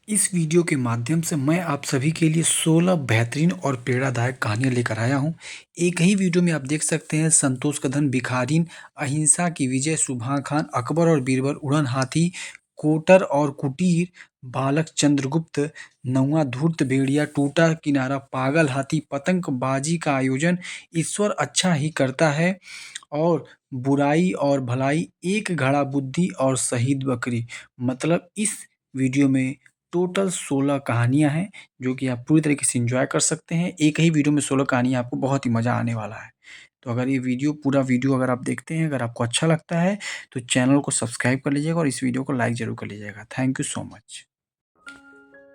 इस वीडियो के माध्यम से मैं आप सभी के लिए 16 बेहतरीन और प्रेरणादायक कहानियाँ लेकर आया हूँ। एक ही वीडियो में आप देख सकते हैं संतोष कदम भिखारिन, अहिंसा की विजय, सुबह खान, अकबर और बीरबल, उड़न हाथी, कोटर और कुटीर, बालक चंद्रगुप्त, नौवां धूर्त भेड़िया, टूटा किनारा, पागल हाथी, पतंगबाजी का आयोजन, ईश्वर अच्छा ही करता है और बुराई और भलाई, एक घड़ा बुद्धि और शहीद बकरी। मतलब इस वीडियो में टोटल 16 कहानियाँ हैं, जो कि आप पूरी तरीके से एन्जॉय कर सकते हैं। एक ही वीडियो में 16 कहानियाँ, आपको बहुत ही मज़ा आने वाला है। तो अगर ये पूरा वीडियो अगर आप देखते हैं, अगर आपको अच्छा लगता है, तो चैनल को सब्सक्राइब कर लीजिएगा और इस वीडियो को लाइक ज़रूर कर लीजिएगा। Thank you so much.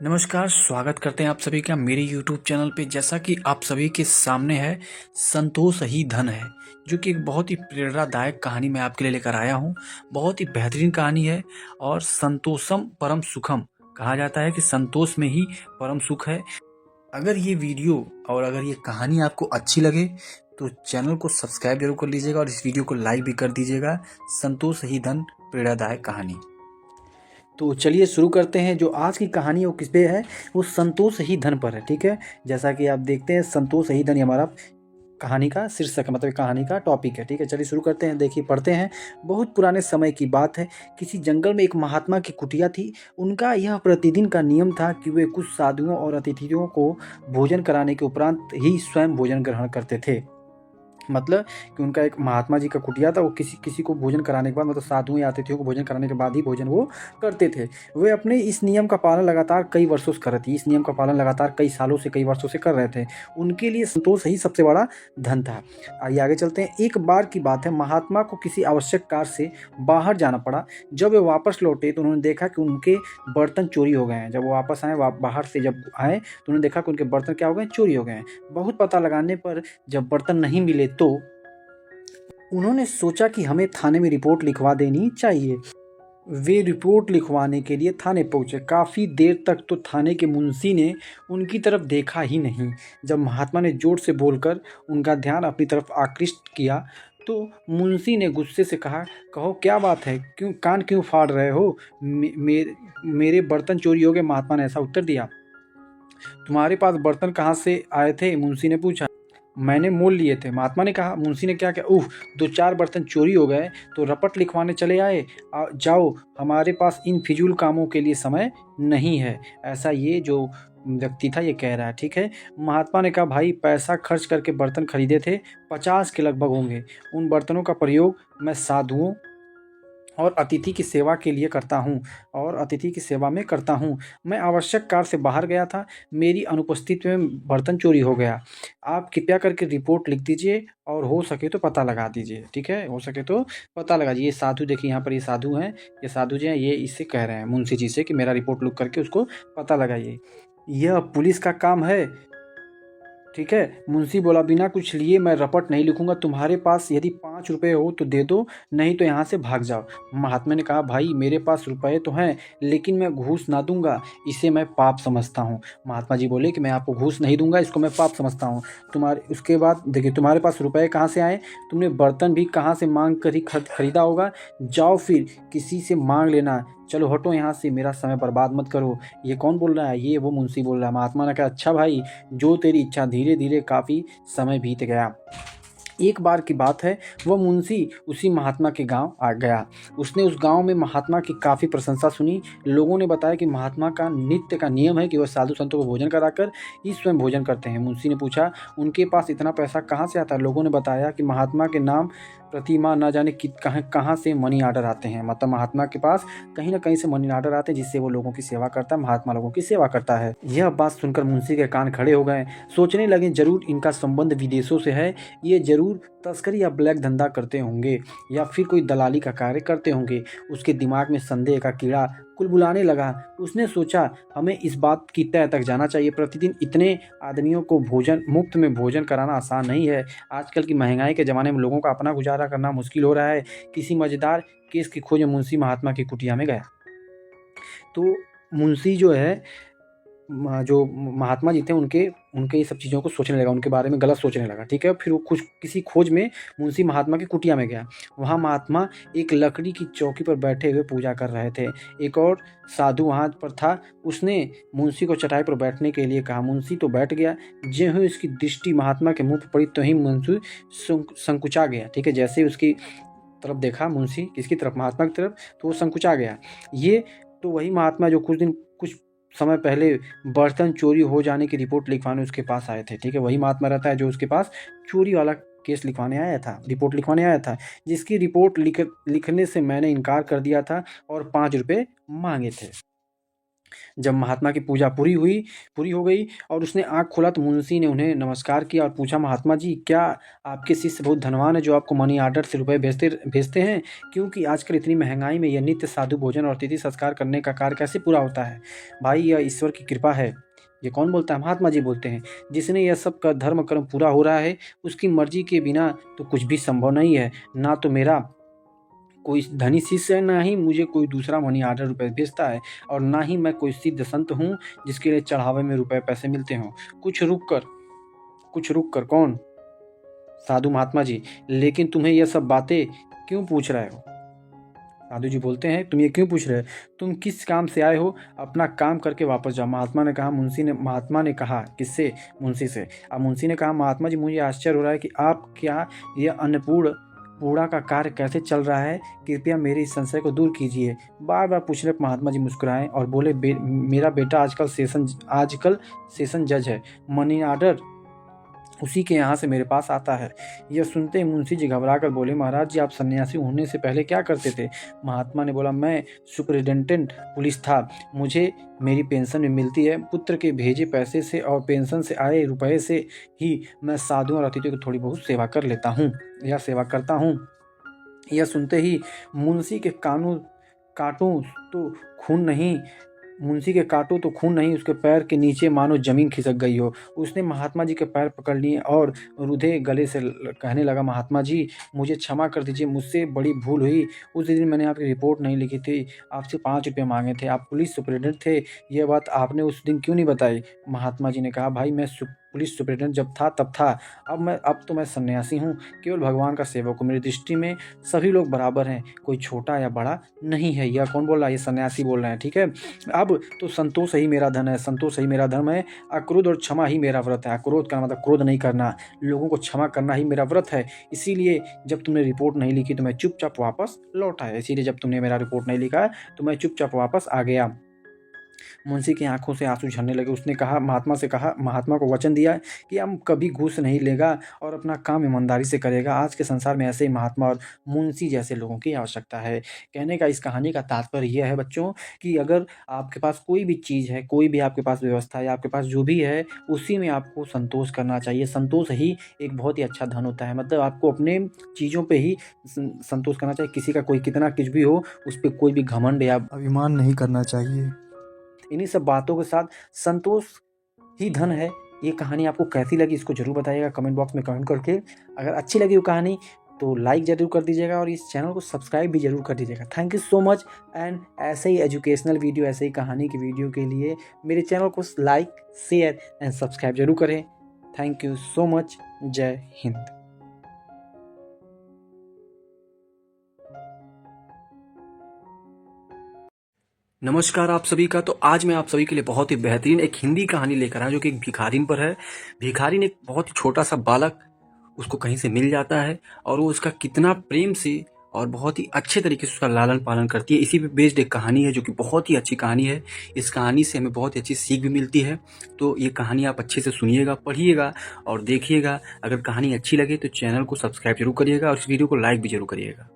नमस्कार, स्वागत करते हैं आप सभी का मेरे यूट्यूब चैनल पे। जैसा कि आप सभी के सामने है, संतोष ही धन है, जो कि एक बहुत ही प्रेरणादायक कहानी मैं आपके लिए लेकर आया हूँ। बहुत ही बेहतरीन कहानी है और संतोषम परम सुखम कहा जाता है कि संतोष में ही परम सुख है। अगर ये वीडियो और अगर ये कहानी आपको अच्छी लगे, तो चैनल को सब्सक्राइब जरूर कर लीजिएगा और इस वीडियो को लाइक भी कर दीजिएगा। संतोष ही धन प्रेरणादायक कहानी। तो चलिए शुरू करते हैं। जो आज की कहानी वो किस पे है, वो संतोष ही धन पर है। ठीक है, जैसा कि आप देखते हैं संतोष ही धन ही हमारा कहानी का शीर्षक है, मतलब कहानी का टॉपिक है। ठीक है, चलिए शुरू करते हैं। देखिए, पढ़ते हैं। बहुत पुराने समय की बात है। किसी जंगल में एक महात्मा की कुटिया थी। उनका यह प्रतिदिन का नियम था कि वे कुछ साधुओं और अतिथियों को भोजन कराने के उपरांत ही स्वयं भोजन ग्रहण करते थे। मतलब कि उनका एक महात्मा जी का कुटिया था। वो किसी किसी को भोजन कराने के बाद, मतलब साधुओं या अतिथियों को भोजन कराने के बाद ही भोजन वो करते थे। वे अपने इस नियम का पालन लगातार कई वर्षों से कर रहे थे। इस नियम का पालन लगातार कई सालों से, कई वर्षों से कर रहे थे। उनके लिए संतोष ही सबसे बड़ा धन था। आइए आगे चलते हैं। एक बार की बात है, महात्मा को किसी आवश्यक कार्य से बाहर जाना पड़ा। जब वे वापस लौटे तो उन्होंने देखा कि उनके बर्तन चोरी हो गए हैं। जब वो वापस आए, बाहर से जब आए तो उन्होंने देखा कि उनके बर्तन क्या हो गए, चोरी हो गए हैं। बहुत पता लगाने पर जब बर्तन नहीं मिले तो उन्होंने सोचा कि हमें थाने में रिपोर्ट लिखवा देनी चाहिए। वे रिपोर्ट लिखवाने के लिए थाने पहुंचे। काफ़ी देर तक तो थाने के मुंशी ने उनकी तरफ देखा ही नहीं। जब महात्मा ने जोर से बोलकर उनका ध्यान अपनी तरफ आकृष्ट किया तो मुंशी ने गुस्से से कहा, कहो क्या बात है, क्यों कान क्यों फाड़ रहे हो? मेरे बर्तन चोरी हो गए। महात्मा ने ऐसा उत्तर दिया। तुम्हारे पास बर्तन कहाँ से आए थे? मुंशी ने पूछा। मैंने मोल लिए थे, महात्मा ने कहा। मुंशी ने क्या क्या, दो चार बर्तन चोरी हो गए तो रपट लिखवाने चले आए। जाओ, हमारे पास इन फिजूल कामों के लिए समय नहीं है। ऐसा ये जो व्यक्ति था ये कह रहा है। ठीक है, महात्मा ने कहा, भाई पैसा खर्च करके बर्तन खरीदे थे, 50 के लगभग होंगे। उन बर्तनों का प्रयोग मैं साधुओं और अतिथि की सेवा के लिए करता हूँ, और अतिथि की सेवा में करता हूँ। मैं आवश्यक कार्य से बाहर गया था, मेरी अनुपस्थिति में बर्तन चोरी हो गया। आप कृपया करके रिपोर्ट लिख दीजिए और हो सके तो पता लगा दीजिए। ठीक है, हो सके तो पता लगा दीजिए। ये साधु देखिए, यहाँ पर ये साधु हैं, ये साधु जी हैं, ये इससे कह रहे हैं मुंशी जी से कि मेरा रिपोर्ट लिख करके उसको पता लगाइए। यह पुलिस का काम है। ठीक है, मुंशी बोला, बिना कुछ लिए मैं रपट नहीं लिखूंगा। तुम्हारे पास यदि 5 रुपए हो तो दे दो, नहीं तो यहाँ से भाग जाओ। महात्मा ने कहा, भाई मेरे पास रुपए तो हैं, लेकिन मैं घूस ना दूंगा, इसे मैं पाप समझता हूँ। महात्मा जी बोले कि मैं आपको घूस नहीं दूंगा, इसको मैं पाप समझता हूँ। तुम्हारे उसके बाद देखिए, तुम्हारे पास रुपए कहाँ से आए? तुमने बर्तन भी कहाँ से मांग कर ही खरीदा होगा। जाओ फिर किसी से मांग लेना। चलो हटो यहाँ से, मेरा समय बर्बाद मत करो। ये कौन बोल रहा है? ये वो मुंशी बोल रहा है। महात्मा ने कहा, अच्छा भाई, जो तेरी इच्छा। धीरे धीरे काफ़ी समय बीत गया। एक बार की बात है, वह मुंशी उसी महात्मा के गांव आ गया। उसने उस गांव में महात्मा की काफ़ी प्रशंसा सुनी। लोगों ने बताया कि महात्मा का नित्य का नियम है कि वह साधु संतों को भोजन कराकर ही स्वयं भोजन करते हैं। मुंशी ने पूछा, उनके पास इतना पैसा कहाँ से आता है? लोगों ने बताया कि महात्मा के नाम प्रतिमा न जाने कहाँ कहाँ से मनी आर्डर आते हैं। मतलब महात्मा के पास कहीं ना कहीं से मनी आर्डर आते हैं, जिससे वो लोगों की सेवा करता है, महात्मा लोगों की सेवा करता है। यह बात सुनकर मुंशी के कान खड़े हो गए। सोचने लगे, जरूर इनका संबंध विदेशों से है। ये जरूर तस्करी या ब्लैक धंधा करते होंगे, या फिर कोई दलाली का कार्य करते होंगे। उसके दिमाग में संदेह का कीड़ा कुलबुलाने लगा। उसने सोचा, हमें इस बात की तह तक जाना चाहिए। प्रतिदिन इतने आदमियों को भोजन मुफ्त में भोजन कराना आसान नहीं है। आजकल की महंगाई के ज़माने में लोगों का अपना गुजारा करना मुश्किल हो रहा है। किसी मज़ेदार केस की खोज में मुंशी महात्मा की कुटिया में गया। तो मुंशी जो है, जो महात्मा जी थे उनके ये सब चीज़ों को सोचने लगा, उनके बारे में गलत सोचने लगा, ठीक है। फिर वो कुछ किसी खोज में मुंशी महात्मा की कुटिया में गया। वहाँ महात्मा एक लकड़ी की चौकी पर बैठे हुए पूजा कर रहे थे। एक और साधु वहाँ पर था, उसने मुंशी को चटाई पर बैठने के लिए कहा। मुंशी तो बैठ गया। ज्यों ही उसकी दृष्टि महात्मा के मुंह पर पड़ी तो ही मुंशी संकुचा गया, ठीक है। जैसे ही उसकी तरफ देखा मुंशी, किसकी तरफ, महात्मा की तरफ, तो वो संकुचा गया। ये तो वही महात्मा जो कुछ समय पहले बर्तन चोरी हो जाने की रिपोर्ट लिखवाने उसके पास आए थे, ठीक है। वही महात्मा रहता है जो उसके पास चोरी वाला केस लिखवाने आया था, रिपोर्ट लिखवाने आया था, जिसकी रिपोर्ट लिखने से मैंने इनकार कर दिया था और 5 रुपये मांगे थे। जब महात्मा की पूजा पूरी हो गई और उसने आँख खोला तो मुंशी ने उन्हें नमस्कार किया और पूछा, महात्मा जी, क्या आपके शिष्य बहुत धनवान है जो आपको मनी ऑर्डर से रुपए भेजते हैं? क्योंकि आजकल इतनी महंगाई में यह नित्य साधु भोजन और तिथि संस्कार करने का कार्य कैसे पूरा होता है? भाई, यह ईश्वर की कृपा है। ये कौन बोलता है? महात्मा जी बोलते हैं। जिसने यह सब का धर्म कर्म पूरा हो रहा है, उसकी मर्जी के बिना तो कुछ भी संभव नहीं है। ना तो मेरा कोई धनी शिष्य है, ना ही मुझे कोई दूसरा मनी ऑर्डर रुपए भेजता है, और ना ही मैं कोई सिद्ध संत हूँ जिसके लिए चढ़ावे में रुपए पैसे मिलते हों। कुछ रुक कर कौन? साधु महात्मा जी, लेकिन तुम्हें यह सब बातें क्यों पूछ रहे हो? साधु जी बोलते हैं, तुम ये क्यों पूछ रहे हो? तुम किस काम से आए हो? अपना काम करके वापस जाओ। महात्मा ने कहा, किससे? मुंशी से। अब मुंशी ने कहा, महात्मा जी, मुझे आश्चर्य हो रहा है कि आप क्या यह पूड़ा का कार्य कैसे चल रहा है? कृपया मेरे इस संशय को दूर कीजिए। बार बार पूछने पर महात्मा जी मुस्कुराए और बोले, मेरा बेटा आजकल सेशन जज है। मनी ऑर्डर उसी के यहाँ से मेरे पास आता है। यह सुनते ही मुंशी जी घबराकर बोले, महाराज जी, आप सन्यासी होने से पहले क्या करते थे? महात्मा ने बोला, मैं सुपरिटेंडेंट पुलिस था। मुझे मेरी पेंशन भी मिलती है। पुत्र के भेजे पैसे से और पेंशन से आए रुपए से ही मैं साधुओं और अतिथियों की थोड़ी बहुत सेवा करता हूँ। यह सुनते ही मुंशी के काटूं तो खून नहीं मुंशी के काटो तो खून नहीं, उसके पैर के नीचे मानो जमीन खिसक गई हो। उसने महात्मा जी के पैर पकड़ लिए और रुधे गले से कहने लगा, महात्मा जी, मुझे क्षमा कर दीजिए, मुझसे बड़ी भूल हुई। उस दिन मैंने आपकी रिपोर्ट नहीं लिखी थी, आपसे 5 रुपये मांगे थे। आप पुलिस सुपरिटेंडेंट थे, यह बात आपने उस दिन क्यों नहीं बताई? महात्मा जी ने कहा, भाई, मैं पुलिस सुपरिटेंडेंट जब था तब था, अब तो मैं सन्यासी हूँ, केवल भगवान का सेवक हूँ। मेरी दृष्टि में सभी लोग बराबर हैं, कोई छोटा या बड़ा नहीं है। यह कौन बोल रहा है? ये सन्यासी बोल रहे हैं, ठीक है। अब तो संतोष ही मेरा धन है, संतोष ही मेरा धर्म है। अक्रोध और क्षमा ही मेरा व्रत है। अक्रोध का मतलब क्रोध नहीं करना, लोगों को क्षमा करना ही मेरा व्रत है। इसीलिए जब तुमने रिपोर्ट नहीं लिखी तो मैं चुपचाप वापस लौट आया। इसीलिए जब तुमने मेरा रिपोर्ट नहीं लिखा तो मैं चुपचाप वापस आ गया। मुंशी की आंखों से आंसू झरने लगे। उसने महात्मा को वचन दिया कि हम कभी घूस नहीं लेगा और अपना काम ईमानदारी से करेगा। आज के संसार में ऐसे ही महात्मा और मुंशी जैसे लोगों की आवश्यकता है। कहने का इस कहानी का तात्पर्य यह है बच्चों कि अगर आपके पास कोई भी चीज़ है, कोई भी आपके पास व्यवस्था है, आपके पास जो भी है, उसी में आपको संतोष करना चाहिए। संतोष ही एक बहुत ही अच्छा धन होता है। मतलब आपको अपने चीज़ों पे ही संतोष करना चाहिए। किसी का कोई कितना कुछ भी हो, उस पर कोई भी घमंड या अभिमान नहीं करना चाहिए। इन्हीं सब बातों के साथ संतोष ही धन है। ये कहानी आपको कैसी लगी इसको जरूर बताइएगा कमेंट बॉक्स में कमेंट करके। अगर अच्छी लगी वो कहानी तो लाइक जरूर कर दीजिएगा और इस चैनल को सब्सक्राइब भी जरूर कर दीजिएगा। Thank you so much. And ऐसे ही एजुकेशनल वीडियो, ऐसे ही कहानी की वीडियो के लिए मेरे चैनल को लाइक, शेयर एंड सब्सक्राइब जरूर करें। Thank you so much. जय हिंद। नमस्कार आप सभी का। तो आज मैं आप सभी के लिए बहुत ही बेहतरीन एक हिंदी कहानी लेकर आया जो कि एक भिखारिन पर है। भिखारिन एक बहुत ही छोटा सा बालक उसको कहीं से मिल जाता है और वो उसका कितना प्रेम से और बहुत ही अच्छे तरीके से उसका लालन पालन करती है। इसी पे बेस्ड एक कहानी है जो कि बहुत ही अच्छी कहानी है। इस कहानी से हमें बहुत ही अच्छी सीख भी मिलती है। तो ये कहानी आप अच्छे से सुनिएगा, पढ़िएगा और देखिएगा। अगर कहानी अच्छी लगे तो चैनल को सब्सक्राइब जरूर करिएगा और इस वीडियो को लाइक भी जरूर करिएगा।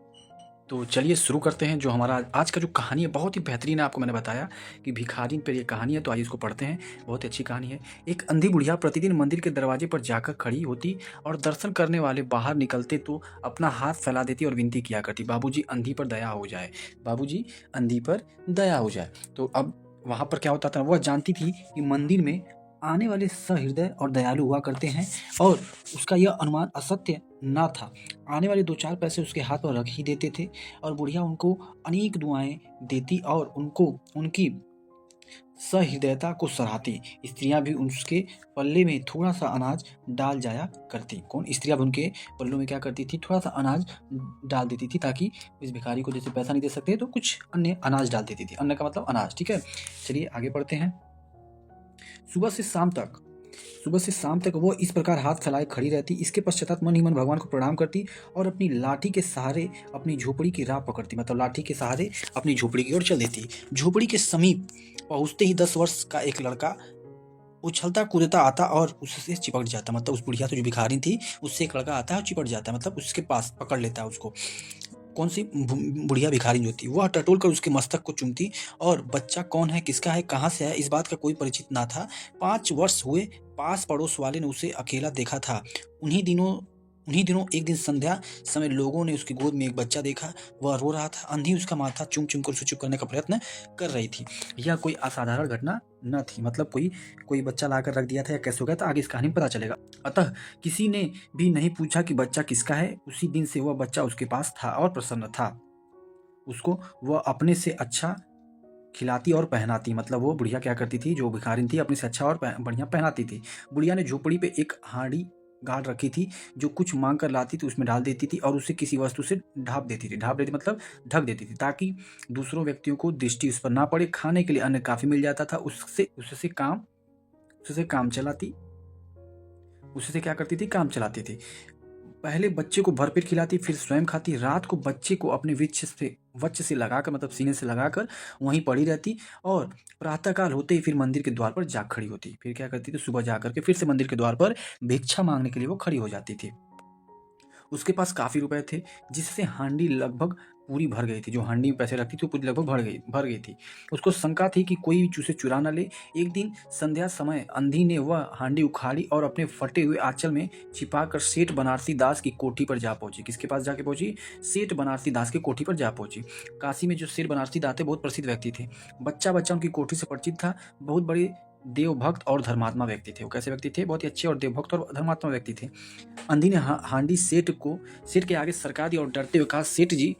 तो चलिए शुरू करते हैं। जो हमारा आज का जो कहानी है बहुत ही बेहतरीन है। आपको मैंने बताया कि भिखारिन पर ये कहानी है, तो आइए इसको पढ़ते हैं। बहुत ही अच्छी कहानी है। एक अंधी बुढ़िया प्रतिदिन मंदिर के दरवाजे पर जाकर खड़ी होती और दर्शन करने वाले बाहर निकलते तो अपना हाथ फैला देती और विनती किया करती, बाबूजी अंधी पर दया हो जाए, बाबूजी अंधी पर दया हो जाए। तो अब वहाँ पर क्या होता था, वह जानती थी कि मंदिर में आने वाले सहृदय और दयालु हुआ करते हैं और उसका यह अनुमान असत्य ना था। आने वाले 2-4 पैसे उसके हाथ पर रख ही देते थे और बुढ़िया उनको अनेक दुआएं देती और उनको उनकी सहृदयता को सराहती। स्त्रियां भी उसके पल्ले में थोड़ा सा अनाज डाल जाया करती। कौन? स्त्रियां भी उनके पल्लों में क्या करती थी? थोड़ा सा अनाज डाल देती थी, ताकि इस भिखारी को जैसे पैसा नहीं दे सकते तो कुछ अन्य अनाज डाल देती थी। अन्न का मतलब अनाज, ठीक है। चलिए आगे बढ़ते हैं। सुबह से शाम तक वो इस प्रकार हाथ फैलाए खड़ी रहती। इसके पश्चात मन ही मन भगवान को प्रणाम करती और अपनी लाठी के सहारे अपनी झोपड़ी की राह पकड़ती। मतलब लाठी के सहारे अपनी झोपड़ी की ओर चल देती। झोपड़ी के समीप पहुंचते ही 10 वर्ष का एक लड़का उछलता कूदता आता और उससे चिपक जाता। मतलब उस बुढ़िया तो जो भिखारी थी, उससे एक लड़का आता है और चिपट जाता है, मतलब उसके पास पकड़ लेता है उसको। कौन सी बुढ़िया भिखारी जो थी, वह टटोल कर उसके मस्तक को चूमती और बच्चा कौन है, किसका है, कहाँ से है, इस बात का कोई परिचित ना था। 5 वर्ष हुए पास पड़ोस वाले ने उसे अकेला देखा था। उन्हीं दिनों एक दिन संध्या समय लोगों ने उसकी गोद में एक बच्चा देखा। वह रो रहा था। अंधी उसका माथा चूम चूम कर उसे चुप करने का प्रयत्न कर रही थी। यह कोई असाधारण घटना न थी। मतलब कोई बच्चा लाकर रख दिया था या कैसे हो गया था, आगे इस कहानी में पता चलेगा। अतः किसी ने भी नहीं पूछा कि बच्चा किसका है। उसी दिन से वह बच्चा उसके पास था और प्रसन्न था। उसको वह अपने से अच्छा खिलाती और पहनाती। मतलब वो बुढ़िया क्या करती थी, जो भिखारिन थी, अपने से अच्छा और बढ़िया पहनाती थी। बुढ़िया ने झोपड़ी पे एक हांडी गाड़ रखी थी। जो कुछ मांग कर लाती थी उसमें डाल देती थी और उसे किसी वस्तु से ढाप देती थी। ढाप देती मतलब ढक देती थी, ताकि दूसरों व्यक्तियों को दृष्टि उस पर ना पड़े। खाने के लिए अन्न काफी मिल जाता था। उससे क्या करती थी, काम चलाती थी। पहले बच्चे को भरपेट खिलाती, फिर स्वयं खाती। रात को बच्चे को अपने वक्ष से लगाकर, मतलब सीने से लगाकर वहीं पड़ी रहती और प्रातःकाल होते ही फिर मंदिर के द्वार पर जा खड़ी होती। फिर क्या करती थी, सुबह जाकर के फिर से मंदिर के द्वार पर भिक्षा मांगने के लिए वो खड़ी हो जाती थी। उसके पास काफ़ी रुपए थे, जिससे हांडी लगभग पूरी भर गई थी। जो हांडी में पैसे रखती थी वो पूरी लगभग भर गई थी। उसको शंका थी कि कोई उसे चुरा न ले। एक दिन संध्या समय अंधी ने वह हांडी उखाड़ी और अपने फटे हुए आंचल में छिपाकर सेठ बनारसी दास की कोठी पर जा पहुंची। किसके पास जाके पहुंची? सेठ बनारसी दास की कोठी पर जा पहुंची। काशी में जो सेठ बनारसी दास थे बहुत प्रसिद्ध व्यक्ति थे। बच्चा उनकी कोठी से परिचित था। बहुत बड़े देवभक्त और धर्मात्मा व्यक्ति थे। वो कैसे व्यक्ति थे? बहुत ही अच्छे और देवभक्त और धर्मात्मा व्यक्ति थे। अंधी ने हांडी सेठ के आगे सरका दी और डरते हुए कहा, सेठ जी,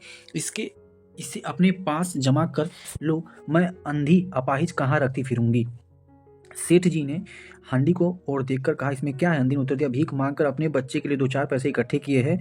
इसे अपने पास जमा कर लो। मैं अंधी अपाहिज कहाँ रखती फिरूंगी। सेठ जी ने हांडी को और देखकर कहा, इसमें क्या है? अंधी ने उत्तर दिया, भीख मांगकर अपने बच्चे के लिए 2-4 पैसे इकट्ठे किए हैं,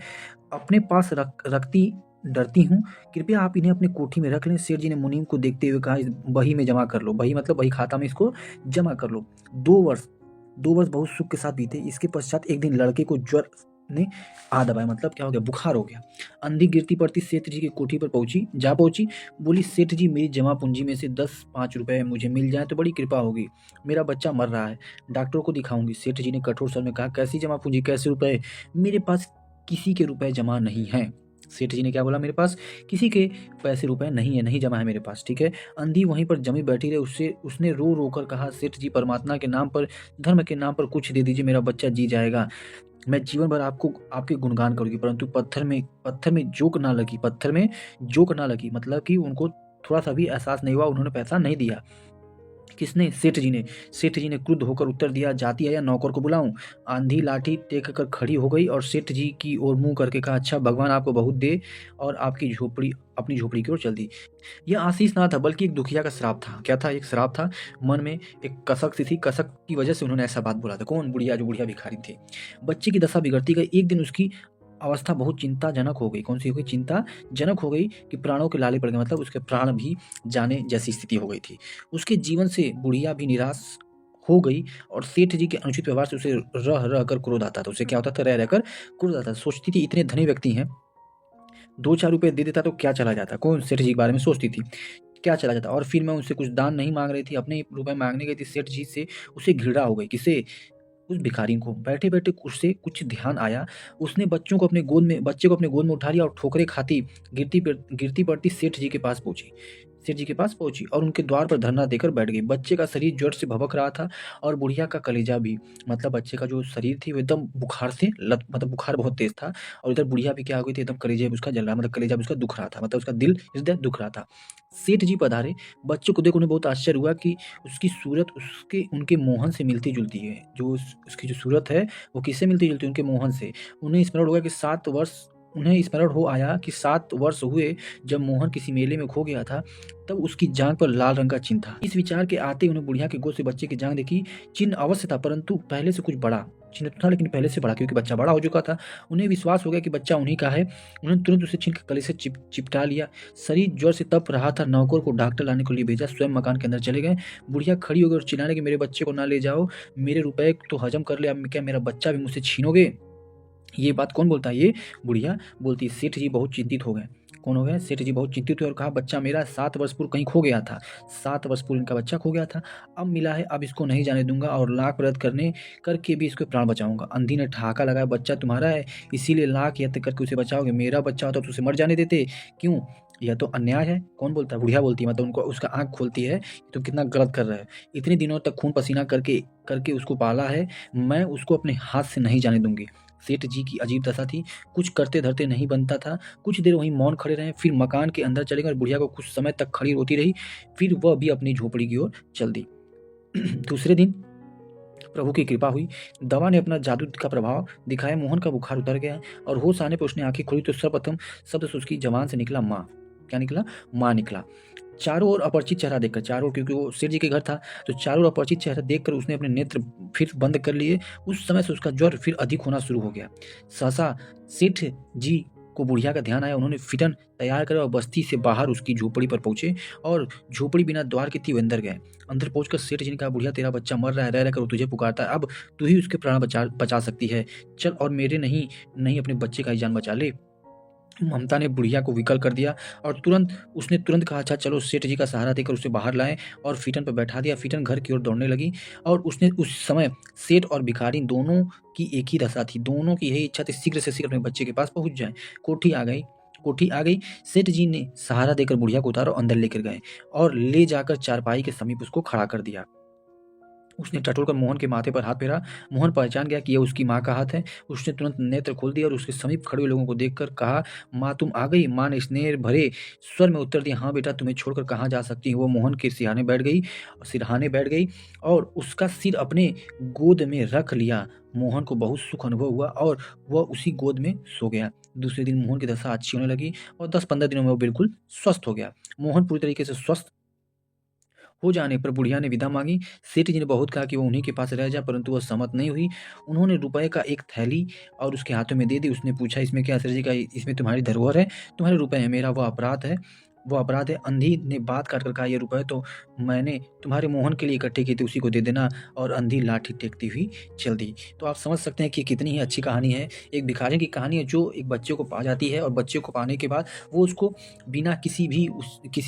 अपने पास रखती डरती हूँ। कृपया आप इन्हें अपने कोठी में रख लें। सेठ जी ने मुनीम को देखते हुए कहा, इस बही में जमा कर लो। बही मतलब बही खाता में इसको जमा कर लो। 2 वर्ष बहुत सुख के साथ बीते। इसके पश्चात एक दिन लड़के को ज्वर ने आ दबाया। मतलब क्या हो गया? बुखार हो गया। अंधी गिरती पड़ती सेठ जी की कोठी पर पहुंची। बोली, सेठ जी, मेरी जमा पूंजी में से 10-5 रुपए मुझे मिल जाए तो बड़ी कृपा होगी। मेरा बच्चा मर रहा है, डॉक्टरों को दिखाऊंगी। सेठ जी ने कठोर स्वर में कहा, कैसी जमा पूंजी, कैसे रुपए? मेरे पास किसी के रुपए जमा नहीं है। सेठ जी ने क्या बोला? मेरे पास किसी के पैसे रुपए नहीं है, नहीं जमा है मेरे पास, ठीक है। अंधी वहीं पर जमी बैठी रही। उसने रो रो कर कहा, सेठ जी, परमात्मा के नाम पर, धर्म के नाम पर कुछ दे दीजिए, मेरा बच्चा जी जाएगा। मैं जीवन भर आपके गुणगान करूंगी। परंतु पत्थर में जोक ना लगी। मतलब कि उनको थोड़ा सा भी एहसास नहीं हुआ, उन्होंने पैसा नहीं दिया। किसने? सेठ जी ने क्रुद्ध होकर उत्तर दिया, जाती है या नौकर को बुलाऊं? आंधी लाठी टेक कर खड़ी हो गई और सेठ जी की ओर मुंह करके कहा, अच्छा भगवान आपको बहुत दे, और अपनी झोपड़ी की ओर चल दी। यह आशीष ना था, बल्कि एक दुखिया का श्राप था। क्या था? एक श्राप था। मन में एक कसक सी थी। कसक की वजह से उन्होंने ऐसा बात बोला था। कौन? बुढ़िया, जो बुढ़िया भिखारी थी। बच्चे की दशा बिगड़ती गई। एक दिन उसकी अवस्था बहुत चिंताजनक हो गई। कौन सी हो गई? चिंताजनक हो गई कि प्राणों के लाले पड़ गए। मतलब उसके प्राण भी जाने जैसी स्थिति हो गई थी। उसके जीवन से बुढ़िया भी निराश हो गई और सेठ जी के अनुचित व्यवहार से उसे रह कर क्रोध आता था। उसे क्या होता था? रह कर क्रोध आता था। सोचती थी, इतने धनी व्यक्ति हैं, 2-4 रुपए दे देता तो क्या चला जाता। कौन? सेठ जी के बारे में सोचती थी, क्या चला जाता। और फिर मैं उनसे कुछ दान नहीं मांग रही थी, अपने रुपए मांगने गई थी सेठ जी से। उसे घृणा हो गई। किसे? उस भिखारी को। बैठे बैठे उससे कुछ ध्यान आया। उसने बच्चे को अपने गोद में उठा लिया और ठोकरे खाती गिरती पड़ती सेठ जी के पास पहुंची और उनके द्वार पर धरना देकर बैठ गई। बच्चे का शरीर ज्वर से भभक रहा था और बुढ़िया का कलेजा भी। मतलब बच्चे का जो शरीर थी वो एकदम बुखार से मतलब बुखार बहुत तेज था। और इधर बुढ़िया भी क्या हो गई थी, एकदम कलेजा भी उसका जल रहा, मतलब कलेजा भी उसका दुख रहा था, मतलब उसका दिल हृदय दुख रहा था। सेठ जी पधारे। बच्चे को देख उन्हें बहुत आश्चर्य हुआ कि उसकी सूरत उनके मोहन से मिलती जुलती है। जो उसकी जो सूरत है वो किससे मिलती जुलती है? उनके मोहन से। उन्हें स्मरण हुआ कि 7 वर्ष उन्हें स्मरण हो आया कि 7 वर्ष हुए जब मोहन किसी मेले में खो गया था, तब उसकी जांघ पर लाल रंग का चिन्ह था। इस विचार के आते ही उन्हें बुढ़िया की गोद से बच्चे की जांघ देखी। चिन्ह अवश्य था, परंतु पहले से कुछ बड़ा। चिन्ह तो था लेकिन पहले से बड़ा, क्योंकि बच्चा बड़ा हो चुका था। उन्हें विश्वास हो गया कि बच्चा उन्हीं का है। उन्होंने तुरंत उसे छीन कर गले से चिपटा लिया। शरीर ज्वर से तप रहा था। नौकर को डॉक्टर लाने के लिए भेजा। स्वयं मकान के अंदर चले गए। बुढ़िया खड़ी हो गई और चिल्लाने कि मेरे बच्चे को ना ले जाओ, मेरे रुपए तो हजम कर ले, अब क्या मेरा बच्चा भी मुझसे छीनोगे? ये बात कौन बोलता है? ये बुढ़िया बोलती है। सेठ जी बहुत चिंतित हो गए। कौन हो गए? सेठ जी बहुत चिंतित हुए और कहा, बच्चा मेरा 7 वर्ष पूर्व कहीं खो गया था। 7 वर्ष पूर्व इनका बच्चा खो गया था, अब मिला है, अब इसको नहीं जाने दूंगा और लाख प्रयत्न करके भी इसके प्राण बचाऊंगा। अंधी ने ठहाका लगाया, बच्चा तुम्हारा है इसीलिए लाख यत्न करके उसे बचाओगे, मेरा बच्चा होता तो उसे मर जाने देते क्यों? यह तो अन्याय है। कौन बोलता है? बुढ़िया बोलती है। मतलब उनको उसका आंख खोलती है, तो कितना गलत कर रहा है। इतने दिनों तक खून पसीना करके करके उसको पाला है, मैं उसको अपने हाथ से नहीं जाने दूंगी। सेठ जी की अजीब दशा थी। कुछ करते धरते नहीं बनता था। कुछ देर वहीं मौन खड़े रहे, फिर मकान के अंदर चले गए और बुढ़िया को कुछ समय तक खड़ी रोती रही। फिर वह भी अपनी झोपड़ी की ओर चल दी। दूसरे दिन प्रभु की कृपा हुई। दवा ने अपना जादू का प्रभाव दिखाया। मोहन का बुखार उतर गया और होश आने पर उसने आंखें खोली तो सर्वप्रथम शब्द से उसकी जबान से निकला माँ। क्या निकला? माँ निकला। चारों ओर अपरिचित चेहरा देखकर, चारों ओर क्योंकि वो सेठ जी के घर था, तो चारों ओर अपरिचित चेहरा देखकर उसने अपने नेत्र फिर बंद कर लिए। उस समय से उसका ज्वर फिर अधिक होना शुरू हो गया। सहसा सेठ जी को बुढ़िया का ध्यान आया। उन्होंने फिटन तैयार करे और बस्ती से बाहर उसकी झोपड़ी पर पहुंचे और झोपड़ी बिना द्वार के थी, अंदर गए। अंदर पहुंचकर सेठ जी ने कहा, बुढ़िया तेरा बच्चा मर रहा है, रह रहकर वो तुझे पुकारता है, अब तू ही उसके प्राण बचा सकती है। चल और मेरे नहीं नहीं अपने बच्चे का ही जान बचा ले। ममता ने बुढ़िया को विकल कर दिया और उसने तुरंत कहा, अच्छा चलो। सेठ जी का सहारा देकर उसे बाहर लाए और फिटन पर बैठा दिया। फिटन घर की ओर दौड़ने लगी और उसने उस समय सेठ और भिखारी दोनों की एक ही दशा थी। दोनों की यही इच्छा थी शीघ्र से शीघ्र अपने बच्चे के पास पहुंच जाए। कोठी आ गई। सेठ जी ने सहारा देकर बुढ़िया को उतारा, अंदर लेकर गए और ले जाकर चारपाई के समीप उसको खड़ा कर दिया। उसने टटोलकर मोहन के माथे पर हाथ फेरा। मोहन पहचान गया कि यह उसकी माँ का हाथ है। उसने तुरंत नेत्र खोल दिया और उसके समीप खड़े हुए लोगों को देखकर कहा, माँ तुम आ गई? माँ ने स्नेह भरे स्वर में उत्तर दिया, हाँ बेटा, तुम्हें छोड़कर कहाँ जा सकती हूँ। वो मोहन के सिरहाने बैठ गई और उसका सिर अपने गोद में रख लिया। मोहन को बहुत सुख अनुभव हुआ और वह उसी गोद में सो गया। दूसरे दिन मोहन की दशा अच्छी होने लगी और 10-15 दिनों में वो बिल्कुल स्वस्थ हो गया। मोहन पूरी तरीके से स्वस्थ हो जाने पर बुढ़िया ने विदा मांगी। सेठ जी ने बहुत कहा कि वो उन्हीं के पास रह जाए, परंतु वह सहमत नहीं हुई। उन्होंने रुपए का एक थैली और उसके हाथों में दे दी। उसने पूछा, इसमें क्या? सेठ जी का, इसमें तुम्हारी धरोहर है, तुम्हारे रुपए हैं, मेरा वो अपराध है। अंधी ने बात काट कर कहा, ये रुपए तो मैंने तुम्हारे मोहन के लिए इकट्ठे किए थे, उसी को दे देना। और अंधी लाठी टेकती हुई चल दी। तो आप समझ सकते हैं कि कितनी ही अच्छी कहानी है। एक भिखारी की कहानी है जो एक बच्चे को पा जाती है और बच्चे को पाने के बाद वो उसको बिना किसी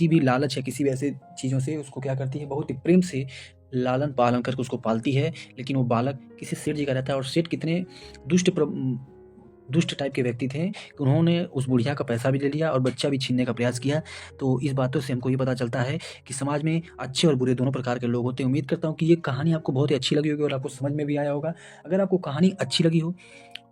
भी लालच या किसी भी ऐसे चीज़ों से उसको क्या करती है, बहुत ही प्रेम से लालन पालन करके उसको पालती है। लेकिन वो बालक किसी सेठ जी का रहता है और सेठ कितने दुष्ट टाइप के व्यक्ति थे कि उन्होंने उस बुढ़िया का पैसा भी ले लिया और बच्चा भी छीनने का प्रयास किया। तो इस बातों से हमको ये पता चलता है कि समाज में अच्छे और बुरे दोनों प्रकार के लोग होते हैं। उम्मीद करता हूँ कि ये कहानी आपको बहुत ही अच्छी लगी होगी और आपको समझ में भी आया होगा। अगर आपको कहानी अच्छी लगी हो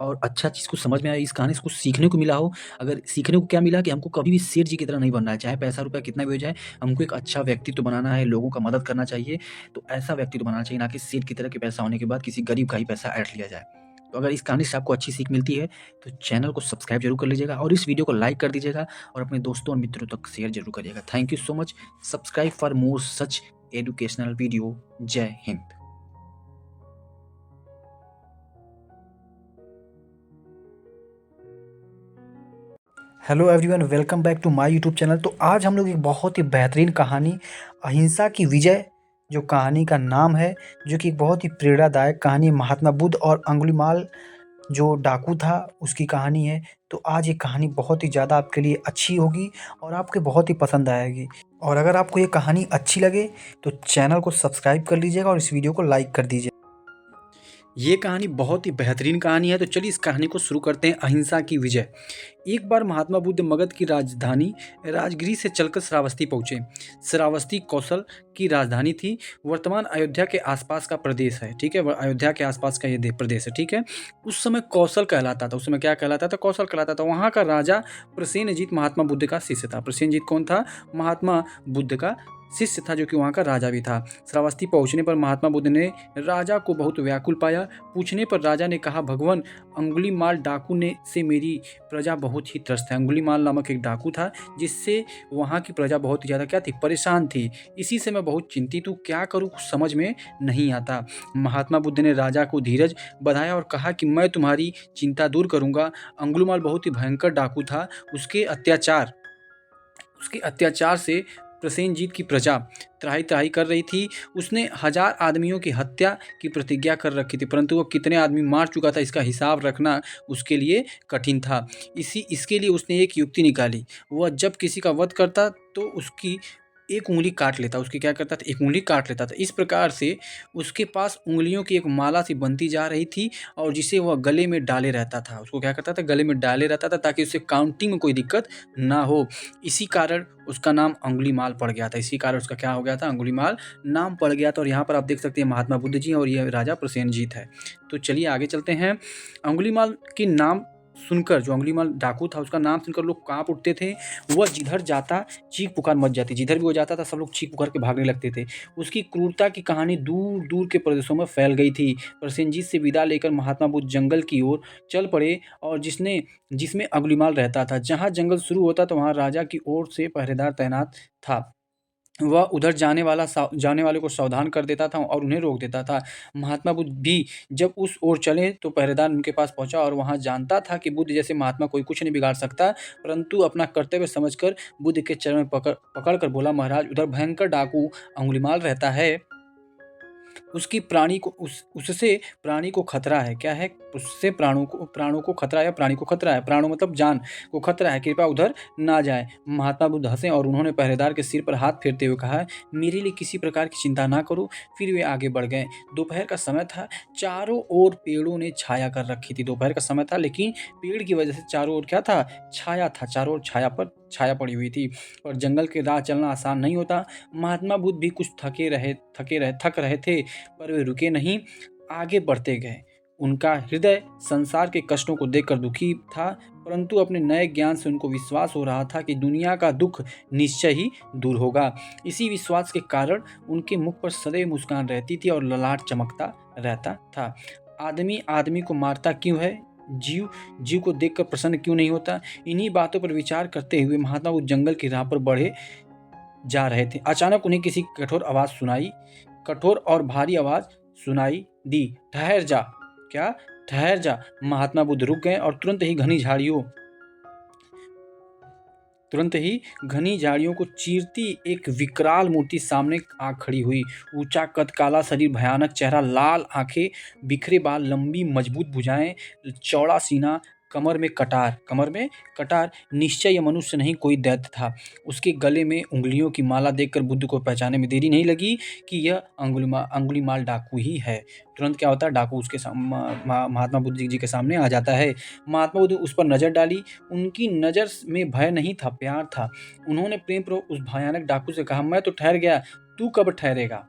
और अच्छा चीज़ को समझ में आया, इस कहानी से कुछ सीखने को मिला हो, अगर सीखने को क्या मिला कि हमको कभी भी सेठ जी की तरह नहीं बनना है, चाहे पैसा रुपया कितना भी हो जाए, हमको एक अच्छा व्यक्तित्व बनाना है, लोगों का मदद करना चाहिए। तो ऐसा व्यक्तित्व बनाना चाहिए, ना कि सेठ की तरह के पैसा होने के बाद किसी गरीब का ही पैसा ऐंठ लिया जाए। तो अगर इस कहानी से आपको अच्छी सीख मिलती है तो चैनल को सब्सक्राइब जरूर कर लीजिएगा और इस वीडियो को लाइक कर दीजिएगा और अपने दोस्तों और मित्रों तक शेयर जरूर करिएगा। Thank you so much. Subscribe for more such educational video. जय हिंद। Hello everyone, welcome back to my YouTube channel. तो आज हम लोग एक बहुत ही बेहतरीन कहानी, अहिंसा की विजय, जो कहानी का नाम है, जो कि एक बहुत ही प्रेरणादायक कहानी, महात्मा बुद्ध और अंगुलीमाल जो डाकू था उसकी कहानी है। तो आज ये कहानी बहुत ही ज़्यादा आपके लिए अच्छी होगी और आपके बहुत ही पसंद आएगी। और अगर आपको ये कहानी अच्छी लगे तो चैनल को सब्सक्राइब कर लीजिएगा और इस वीडियो को लाइक कर दीजिए। ये कहानी बहुत ही बेहतरीन कहानी है। तो चलिए इस कहानी को शुरू करते हैं। अहिंसा की विजय। एक बार महात्मा बुद्ध मगध की राजधानी राजगिरी से चलकर श्रावस्ती पहुँचे। श्रावस्ती कौशल की राजधानी थी। वर्तमान अयोध्या के आसपास का प्रदेश है, ठीक है। अयोध्या के आसपास का ये प्रदेश है, ठीक है। उस समय कौशल कहलाता था। उस समय क्या कहलाता था? कौशल कहलाता था। वहाँ का राजा प्रसेनजीत महात्मा बुद्ध का शिष्य था। प्रसेनजीत कौन था? महात्मा बुद्ध का शिष्य था, जो कि वहाँ का राजा भी था। श्रावस्ती पहुँचने पर महात्मा बुद्ध ने राजा को बहुत व्याकुल पाया। पूछने पर राजा ने कहा, भगवान, अंगुलीमाल डाकू ने से मेरी प्रजा बहुत बहुत ही त्रस्त है। अंगुलीमाल नामक एक डाकू था जिससे वहाँ की प्रजा बहुत ही ज़्यादा क्या थी, परेशान थी। इसी से मैं बहुत चिंतित हूँ, क्या करूँ कुछ समझ में नहीं आता। महात्मा बुद्ध ने राजा को धीरज बधाया और कहा कि मैं तुम्हारी चिंता दूर करूँगा। अंगुलीमाल बहुत ही भयंकर डाकू था। उसके अत्याचार से प्रसेनजीत की प्रजा त्राही-त्राही कर रही थी। उसने 1000 आदमियों की हत्या की प्रतिज्ञा कर रखी थी, परंतु वो कितने आदमी मार चुका था इसका हिसाब रखना उसके लिए कठिन था। इसके लिए उसने एक युक्ति निकाली। वह जब किसी का वध करता तो उसकी एक उँगली काट लेता। उसकी क्या करता था, एक उँगली काट लेता था। इस प्रकार से उसके पास उँगलियों की एक माला सी बनती जा रही थी और जिसे वह गले में डाले रहता था। उसको क्या करता था, गले में डाले रहता था ताकि उसे काउंटिंग में कोई दिक्कत ना हो। इसी कारण उसका नाम अंगुलीमाल पड़ गया था। इसी कारण उसका क्या हो गया था, अंगुलीमाल नाम पड़ गया था। और यहाँ पर आप देख सकते हैं महात्मा बुद्ध जी और ये राजा प्रसेनजीत है। तो चलिए आगे चलते हैं। अंगुलीमाल के नाम सुनकर, जो अंगुलीमाल डाकू था उसका नाम सुनकर लोग काँप उठते थे। वह जिधर जाता चीख पुकार मच जाती। जिधर भी वो जाता था सब लोग चीख पुकार के भागने लगते थे। उसकी क्रूरता की कहानी दूर दूर के प्रदेशों में फैल गई थी। प्रसेनजीत से विदा लेकर महात्मा बुद्ध जंगल की ओर चल पड़े और जिसमें अंगुलीमाल रहता था। जहाँ जंगल शुरू होता तो वहाँ राजा की ओर से पहरेदार तैनात था। वह उधर जाने वाले को सावधान कर देता था और उन्हें रोक देता था। महात्मा बुद्ध भी जब उस ओर चले तो पहरेदार उनके पास पहुंचा और वहां जानता था कि बुद्ध जैसे महात्मा कोई कुछ नहीं बिगाड़ सकता, परंतु अपना कर्तव्य समझकर बुद्ध के चरण में पकड़ कर बोला, महाराज उधर भयंकर डाकू अंगुलीमाल रहता है। उससे प्राणी को खतरा है। क्या है, उससे प्राणों को खतरा है, प्राणी को खतरा है। प्राणों मतलब जान को खतरा है, कृपया उधर ना जाए। महात्मा बुद्ध हंसे और उन्होंने पहरेदार के सिर पर हाथ फेरते हुए कहा, मेरे लिए किसी प्रकार की चिंता ना करो। फिर वे आगे बढ़ गए। दोपहर का समय था। चारों ओर पेड़ों ने छाया कर रखी थी। दोपहर का समय था लेकिन पेड़ की वजह से चारों ओर क्या था, छाया था। चारों ओर छाया पड़ी हुई थी और जंगल के राह चलना आसान नहीं होता। महात्मा बुद्ध भी कुछ थक रहे थे, पर वे रुके नहीं, आगे बढ़ते गए। उनका हृदय संसार के कष्टों को देखकर दुखी था, परंतु अपने नए ज्ञान से उनको विश्वास हो रहा था कि दुनिया का दुख निश्चय ही दूर होगा। इसी विश्वास के कारण उनके मुख पर सदैव मुस्कान रहती थी और ललाट चमकता रहता था। आदमी आदमी को मारता क्यों है, जीव को देखकर प्रसन्न क्यों नहीं होता। इन्हीं बातों पर विचार करते हुए महात्मा बुद्ध जंगल की राह पर बढ़े जा रहे थे। अचानक उन्हें किसी कठोर और भारी आवाज सुनाई दी। ठहर जा। क्या, ठहर जा। महात्मा बुद्ध रुक गए और तुरंत ही घनी झाड़ियों को चीरती एक विकराल मूर्ति सामने आ खड़ी हुई। ऊंचा कद, काला शरीर, भयानक चेहरा, लाल आंखें, बिखरे बाल, लंबी मजबूत भुजाएं, चौड़ा सीना, कमर में कटार। निश्चय यह मनुष्य नहीं, कोई दैत्य था। उसके गले में उंगलियों की माला देखकर बुद्ध को पहचानने में देरी नहीं लगी कि यह अंगुलीमाल डाकू ही है। तुरंत क्या होता है, डाकू उसके महात्मा बुद्ध जी के सामने आ जाता है। महात्मा बुद्ध उस पर नजर डाली। उनकी नजर में भय नहीं था, प्यार था। उन्होंने प्रेमपूर्वक उस भयानक डाकू से कहा, मैं तो ठहर गया, तू कब ठहरेगा।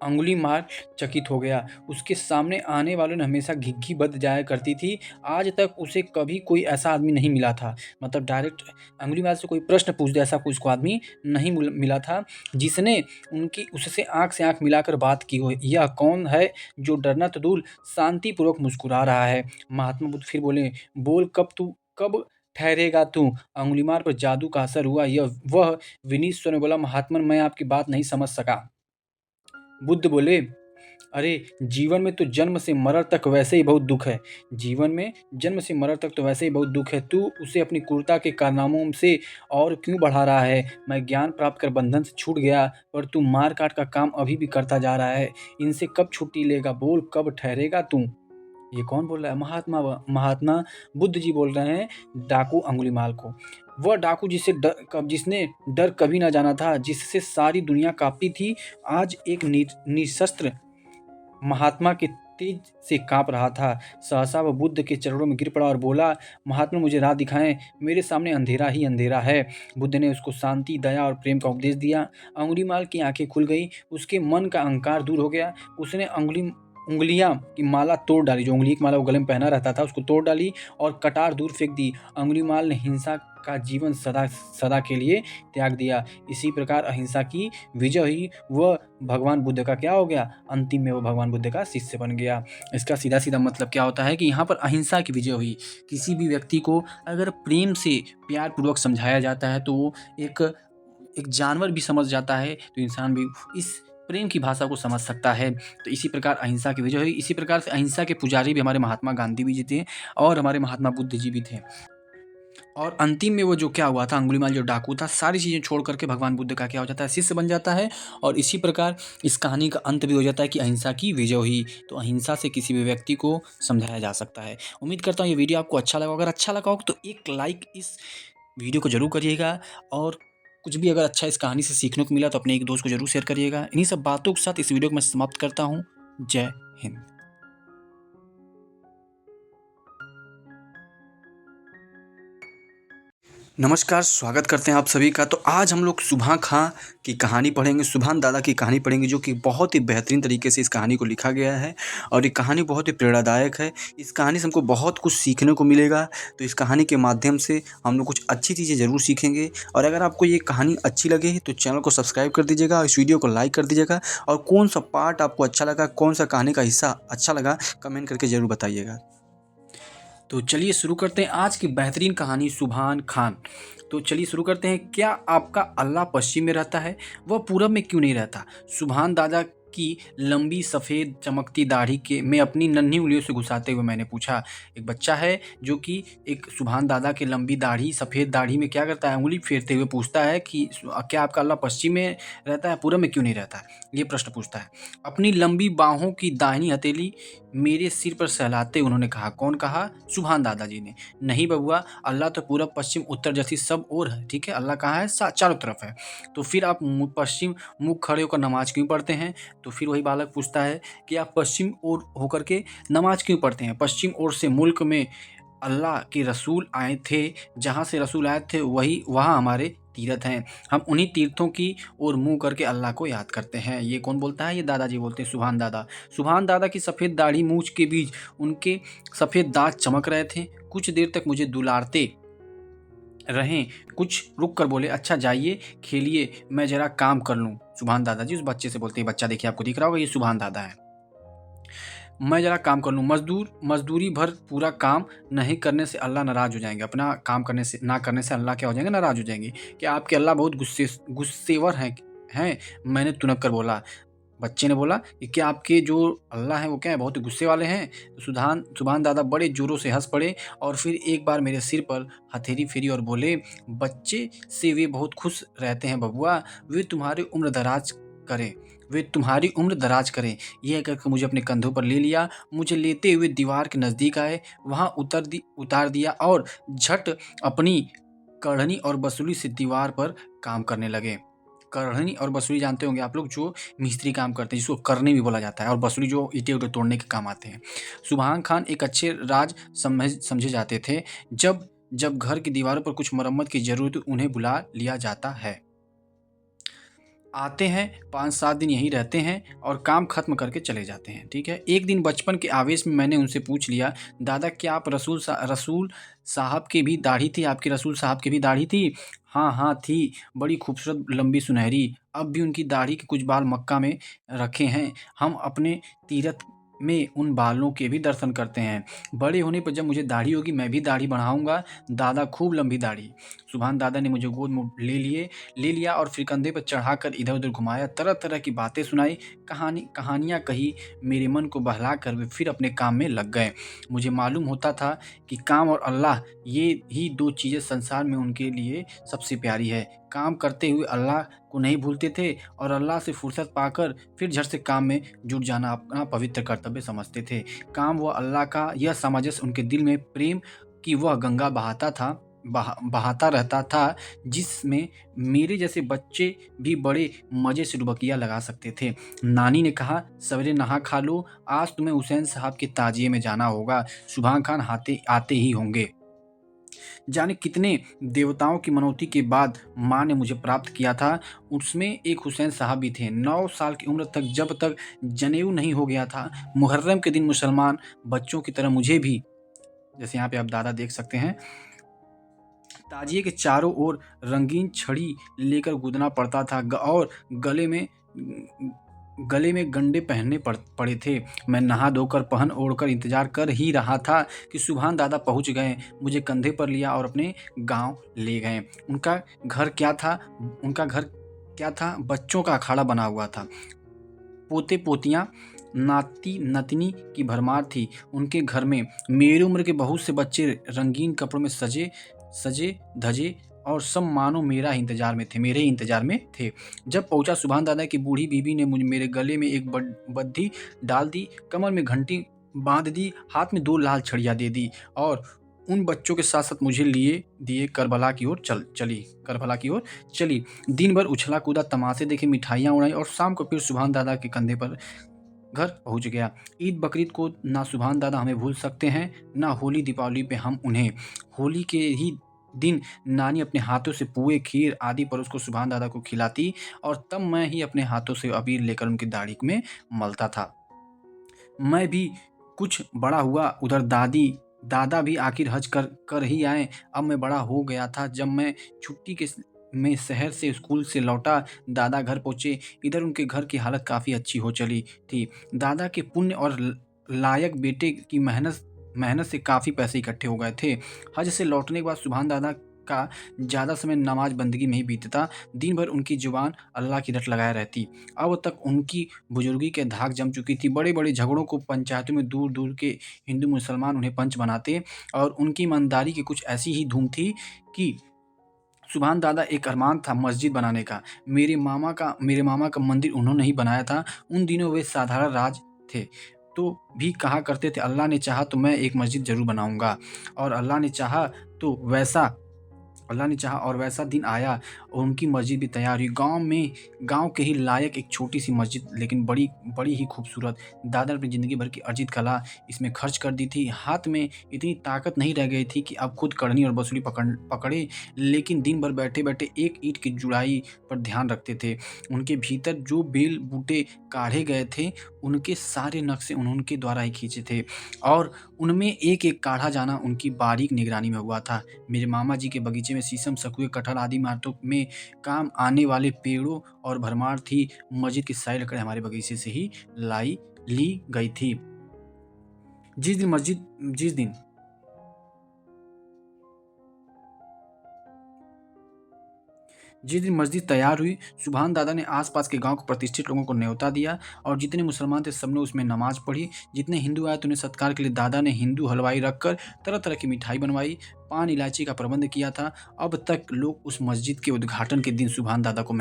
अंगुलीमाल चकित हो गया। उसके सामने आने वालों ने हमेशा घिघी बद जाया करती थी। आज तक उसे कभी कोई ऐसा आदमी नहीं मिला था, मतलब डायरेक्ट अंगुलीमाल से कोई प्रश्न पूछ दे ऐसा कोई उसको आदमी नहीं मिला था जिसने उससे आंख से आंख मिलाकर बात की हो। यह कौन है जो डरना तो दूर शांतिपूर्वक मुस्कुरा रहा है। महात्मा बुद्ध फिर बोले, बोल, कब ठहरेगा तू। अंगुलीमाल पर जादू का असर हुआ। वह विनीत स्वर में बोला, महात्मन मैं आपकी बात नहीं समझ सका। बुद्ध बोले, अरे जीवन में तो जन्म से मरण तक वैसे ही बहुत दुख है। तू उसे अपनी क्रूरता के कारनामों से और क्यों बढ़ा रहा है। मैं ज्ञान प्राप्त कर बंधन से छूट गया, पर तू मार काट का काम अभी भी करता जा रहा है। इनसे कब छुट्टी लेगा, बोल कब ठहरेगा तू। ये कौन बोल रहा है, महात्मा बुद्ध जी बोल रहे हैं डाकू अंगुलीमाल को। वह डाकू जिसने डर कभी ना जाना था, जिससे सारी दुनिया कांपती थी, आज एक निशस्त्र महात्मा के तेज से कांप रहा था। सहसा वह बुद्ध के चरणों में गिर पड़ा और बोला, महात्मा मुझे राह दिखाएं, मेरे सामने अंधेरा ही अंधेरा है। बुद्ध ने उसको शांति, दया और प्रेम का उपदेश दिया। अंगुलीमाल की आंखें खुल गई, उसके मन का अहंकार दूर हो गया। उसने उंगलियां की माला तोड़ डाली, जो उंगली की माला वो गले में पहना रहता था उसको तोड़ डाली और कटार दूर फेंक दी। अंगुलीमाल ने हिंसा का जीवन सदा सदा के लिए त्याग दिया। इसी प्रकार अहिंसा की विजय हुई। वह भगवान बुद्ध का क्या हो गया, अंतिम में वो भगवान बुद्ध का शिष्य बन गया। इसका सीधा सीधा मतलब क्या होता है कि यहाँ पर अहिंसा की विजय हुई। किसी भी व्यक्ति को अगर प्रेम से प्यार पूर्वक समझाया जाता है तो वो एक जानवर भी समझ जाता है, तो इंसान भी इस प्रेम की भाषा को समझ सकता है। तो इसी प्रकार अहिंसा की विजय हुई। इसी प्रकार से अहिंसा के पुजारी भी हमारे महात्मा गांधी भी जी थे और हमारे महात्मा बुद्ध जी भी थे। और अंतिम में वो जो क्या हुआ था, अंगुलीमाल जो डाकू था, सारी चीज़ें छोड़ करके भगवान बुद्ध का क्या हो जाता है, शिष्य बन जाता है। और इसी प्रकार इस कहानी का अंत भी हो जाता है कि अहिंसा की विजय हुई। तो अहिंसा से किसी भी व्यक्ति को समझाया जा सकता है। उम्मीद करता हूँ ये वीडियो आपको अच्छा लगा। अगर अच्छा लगा हो तो एक लाइक इस वीडियो को जरूर करिएगा, और कुछ भी अगर अच्छा इस कहानी से सीखने को मिला तो अपने एक दोस्त को जरूर शेयर करिएगा। इन्हीं सब बातों के साथ इस वीडियो को मैं समाप्त करता हूँ। जय हिंद। नमस्कार, स्वागत करते हैं आप सभी का। तो आज हम लोग सुभान खां की कहानी पढ़ेंगे, सुभान दादा की कहानी पढ़ेंगे, जो कि बहुत ही बेहतरीन तरीके से इस कहानी को लिखा गया है और ये कहानी बहुत ही प्रेरणादायक है। इस कहानी से हमको बहुत कुछ सीखने को मिलेगा। तो इस कहानी के माध्यम से हम लोग कुछ अच्छी चीज़ें ज़रूर सीखेंगे। और अगर आपको ये कहानी अच्छी लगे तो चैनल को सब्सक्राइब कर दीजिएगा, इस वीडियो को लाइक कर दीजिएगा, और कौन सा पार्ट आपको अच्छा लगा, कौन सा कहानी का हिस्सा अच्छा लगा, कमेंट करके ज़रूर बताइएगा। तो चलिए शुरू करते हैं आज की बेहतरीन कहानी, सुभान खान। तो चलिए शुरू करते हैं। क्या आपका अल्लाह पश्चिम में रहता है, वह पूरब में क्यों नहीं रहता? सुभान दादा की लंबी सफ़ेद चमकती दाढ़ी के में अपनी नन्ही उंगलियों से घुसाते हुए मैंने पूछा। एक बच्चा है जो कि एक सुभान दादा के लंबी दाढ़ी, सफ़ेद दाढ़ी में क्या करता है, उंगली फेरते हुए पूछता है कि क्या आपका अल्लाह पश्चिम में रहता है, पूरब में क्यों नहीं रहता है? ये प्रश्न पूछता है। अपनी लंबी बाहों की दाहिनी हथेली मेरे सिर पर सहलाते उन्होंने कहा। कौन कहा? सुभान दादाजी ने। नहीं बबुआ, अल्लाह तो पूरब पश्चिम उत्तर जैसी सब ओर है, ठीक है? अल्लाह कहाँ है? चारों तरफ है। तो फिर आप पश्चिम मुख खड़े होकर नमाज क्यों पढ़ते हैं? तो फिर वही बालक पूछता है कि आप पश्चिम ओर होकर के नमाज क्यों पढ़ते हैं? पश्चिम ओर से मुल्क में अल्लाह के रसूल आए थे, जहाँ से रसूल आए थे वहाँ हमारे तीर्थ हैं। हम उन्हीं तीर्थों की ओर मुंह करके अल्लाह को याद करते हैं। ये कौन बोलता है? ये दादाजी बोलते हैं, सुभान दादा। सुभान दादा की सफ़ेद दाढ़ी मूछ के बीच उनके सफ़ेद दांत चमक रहे थे। कुछ देर तक मुझे दुलारते रहें, कुछ रुक कर बोले, अच्छा जाइए खेलिए, मैं ज़रा काम कर लूँ। सुभान दादाजी उस बच्चे से बोलते हैं, बच्चा देखिए आपको दिख रहा होगा, ये सुभान दादा है। मैं ज़रा काम कर लूँ। मजदूरी भर पूरा काम नहीं करने से अल्लाह नाराज़ हो जाएंगे। अपना काम करने से ना करने से अल्लाह क्या हो जाएंगे? नाराज़ हो जाएंगे। कि आपके अल्लाह बहुत गुस्सेवर हैं? मैंने तुनक कर बोला। बच्चे ने बोला कि क्या आपके जो अल्लाह हैं वो क्या है, बहुत ही गुस्से वाले हैं? तो सुभान दादा बड़े ज़ोरों से हंस पड़े और फिर एक बार मेरे सिर पर हथेली फेरी और बोले, बच्चे से वे बहुत खुश रहते हैं बबुआ, वे तुम्हारी उम्र दराज करें, वे तुम्हारी उम्र दराज करें। यह कहकर मुझे अपने कंधों पर ले लिया। मुझे लेते हुए दीवार के नज़दीक आए, वहाँ उतार दिया और झट अपनी कढ़नी और बसूली से दीवार पर काम करने लगे। कढ़नी और बसूली जानते होंगे आप लोग, जो मिस्त्री काम करते हैं, जिसको करनी भी बोला जाता है, और बसूली जो ईंटें उटे तोड़ने के काम आते हैं। सुभान खान एक अच्छे राज समझे जाते थे। जब जब घर की दीवारों पर कुछ मरम्मत की जरूरत उन्हें बुला लिया जाता है। आते हैं, 5-7 दिन यहीं रहते हैं और काम खत्म करके चले जाते हैं, ठीक है? एक दिन बचपन के आवेश में मैंने उनसे पूछ लिया, दादा क्या आप रसूल साहब की भी दाढ़ी थी? आपके रसूल साहब की भी दाढ़ी थी? हाँ हाँ थी, बड़ी खूबसूरत लंबी सुनहरी। अब भी उनकी दाढ़ी के कुछ बाल मक्का में रखे हैं। हम अपने तीरथ में उन बालों के भी दर्शन करते हैं। बड़े होने पर जब मुझे दाढ़ी होगी मैं भी दाढ़ी बढ़ाऊंगा दादा, खूब लंबी दाढ़ी। सुभान दादा ने मुझे गोद में ले लिया और फिर कंधे पर चढ़ाकर इधर उधर घुमाया, तरह तरह की बातें सुनाई, कहानियाँ कही। मेरे मन को बहलाकर वे फिर अपने काम में लग गए। मुझे मालूम होता था कि काम और अल्लाह, ये ही 2 चीज़ें संसार में उनके लिए सबसे प्यारी है। काम करते हुए अल्लाह को नहीं भूलते थे और अल्लाह से फुर्सत पाकर फिर झट से काम में जुट जाना अपना पवित्र कर्तव्य समझते थे। काम व अल्लाह का यह सामंजस्य उनके दिल में प्रेम की वह गंगा बहाता रहता था, जिसमें मेरे जैसे बच्चे भी बड़े मज़े से डुबकियाँ लगा सकते थे। नानी ने कहा, सवेरे नहा खा लो, आज तुम्हें हुसैन साहब के ताजिए में जाना होगा, सुभान खान आते ही होंगे। जाने कितने देवताओं की मनौती के बाद माँ ने मुझे प्राप्त किया था। उसमें एक हुसैन साहब भी थे। 9 साल की उम्र तक जब तक जनेऊ नहीं हो गया था, मुहर्रम के दिन मुसलमान बच्चों की तरह मुझे भी, जैसे यहाँ पे आप दादा देख सकते हैं, ताजिए के चारों ओर रंगीन छड़ी लेकर कूदना पड़ता था और गले में गंडे पहनने पड़े थे। मैं नहा धोकर पहन ओढ़कर इंतजार कर ही रहा था कि सुभान दादा पहुंच गए, मुझे कंधे पर लिया और अपने गांव ले गए। उनका घर क्या था, बच्चों का अखाड़ा बना हुआ था। पोते पोतियां, नाती नतनी की भरमार थी उनके घर में। मेरी उम्र के बहुत से बच्चे रंगीन कपड़ों में सजे धजे और सब मानो मेरे ही इंतजार में थे। जब पहुंचा, सुभान दादा की बूढ़ी बीबी ने मेरे गले में एक बद्धी डाल दी, कमर में घंटी बांध दी, हाथ में 2 लाल छड़ियाँ दे दी और उन बच्चों के साथ साथ मुझे लिए दिए करबला की ओर चली। दिन भर उछला कूदा, तमाशे देखे, मिठाइयाँ उड़ाई और शाम को फिर सुभान दादा के कंधे पर घर पहुंच गया। ईद बकरीद को ना सुभान दादा हमें भूल सकते हैं, ना होली दीपावली पे हम उन्हें। होली के ही दिन नानी अपने हाथों से पुए, खीर आदि पर उसको सुभान दादा को खिलाती और तब मैं ही अपने हाथों से अबीर लेकर उनकी दाढ़ी में मलता था। मैं भी कुछ बड़ा हुआ, उधर दादा भी आखिर हज कर ही आए। अब मैं बड़ा हो गया था। जब मैं छुट्टी में शहर से स्कूल से लौटा, दादा घर पहुँचे। इधर उनके घर की हालत काफ़ी अच्छी हो चली थी। दादा के पुण्य और लायक बेटे की मेहनत से काफ़ी पैसे इकट्ठे हो गए थे। हज से लौटने के बाद सुभान दादा का ज़्यादा समय नमाज बंदगी में ही बीतता। दिन भर उनकी जुबान अल्लाह की रट लगाए रहती। अब तक उनकी बुजुर्गी के धाक जम चुकी थी। बड़े बड़े झगड़ों को पंचायतों में दूर दूर के हिंदू मुसलमान उन्हें पंच बनाते और उनकी ईमानदारी की कुछ ऐसी ही धूम थी कि सुभान दादा एक अरमान था मस्जिद बनाने का। मेरे मामा का मंदिर उन्होंने ही बनाया था। उन दिनों वे साधारण राज थे तो भी कहा करते थे, अल्लाह ने चाहा तो मैं एक मस्जिद ज़रूर बनाऊंगा। और अल्लाह ने चाहा और वैसा दिन आया और उनकी मस्जिद भी तैयार हुई। गांव के ही लायक एक छोटी सी मस्जिद, लेकिन बड़ी बड़ी ही खूबसूरत। दादा ने अपनी ज़िंदगी भर की अर्जित कला इसमें खर्च कर दी थी। हाथ में इतनी ताकत नहीं रह गई थी कि अब खुद करनी और बसूली पकड़े, लेकिन दिन भर बैठे बैठे एक ईंट की जुड़ाई पर ध्यान रखते थे। उनके भीतर जो बेल बूटे काढ़े गए थे, उनके सारे नक्शे उनके द्वारा ही खींचे थे और उनमें एक एक काढ़ा जाना उनकी बारीक निगरानी में हुआ था। मेरे मामा जी के बगीचे में शीशम, सकुए, कटहल आदि इमारतों में काम आने वाले पेड़ों और भरमार थी। मस्जिद की सारी लकड़ी हमारे बगीचे से ही ली गई थी। जिस दिन मस्जिद तैयार हुई, सुभान दादा ने आसपास के गांव के प्रतिष्ठित लोगों को न्योता दिया और जितने मुसलमान थे सबने उसमें नमाज पढ़ी। जितने हिंदू आए तो उन्हें सत्कार के लिए दादा ने हिंदू हलवाई रखकर तरह तरह की मिठाई बनवाई, पान इलायची का प्रबंध किया था। अब तक लोग उस मस्जिद के उद्घाटन के दिन सुभान दादा को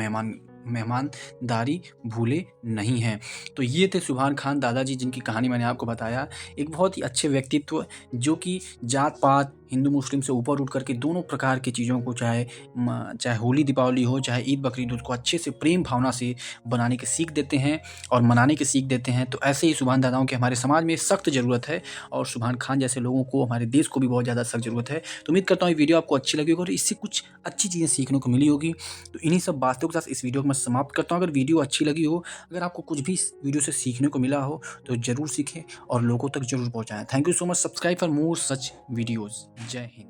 मेहमानदारी भूले नहीं हैं। तो ये थे सुभान खान दादाजी, जिनकी कहानी मैंने आपको बताया। एक बहुत ही अच्छे व्यक्तित्व जो कि जात पात हिंदू मुस्लिम से ऊपर उठ करके दोनों प्रकार की चीज़ों को, चाहे होली दीपावली हो, चाहे ईद बकरीद, उसको अच्छे से प्रेम भावना से बनाने की सीख देते हैं और मनाने की सीख देते हैं। तो ऐसे ही सुभान दादाओं की हमारे समाज में सख्त ज़रूरत है और सुभान खान जैसे लोगों को हमारे देश को भी बहुत ज़्यादा सख्त ज़रूरत है। तो उम्मीद करता हूँ ये वीडियो आपको अच्छी लगी होगी और इससे कुछ अच्छी चीज़ें सीखने को मिली होगी। तो इन्हीं सब बातों के साथ इस वीडियो को मैं समाप्त करता हूँ। अगर वीडियो अच्छी लगी हो, अगर आपको कुछ भी इस वीडियो से सीखने को मिला हो तो ज़रूर सीखें और लोगों तक ज़रूर पहुँचाएँ। Thank you so much. Subscribe for more such videos. जय हिंद।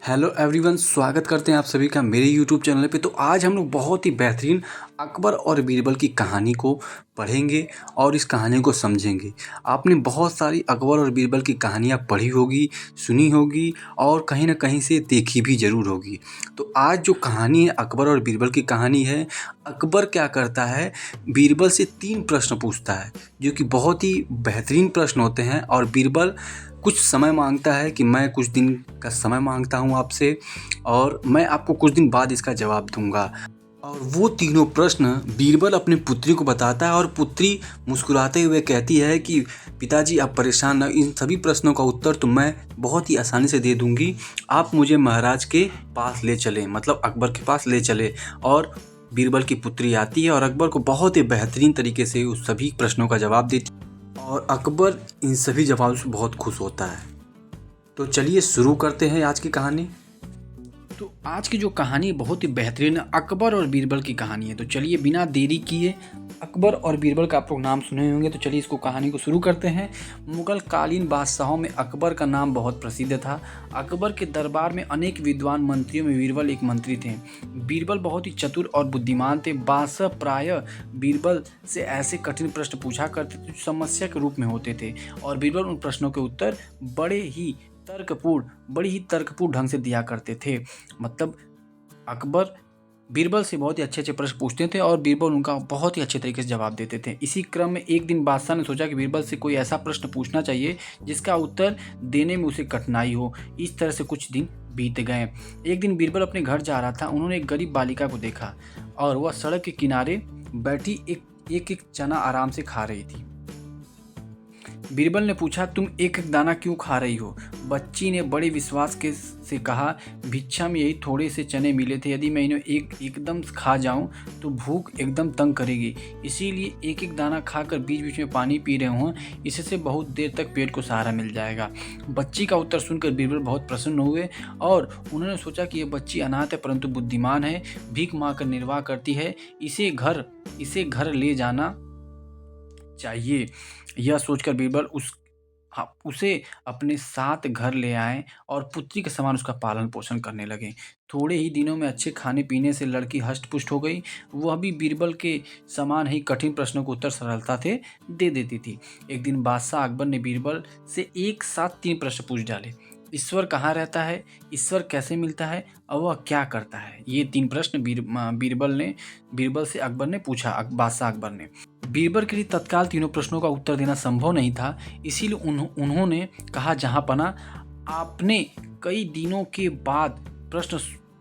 हेलो एवरीवन, स्वागत करते हैं आप सभी का मेरे यूट्यूब चैनल पे। तो आज हम लोग बहुत ही बेहतरीन अकबर और बीरबल की कहानी को पढ़ेंगे और इस कहानी को समझेंगे। आपने बहुत सारी अकबर और बीरबल की कहानियाँ पढ़ी होगी, सुनी होगी और कहीं ना कहीं से देखी भी ज़रूर होगी। तो आज जो कहानी है अकबर और बीरबल की कहानी है। अकबर क्या करता है, बीरबल से 3 प्रश्न पूछता है जो कि बहुत ही बेहतरीन प्रश्न होते हैं और बीरबल कुछ समय मांगता है कि मैं कुछ दिन का समय मांगता हूँ आपसे और मैं आपको कुछ दिन बाद इसका जवाब दूंगा। और वो तीनों प्रश्न बीरबल अपनी पुत्री को बताता है और पुत्री मुस्कुराते हुए कहती है कि पिताजी आप परेशान न, इन सभी प्रश्नों का उत्तर तो मैं बहुत ही आसानी से दे दूंगी। आप मुझे महाराज के पास ले चलें, मतलब अकबर के पास ले चले। और बीरबल की पुत्री आती है और अकबर को बहुत ही बेहतरीन तरीके से उस सभी प्रश्नों का जवाब देती है और अकबर इन सभी जवाबों से बहुत खुश होता है। तो चलिए शुरू करते हैं आज की कहानी। तो आज की जो कहानी बहुत ही बेहतरीन अकबर और बीरबल की कहानी है। तो चलिए बिना देरी किए, अकबर और बीरबल का आप लोग नाम सुने होंगे, तो चलिए इसको कहानी को शुरू करते हैं। मुगल कालीन बादशाहों में अकबर का नाम बहुत प्रसिद्ध था। अकबर के दरबार में अनेक विद्वान मंत्रियों में बीरबल एक मंत्री थे। बीरबल बहुत ही चतुर और बुद्धिमान थे। बादशाह प्रायः बीरबल से ऐसे कठिन प्रश्न पूछा करते थे जो समस्या के रूप में होते थे, और बीरबल उन प्रश्नों के उत्तर बड़ी ही तर्कपूर्ण ढंग से दिया करते थे। मतलब अकबर बीरबल से बहुत ही अच्छे प्रश्न पूछते थे और बीरबल उनका बहुत ही अच्छे तरीके से जवाब देते थे। इसी क्रम में एक दिन बादशाह ने सोचा कि बीरबल से कोई ऐसा प्रश्न पूछना चाहिए जिसका उत्तर देने में उसे कठिनाई हो। इस तरह से कुछ दिन बीत गए। एक दिन बीरबल अपने घर जा रहा था। उन्होंने एक गरीब बालिका को देखा और वह सड़क के किनारे बैठी एक चना आराम से खा रही थी। बीरबल ने पूछा, तुम एक एक दाना क्यों खा रही हो? बच्ची ने बड़े विश्वास से कहा, भिक्षा में यही थोड़े से चने मिले थे। यदि मैं इन्हें एकदम खा जाऊं तो भूख एकदम तंग करेगी, इसीलिए एक एक दाना खाकर बीच बीच में पानी पी रहे हूँ। इससे बहुत देर तक पेट को सहारा मिल जाएगा। बच्ची का उत्तर सुनकर बीरबल बहुत प्रसन्न हुए और उन्होंने सोचा कि यह बच्ची अनाथ है परंतु बुद्धिमान है, भीख मांगकर निर्वाह करती है, इसे घर ले जाना चाहिए। यह सोचकर बीरबल उसे अपने साथ घर ले आए और पुत्री के समान उसका पालन पोषण करने लगे। थोड़े ही दिनों में अच्छे खाने पीने से लड़की हष्ट-पुष्ट हो गई। वह भी बीरबल के समान ही कठिन प्रश्नों के उत्तर सरलता से दे देती थी। एक दिन बादशाह अकबर ने बीरबल से एक साथ 3 प्रश्न पूछ डाले। ईश्वर कहाँ रहता है? ईश्वर कैसे मिलता है? और वह क्या करता है? ये 3 प्रश्न बीरबल से अकबर ने पूछा। बादशाह अकबर ने बीरबल के लिए तत्काल तीनों प्रश्नों का उत्तर देना संभव नहीं था, इसीलिए उन्होंने कहा, जहाँपनाह, आपने कई दिनों के बाद प्रश्न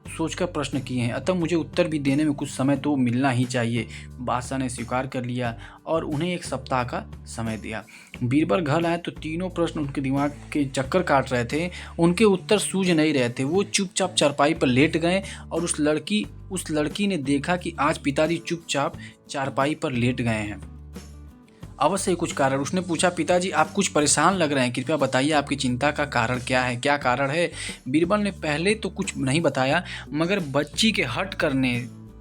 सोचकर प्रश्न किए हैं, अतः मुझे उत्तर भी देने में कुछ समय तो मिलना ही चाहिए। बादशाह ने स्वीकार कर लिया और उन्हें 1 सप्ताह का समय दिया। बीरबल घर आए तो तीनों प्रश्न उनके दिमाग के चक्कर काट रहे थे। उनके उत्तर सूझ नहीं रहे थे। वो चुपचाप चारपाई पर लेट गए और उस लड़की ने देखा कि आज पिताजी चुपचाप चारपाई पर लेट गए हैं। अवश्य ही कुछ कारण। उसने पूछा, पिताजी आप कुछ परेशान लग रहे हैं, कृपया बताइए आपकी चिंता का कारण क्या है? क्या कारण है? बीरबल ने पहले तो कुछ नहीं बताया, मगर बच्ची के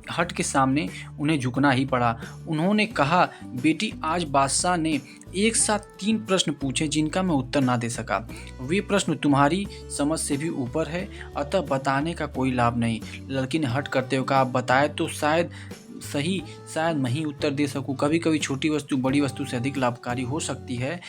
हट के सामने उन्हें झुकना ही पड़ा। उन्होंने कहा, बेटी, आज बादशाह ने एक साथ 3 प्रश्न पूछे जिनका मैं उत्तर ना दे सका। वे प्रश्न तुम्हारी समझ से भी ऊपर है, अतः बताने का कोई लाभ नहीं। लड़की ने हट करते हुए कहा, आप बताए तो शायद मैं ही उत्तर दे सकूं। कभी कभी छोटी वस्तु बड़ी वस्तु से अधिक लाभकारी हो सकती है।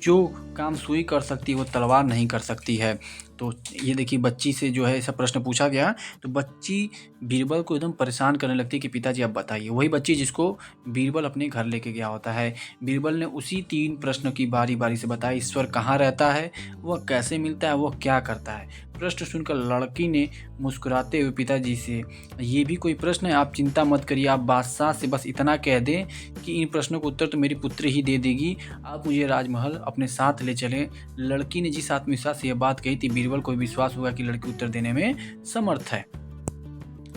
जो काम सुई कर सकती है वो तलवार नहीं कर सकती है। तो ये देखिए, बच्ची से जो है ऐसा प्रश्न पूछा गया तो बच्ची बीरबल को एकदम परेशान करने लगती है कि पिताजी आप बताइए। वही बच्ची जिसको बीरबल अपने घर लेके गया होता है। बीरबल ने उसी 3 प्रश्न की बारी बारी से बताया। ईश्वर कहाँ रहता है? वह कैसे मिलता है? वह क्या करता है? प्रश्न सुनकर लड़की ने मुस्कुराते हुए पिताजी से, ये भी कोई प्रश्न है? आप चिंता मत करिए, आप बादशाह से बस इतना कह दें कि इन प्रश्नों का उत्तर तो मेरी पुत्री ही दे देगी। आप मुझे राजमहल अपने साथ ले चलें। लड़की ने जिस आत्मविश्वास से यह बात कही थी, बीरबल को विश्वास हुआ कि लड़की उत्तर देने में समर्थ है।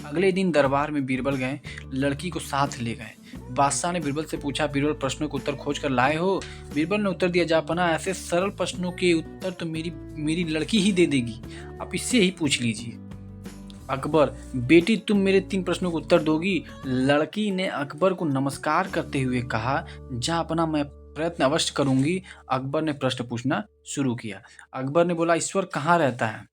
अगले दिन दरबार में बीरबल गए, लड़की को साथ ले गए। बादशाह ने बीरबल से पूछा, बीरबल प्रश्नों के उत्तर खोज कर लाए हो? बीरबल ने उत्तर दिया, जहाँपनाह, ऐसे सरल प्रश्नों के उत्तर तो मेरी लड़की ही दे देगी, आप इससे ही पूछ लीजिए। अकबर, बेटी, तुम मेरे 3 प्रश्नों के उत्तर दोगी? लड़की ने अकबर को नमस्कार करते हुए कहा, जहाँपनाह, मैं प्रयत्न अवश्य करूंगी। अकबर ने प्रश्न पूछना शुरू किया। अकबर ने बोला, ईश्वर कहाँ रहता है?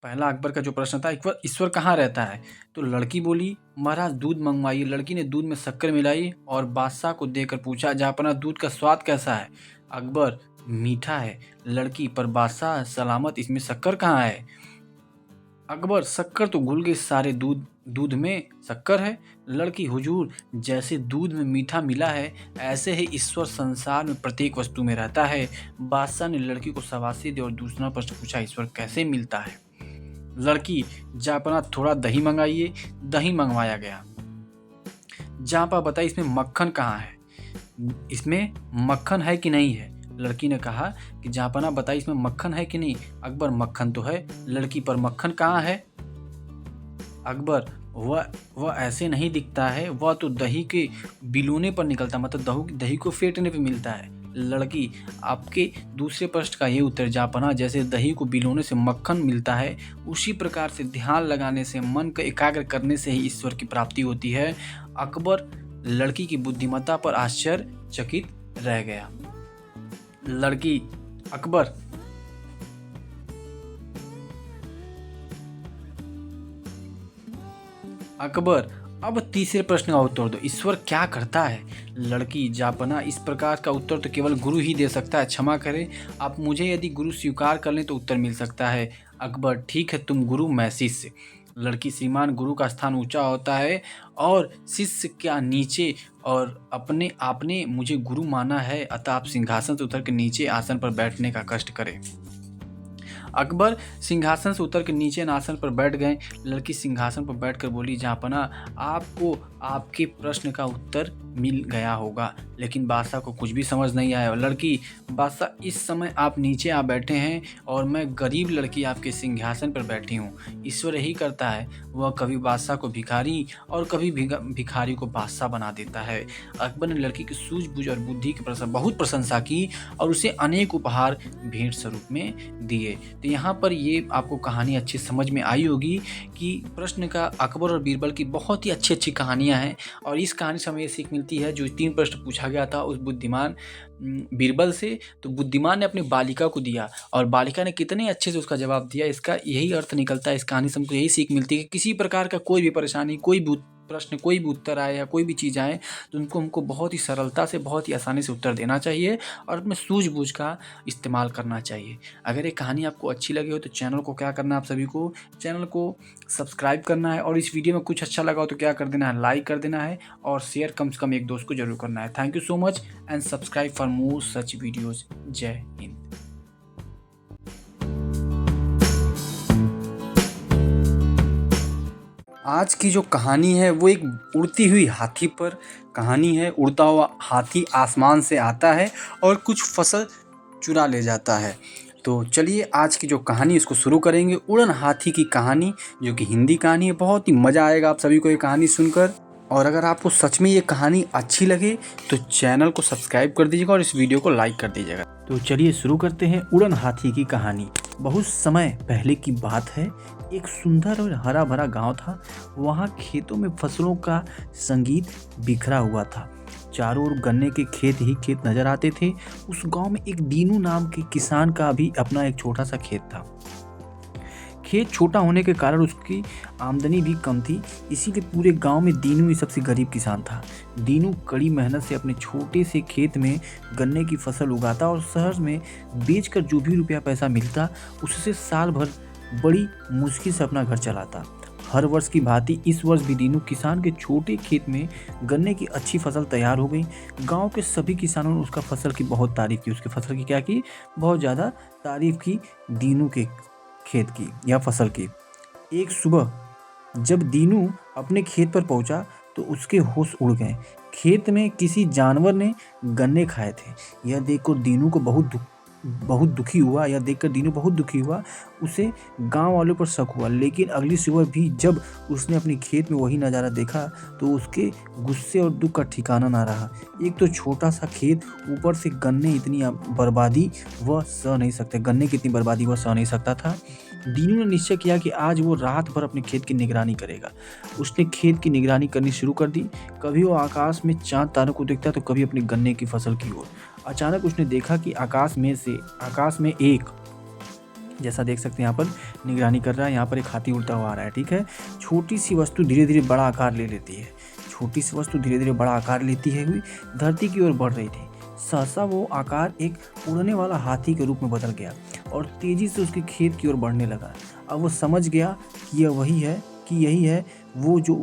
पहला अकबर का जो प्रश्न था, ईश्वर कहाँ रहता है? तो लड़की बोली, महाराज दूध मंगवाइए। लड़की ने दूध में शक्कर मिलाई और बादशाह को देकर पूछा, जहाँपनाह, दूध का स्वाद कैसा है? अकबर, मीठा है। लड़की, पर बादशाह सलामत, इसमें शक्कर कहाँ है? अकबर, शक्कर तो घुल गई सारे दूध में शक्कर है। लड़की, हुजूर, जैसे दूध में मीठा मिला है ऐसे ही ईश्वर संसार में प्रत्येक वस्तु में रहता है। बादशाह ने लड़की को शाबाशी दी और दूसरा प्रश्न पूछा, ईश्वर कैसे मिलता है? लड़की, जहाँपनाह, थोड़ा दही मंगाइए। दही मंगवाया गया। जहाँपनाह, बताइए इसमें मक्खन कहाँ है? इसमें मक्खन है कि नहीं है? लड़की ने कहा कि जहाँपनाह, बताइए इसमें मक्खन है कि नहीं? अकबर, मक्खन तो है। लड़की, पर मक्खन कहाँ है? अकबर, वह ऐसे नहीं दिखता है, वह तो दही के बिलोने पर निकलता, मतलब दही को फेंटने पे मिलता है। लड़की, आपके दूसरे प्रश्न का ये उत्तर जापना, जैसे दही को बिलोने से मक्खन मिलता है, उसी प्रकार से ध्यान लगाने से, मन को एकाग्र करने से ही ईश्वर की प्राप्ति होती है। अकबर लड़की की बुद्धिमत्ता पर आश्चर्यचकित रह गया। लड़की, अकबर, अकबर, अब तीसरे प्रश्न का उत्तर दो, ईश्वर क्या करता है? लड़की, जापना, इस प्रकार का उत्तर तो केवल गुरु ही दे सकता है, क्षमा करें, आप मुझे यदि गुरु स्वीकार कर लें तो उत्तर मिल सकता है। अकबर, ठीक है, तुम गुरु, मैं शिष्य। लड़की, श्रीमान, गुरु का स्थान ऊंचा होता है और शिष्य क्या नीचे, और अपने आपने मुझे गुरु माना है, अतः आप सिंहासन से उतर के नीचे आसन पर बैठने का कष्ट करें। अकबर सिंहासन से उतर के नीचे आसन पर बैठ गए। लड़की सिंहासन पर बैठकर बोली, जहाँपना, आपको आपके प्रश्न का उत्तर मिल गया होगा, लेकिन बादशाह को कुछ भी समझ नहीं आया। लड़की, बादशाह, इस समय आप नीचे आ बैठे हैं और मैं गरीब लड़की आपके सिंहासन पर बैठी हूँ। ईश्वर यही करता है, वह कभी बादशाह को भिखारी और कभी भिखारी को बादशाह बना देता है। अकबर ने लड़की की सूझबूझ और बुद्धि की बहुत प्रशंसा की और उसे अनेक उपहार भेंट स्वरूप में दिए। तो यहाँ पर ये आपको कहानी अच्छी समझ में आई होगी कि प्रश्न का अकबर और बीरबल की बहुत ही अच्छी कहानियाँ हैं, और इस कहानी से हमें ये सीख मिलती है, जो 3 प्रश्न पूछा गया था उस बुद्धिमान बीरबल से, तो बुद्धिमान ने अपनी बालिका को दिया और बालिका ने कितने अच्छे से उसका जवाब दिया। इसका यही अर्थ निकलता है, इस कहानी से हमको यही सीख मिलती है कि किसी प्रकार का कोई भी परेशानी, कोई भी प्रश्न, कोई भी उत्तर आए या कोई भी चीज़ आए तो उनको हमको बहुत ही सरलता से, बहुत ही आसानी से उत्तर देना चाहिए और अपने सूझबूझ का इस्तेमाल करना चाहिए। अगर ये कहानी आपको अच्छी लगी हो तो चैनल को क्या करना है, आप सभी को चैनल को सब्सक्राइब करना है, और इस वीडियो में कुछ अच्छा लगा हो तो क्या कर देना है, लाइक कर देना है, और शेयर कम से कम एक दोस्त को जरूर करना है। Thank you so much and subscribe for more such videos. जय हिंद। आज की जो कहानी है वो एक उड़ती हुई हाथी पर कहानी है। उड़ता हुआ हाथी आसमान से आता है और कुछ फसल चुरा ले जाता है। तो चलिए आज की जो कहानी इसको शुरू करेंगे, उड़न हाथी की कहानी, जो कि हिंदी कहानी है। बहुत ही मज़ा आएगा आप सभी को ये कहानी सुनकर, और अगर आपको सच में ये कहानी अच्छी लगे तो चैनल को सब्सक्राइब कर दीजिएगा और इस वीडियो को लाइक कर दीजिएगा। तो चलिए शुरू करते हैं उड़न हाथी की कहानी। बहुत समय पहले की बात है, एक सुंदर और हरा भरा गांव था। वहाँ खेतों में फसलों का संगीत बिखरा हुआ था। चारों ओर गन्ने के खेत ही खेत नजर आते थे। उस गांव में एक दीनू नाम के किसान का भी अपना एक छोटा सा खेत था। खेत छोटा होने के कारण उसकी आमदनी भी कम थी, इसीलिए पूरे गांव में दीनू ही सबसे गरीब किसान था। दीनू कड़ी मेहनत से अपने छोटे से खेत में गन्ने की फसल उगाता और शहर में बेचकर जो भी रुपया पैसा मिलता उससे साल भर बड़ी मुश्किल से अपना घर चलाता। हर वर्ष की भांति इस वर्ष भी दीनू किसान के छोटे खेत में गन्ने की अच्छी फसल तैयार हो गई। गांव के सभी किसानों ने उसका फसल की बहुत तारीफ की। उसके फसल की क्या की? बहुत ज़्यादा तारीफ की दीनू के खेत की या फसल की। एक सुबह जब दीनू अपने खेत पर पहुंचा तो उसके होश उड़ गए। खेत में किसी जानवर ने गन्ने खाए थे। यह देखकर दीनू को बहुत दुखी हुआ। यह देखकर दीनू बहुत दुखी हुआ। उसे गांव वालों पर शक हुआ, लेकिन अगली सुबह भी जब उसने अपने खेत में वही नज़ारा देखा तो उसके गुस्से और दुख का ठिकाना ना रहा। एक तो छोटा सा खेत, ऊपर से गन्ने, इतनी बर्बादी वह सह नहीं सकता। गन्ने की इतनी बर्बादी वह सह नहीं सकता था। दीनू ने निश्चय किया कि आज वो रात भर अपने खेत की निगरानी करेगा। उसने खेत की निगरानी करनी शुरू कर दी। कभी वो आकाश में चांद तारों को देखता तो कभी अपनी गन्ने की फसल की ओर। अचानक उसने देखा कि आकाश में एक, जैसा देख सकते हैं यहाँ पर निगरानी कर रहा है, यहाँ पर एक हाथी उड़ता हुआ आ रहा है। ठीक है, छोटी सी वस्तु धीरे धीरे बड़ा आकार ले लेती है। छोटी सी वस्तु धीरे धीरे बड़ा आकार लेती है हुई धरती की ओर बढ़ रही थी। सहसा वो आकार एक उड़ने वाला हाथी के रूप में बदल गया और तेजी से उसके खेत की ओर बढ़ने लगा। अब वो समझ गया कि यही है वो जो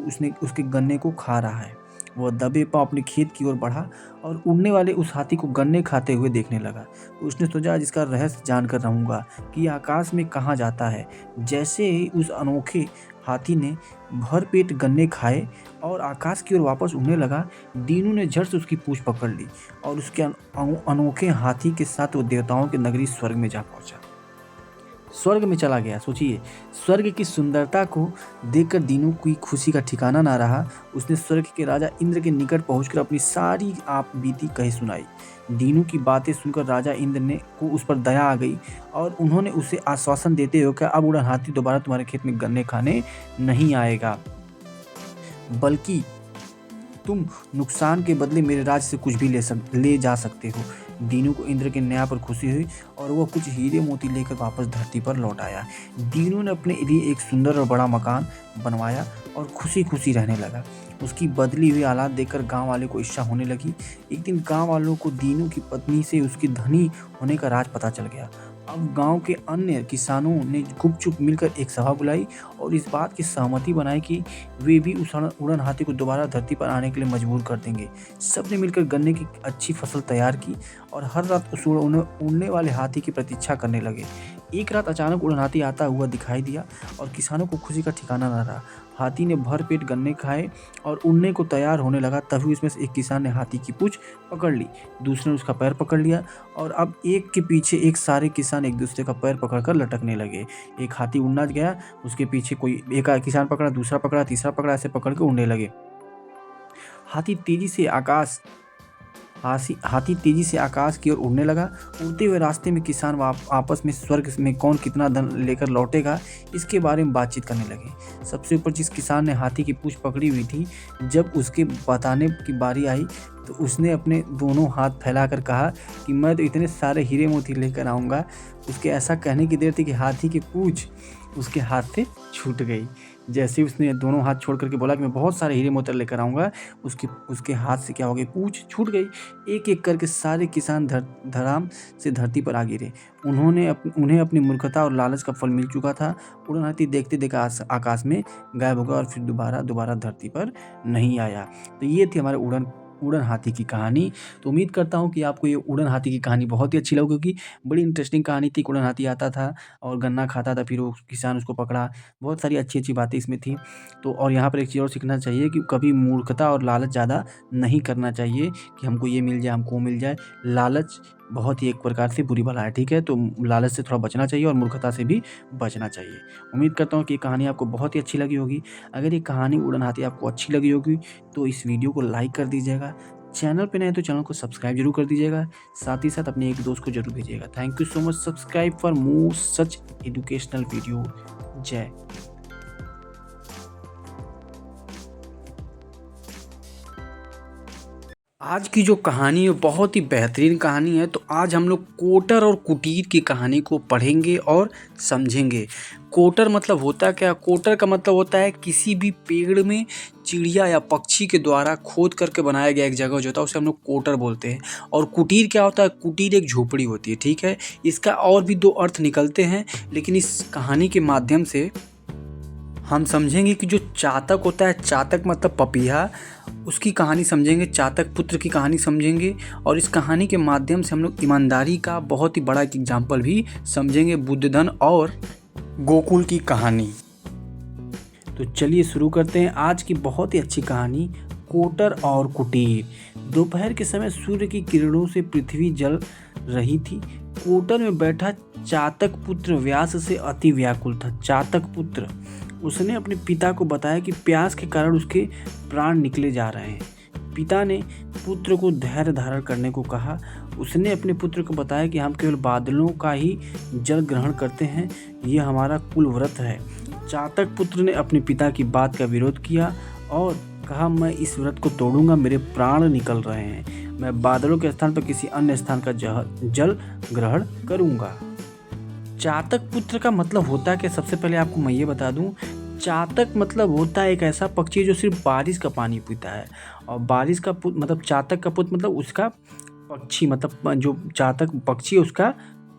उसके गन्ने को खा रहा है। वह दबे पांव अपने खेत की ओर बढ़ा और उड़ने वाले उस हाथी को गन्ने खाते हुए देखने लगा। उसने सोचा, जिसका रहस्य जानकर रहूंगा कि आकाश में कहाँ जाता है। जैसे ही उस अनोखे हाथी ने भर पेट गन्ने खाए और आकाश की ओर वापस उड़ने लगा, दीनू ने झट से उसकी पूंछ पकड़ ली और उसके अनोखे हाथी के साथ वो देवताओं के नगरी स्वर्ग में जा पहुंचा। स्वर्ग में चला गया। सोचिए, स्वर्ग की सुंदरता को देखकर दीनू की खुशी का ठिकाना ना रहा। उसने स्वर्ग के राजा इंद्र के निकट पहुंचकर अपनी सारी आप बीती कही सुनाई। दीनू की बातें सुनकर राजा इंद्र ने को उस पर दया आ गई और उन्होंने उसे आश्वासन देते हुए कहा, अब उड़न हाथी दोबारा तुम्हारे खेत में गन्ने खाने नहीं आएगा, बल्कि तुम नुकसान के बदले मेरे राज्य से कुछ भी ले जा सकते हो। दीनू को इंद्र के न्याय पर खुशी हुई और वह कुछ हीरे मोती लेकर वापस धरती पर लौट आया। दीनू ने अपने लिए एक सुंदर और बड़ा मकान बनवाया और खुशी खुशी रहने लगा। उसकी बदली हुई हालात देखकर गांव वाले को ईर्ष्या होने लगी। एक दिन गांव वालों को दीनू की पत्नी से उसकी धनी होने का राज पता चल गया। अब गांव के अन्य किसानों ने गुपचुप मिलकर एक सभा बुलाई और इस बात की सहमति बनाई कि वे भी उस उड़न हाथी को दोबारा धरती पर आने के लिए मजबूर कर देंगे। सबने मिलकर गन्ने की अच्छी फसल तैयार की और हर रात उस उड़ने वाले हाथी की प्रतीक्षा करने लगे। एक रात अचानक उड़न हाथी आता हुआ दिखाई दिया और किसानों को खुशी का ठिकाना न रहा। हाथी ने भर पेट गन्ने खाए और उड़ने को तैयार होने लगा। तभी उसमें से एक किसान ने हाथी की पूंछ पकड़ ली, दूसरे ने उसका पैर पकड़ लिया और अब एक के पीछे एक सारे किसान एक दूसरे का पैर पकड़कर लटकने लगे। एक हाथी उड़ना गया, उसके पीछे कोई एक किसान पकड़ा, दूसरा पकड़ा, तीसरा पकड़ा, ऐसे पकड़ के उड़ने लगे। हाथी तेजी से आकाश की ओर उड़ने लगा। उड़ते हुए रास्ते में किसान आपस में स्वर्ग में कौन कितना धन लेकर लौटेगा इसके बारे में बातचीत करने लगे। सबसे ऊपर जिस किसान ने हाथी की पूंछ पकड़ी हुई थी, जब उसके बताने की बारी आई तो उसने अपने दोनों हाथ फैलाकर कहा कि मैं तो इतने सारे हीरे मोती लेकर आऊँगा। उसके ऐसा कहने की देर थी कि हाथी की पूंछ उसके हाथ से छूट गई। जैसे ही उसने दोनों हाथ छोड़ करके बोला कि मैं बहुत सारे हीरे मोती लेकर आऊँगा, उसके हाथ से क्या हो गई, पूंछ छूट गई। एक एक करके सारे किसान धड़ाम से धरती पर आ गिरे। उन्हें अपनी मूर्खता और लालच का फल मिल चुका था। उड़न हाथी देखते देखते आकाश में गायब हो गया और फिर दोबारा धरती पर नहीं आया। तो ये थी हमारे उड़न हाथी की कहानी। तो उम्मीद करता हूँ कि आपको ये उड़न हाथी की कहानी बहुत ही अच्छी लगी, क्योंकि बड़ी इंटरेस्टिंग कहानी थी। उड़न हाथी आता था और गन्ना खाता था, फिर वो किसान उसको पकड़ा। बहुत सारी अच्छी अच्छी बातें इसमें थी। तो और यहाँ पर एक चीज़ और सीखना चाहिए कि कभी मूर्खता और लालच ज़्यादा नहीं करना चाहिए कि हमको ये मिल जाए, हमको मिल जाए। लालच बहुत ही एक प्रकार से बुरी बला है, ठीक है। तो लालच से थोड़ा बचना चाहिए और मूर्खता से भी बचना चाहिए। उम्मीद करता हूँ कि ये कहानी आपको बहुत ही अच्छी लगी होगी। अगर ये कहानी उड़न हाथी आपको अच्छी लगी होगी तो इस वीडियो को लाइक कर दीजिएगा। चैनल पे नए तो चैनल को सब्सक्राइब जरूर कर दीजिएगा। साथ ही साथ अपने एक दोस्त को जरूर भेजिएगा। Thank you so much. Subscribe for more such educational video. जय। आज की जो कहानी है बहुत ही बेहतरीन कहानी है। तो आज हम लोग कोटर और कुटीर की कहानी को पढ़ेंगे और समझेंगे। कोटर मतलब होता क्या? कोटर का मतलब होता है किसी भी पेड़ में चिड़िया या पक्षी के द्वारा खोद करके बनाया गया एक जगह जो होता है उसे हम लोग कोटर बोलते हैं। और कुटीर क्या होता है? कुटीर एक झोपड़ी होती है, ठीक है। इसका और भी दो अर्थ निकलते हैं, लेकिन इस कहानी के माध्यम से हम समझेंगे कि जो चातक होता है, चातक मतलब पपीहा, उसकी कहानी समझेंगे, चातक पुत्र की कहानी समझेंगे। और इस कहानी के माध्यम से हम लोग ईमानदारी का बहुत ही बड़ा एक एग्जाम्पल भी समझेंगे, बुद्धधन और गोकुल की कहानी। तो चलिए शुरू करते हैं आज की बहुत ही अच्छी कहानी, कोटर और कुटीर। दोपहर के समय सूर्य की किरणों से पृथ्वी जल रही थी। कोटर में बैठा चातक पुत्र व्यास से अति व्याकुल था। चातक पुत्र, उसने अपने पिता को बताया कि प्यास के कारण उसके प्राण निकले जा रहे हैं। पिता ने पुत्र को धैर्य धारण करने को कहा। उसने अपने पुत्र को बताया कि हम केवल बादलों का ही जल ग्रहण करते हैं, यह हमारा कुल व्रत है। चातक पुत्र ने अपने पिता की बात का विरोध किया और कहा, मैं इस व्रत को तोड़ूंगा, मेरे प्राण निकल रहे हैं, मैं बादलों के स्थान पर किसी अन्य स्थान का जल ग्रहण करूंगा। चातक पुत्र का मतलब होता है कि सबसे पहले आपको मैं ये बता दूं, चातक मतलब होता है एक ऐसा पक्षी जो सिर्फ बारिश का पानी पीता है। और बारिश का पुत्र मतलब चातक का पुत्र मतलब उसका पक्षी, मतलब जो चातक पक्षी है उसका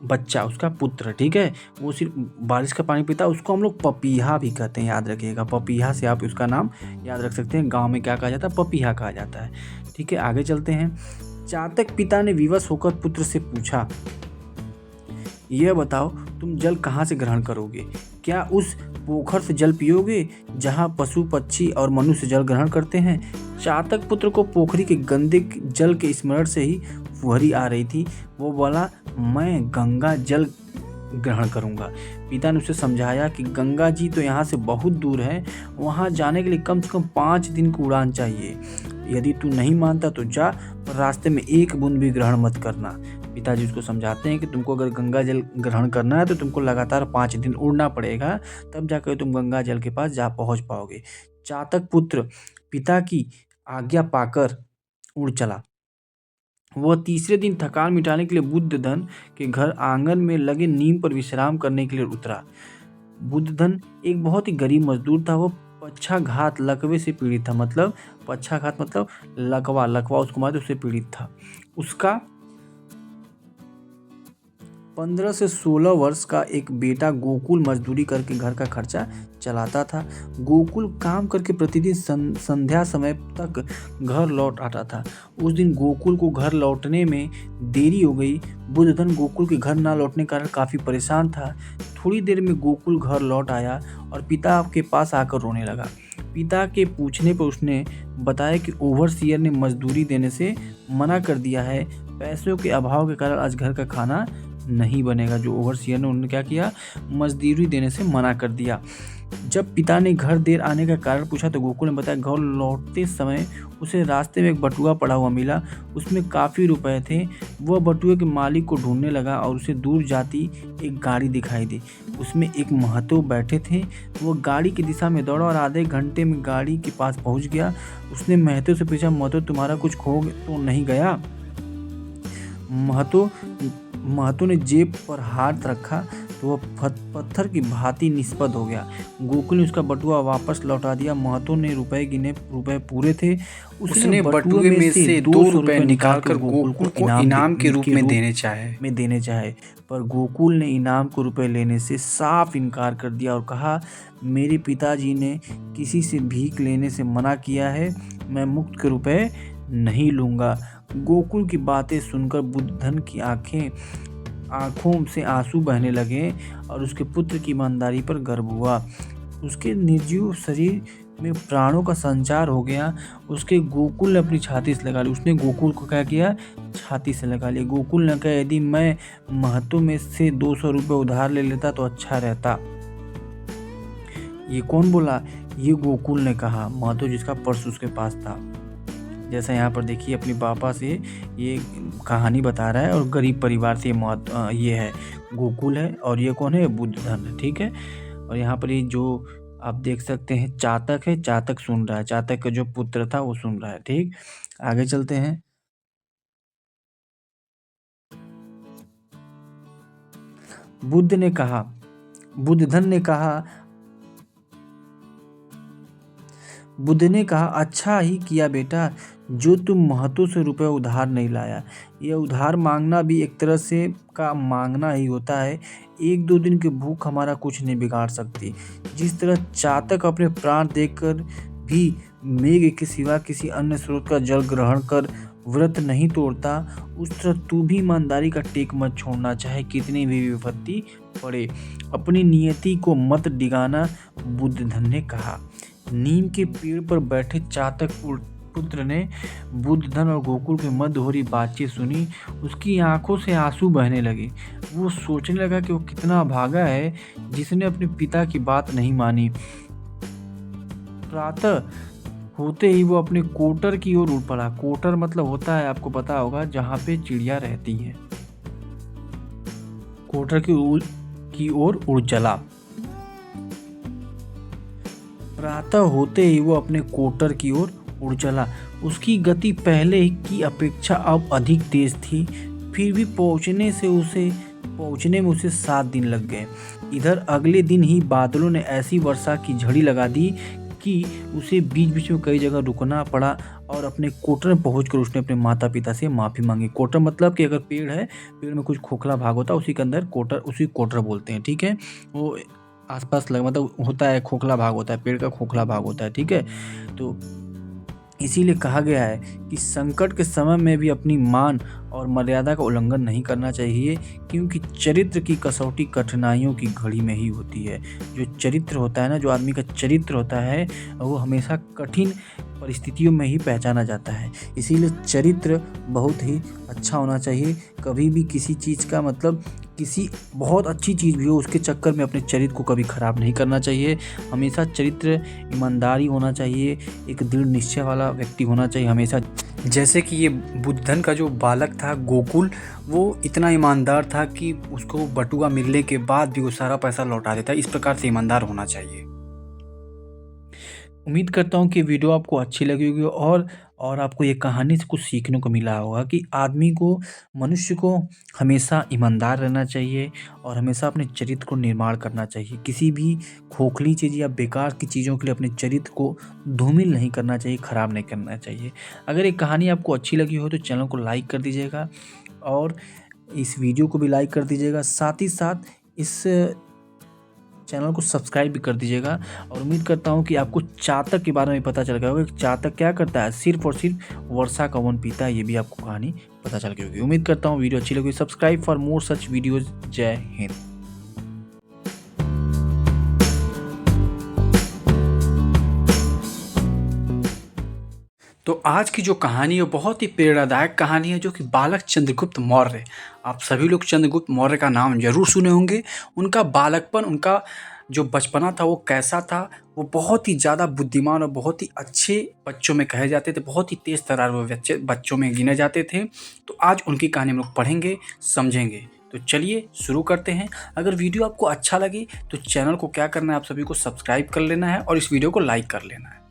बच्चा, उसका पुत्र, ठीक है, वो सिर्फ बारिश का पानी पीता है। उसको हम लोग पपीहा भी कहते हैं, याद रखिएगा। पपीहा से आप उसका नाम याद रख सकते हैं। गाँव में क्या कहा जाता है? पपीहा कहा जाता है, ठीक है। आगे चलते हैं। चातक पिता ने विवश होकर पुत्र से पूछा, यह बताओ तुम जल कहाँ से ग्रहण करोगे? क्या उस पोखर से जल पियोगे जहाँ पशु पक्षी और मनुष्य जल ग्रहण करते हैं? चातक पुत्र को पोखरी के गंदे जल के स्मरण से ही फुहरी आ रही थी। वो बोला, मैं गंगा जल ग्रहण करूँगा। पिता ने उसे समझाया कि गंगा जी तो यहाँ से बहुत दूर है, वहाँ जाने के लिए कम से कम 5 दिन की उड़ान चाहिए। यदि तू नहीं मानता तो जा, पर रास्ते में एक बूंद भी ग्रहण मत करना। पिताजी उसको समझाते हैं कि तुमको अगर गंगा जल ग्रहण करना है तो तुमको लगातार 5 दिन उड़ना पड़ेगा, तब जाकर तुम गंगा जल के पास जा पहुँच पाओगे। चातक पुत्र पिता की आज्ञा पाकर उड़ चला। वह तीसरे दिन थकान मिटाने के लिए बुद्धधन के घर आंगन में लगे नीम पर विश्राम करने के लिए उतरा। बुद्धधन एक बहुत ही गरीब मजदूर था। वो पक्षाघात लकवे से पीड़ित था। मतलब पक्षाघात मतलब लकवा उसको मारे उससे पीड़ित था। उसका 15 से 16 वर्ष का एक बेटा गोकुल मजदूरी करके घर का खर्चा चलाता था। गोकुल काम करके प्रतिदिन संध्या समय तक घर लौट आता था। उस दिन गोकुल को घर लौटने में देरी हो गई। बुद्धधन गोकुल के घर ना लौटने के कारण काफ़ी परेशान था। थोड़ी देर में गोकुल घर लौट आया और पिता के पास आकर रोने लगा। पिता के पूछने पर उसने बताया कि ओवरसीयर ने मजदूरी देने से मना कर दिया है। पैसों के अभाव के कारण आज घर का खाना नहीं बनेगा। जो ओवरसीयर ने उन्होंने क्या किया, मजदूरी देने से मना कर दिया। जब पिता ने घर देर आने का कारण पूछा तो गोकुल ने बताया घर लौटते समय उसे रास्ते में एक बटुआ पड़ा हुआ मिला। उसमें काफ़ी रुपए थे। वह बटुए के मालिक को ढूंढने लगा और उसे दूर जाती एक गाड़ी दिखाई दी। उसमें एक महतो बैठे थे। वह गाड़ी की दिशा में दौड़ा और आधे घंटे में गाड़ी के पास पहुंच गया। उसने महतो से पूछा, महतो तुम्हारा कुछ खो तो नहीं गया? महतो ने जेब पर हाथ रखा तो वह पत्थर की भांति निष्पद हो गया। गोकुल ने उसका बटुआ वापस लौटा दिया। महतो ने रुपए गिने, रुपए पूरे थे। उसने बटुए में से 2 रुपए निकालकर गोकुल को इनाम के रूप में देने चाहे, पर गोकुल ने इनाम को रुपए लेने से साफ इनकार कर दिया और कहा, मेरे पिताजी ने किसी से भीख लेने से मना किया है, मैं मुफ्त के रुपए नहीं लूँगा। गोकुल की बातें सुनकर बुद्धधन की आँखों से आंसू बहने लगे और उसके पुत्र की ईमानदारी पर गर्व हुआ। उसके निर्जीव शरीर में प्राणों का संचार हो गया। उसके गोकुल ने अपनी छाती से लगा लिया। उसने गोकुल को क्या किया, छाती से लगा लिया। गोकुल ने कहा, यदि मैं महतो में से 200 रुपये उधार ले लेता तो अच्छा रहता। ये कौन बोला? ये गोकुल ने कहा, महतो जिसका पर्स उसके पास था। जैसा यहाँ पर देखिए, अपने पापा से ये कहानी बता रहा है और गरीब परिवार से ये है गोकुल है और ये कौन है, बुद्धधन है। ठीक है। और यहाँ पर ये जो आप देख सकते हैं चातक है, चातक सुन रहा है, चातक का जो पुत्र था वो सुन रहा है। ठीक, आगे चलते हैं। बुद्धधन ने कहा, अच्छा ही किया बेटा जो तुम महतो से रुपए उधार नहीं लाया। यह उधार मांगना भी एक तरह से का मांगना ही होता है। 1-2 दिन की भूख हमारा कुछ नहीं बिगाड़ सकती। जिस तरह चातक अपने प्राण देकर भी मेघ के सिवा किसी अन्य स्रोत का जल ग्रहण कर व्रत नहीं तोड़ता, उस तरह तू भी ईमानदारी का टेक मत छोड़ना, चाहे कितनी भी विपत्ति पड़े। अपनी नियति को मत डिगाना, बुद्धधन ने कहा। नीम के पेड़ पर बैठे चातक पुत्र ने बुद्धधन और गोकुल के मध्य हो रही बातचीत सुनी। उसकी आंखों से आंसू बहने लगे। वो सोचने लगा कि वो कितना अभागा है जिसने अपने पिता की बात नहीं मानी। प्रातः होते ही वो अपने कोटर की ओर उड़ पड़ा। कोटर मतलब होता है, आपको पता होगा, जहाँ पे चिड़िया रहती हैं। कोटर की ओर उड़ चला। प्रातः होते ही वो अपने कोटर की ओर उड़ चला। उसकी गति पहले की अपेक्षा अब अधिक तेज थी। फिर भी पहुंचने में उसे 7 दिन लग गए। इधर अगले दिन ही बादलों ने ऐसी वर्षा की झड़ी लगा दी कि उसे बीच बीच में कई जगह रुकना पड़ा और अपने कोटर में पहुंचकर उसने अपने माता पिता से माफ़ी मांगी। कोटर मतलब कि अगर पेड़ है, पेड़ में कुछ खोखला भाग होता है, उसी के अंदर उसी कोटर बोलते हैं। ठीक है, वो आसपास मतलब होता है, खोखला भाग होता है, पेड़ का खोखला भाग होता है। ठीक है, तो इसीलिए कहा गया है कि संकट के समय में भी अपनी मान और मर्यादा का उल्लंघन नहीं करना चाहिए, क्योंकि चरित्र की कसौटी कठिनाइयों की घड़ी में ही होती है। जो चरित्र होता है ना, जो आदमी का चरित्र होता है, वो हमेशा कठिन परिस्थितियों में ही पहचाना जाता है। इसीलिए चरित्र बहुत ही अच्छा होना चाहिए। कभी भी किसी चीज़ का मतलब किसी बहुत अच्छी चीज़ भी हो उसके चक्कर में अपने चरित्र को कभी ख़राब नहीं करना चाहिए। हमेशा चरित्र ईमानदारी होना चाहिए, एक दृढ़ निश्चय वाला व्यक्ति होना चाहिए हमेशा। जैसे कि ये बुद्धन का जो बालक था गोकुल, वो इतना ईमानदार था कि उसको बटुआ मिलने के बाद भी वो सारा पैसा लौटा देता। इस प्रकार से ईमानदार होना चाहिए। उम्मीद करता हूँ कि वीडियो आपको अच्छी लगी होगी और आपको ये कहानी से कुछ सीखने को मिला होगा कि आदमी को, मनुष्य को हमेशा ईमानदार रहना चाहिए और हमेशा अपने चरित्र को निर्माण करना चाहिए। किसी भी खोखली चीज़ या बेकार की चीज़ों के लिए अपने चरित्र को धूमिल नहीं करना चाहिए, ख़राब नहीं करना चाहिए। अगर ये कहानी आपको अच्छी लगी हो तो चैनल को लाइक कर दीजिएगा और इस वीडियो को भी लाइक कर दीजिएगा। साथ ही साथ इस चैनल को सब्सक्राइब भी कर दीजिएगा और उम्मीद करता हूँ कि आपको चातक के बारे में पता चल गया होगा कि चातक क्या करता है, सिर्फ और सिर्फ वर्षा का वन पीता है। ये भी आपको कहानी पता चल गई होगी। उम्मीद करता हूँ वीडियो अच्छी लगी। Subscribe for more such videos. जय हिंद। तो आज की जो कहानी है बहुत ही प्रेरणादायक कहानी है, जो कि बालक चंद्रगुप्त मौर्य। आप सभी लोग चंद्रगुप्त मौर्य का नाम जरूर सुने होंगे। उनका बालकपन, उनका जो बचपना था वो कैसा था। वो बहुत ही ज़्यादा बुद्धिमान और बहुत ही अच्छे बच्चों में कहे जाते थे, बहुत ही तेज़ तर्रार वो बच्चों में गिने जाते थे। तो आज उनकी कहानी हम लोग पढ़ेंगे, समझेंगे। तो चलिए शुरू करते हैं। अगर वीडियो आपको अच्छा लगे तो चैनल को क्या करना है, आप सभी को सब्सक्राइब कर लेना है और इस वीडियो को लाइक कर लेना है।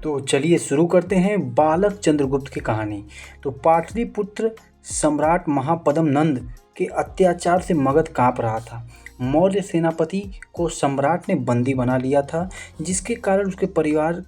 तो चलिए शुरू करते हैं बालक चंद्रगुप्त की कहानी। तो पाटलिपुत्र सम्राट महापद्म नंद के अत्याचार से मगध कांप रहा था। मौर्य सेनापति को सम्राट ने बंदी बना लिया था, जिसके कारण उसके परिवार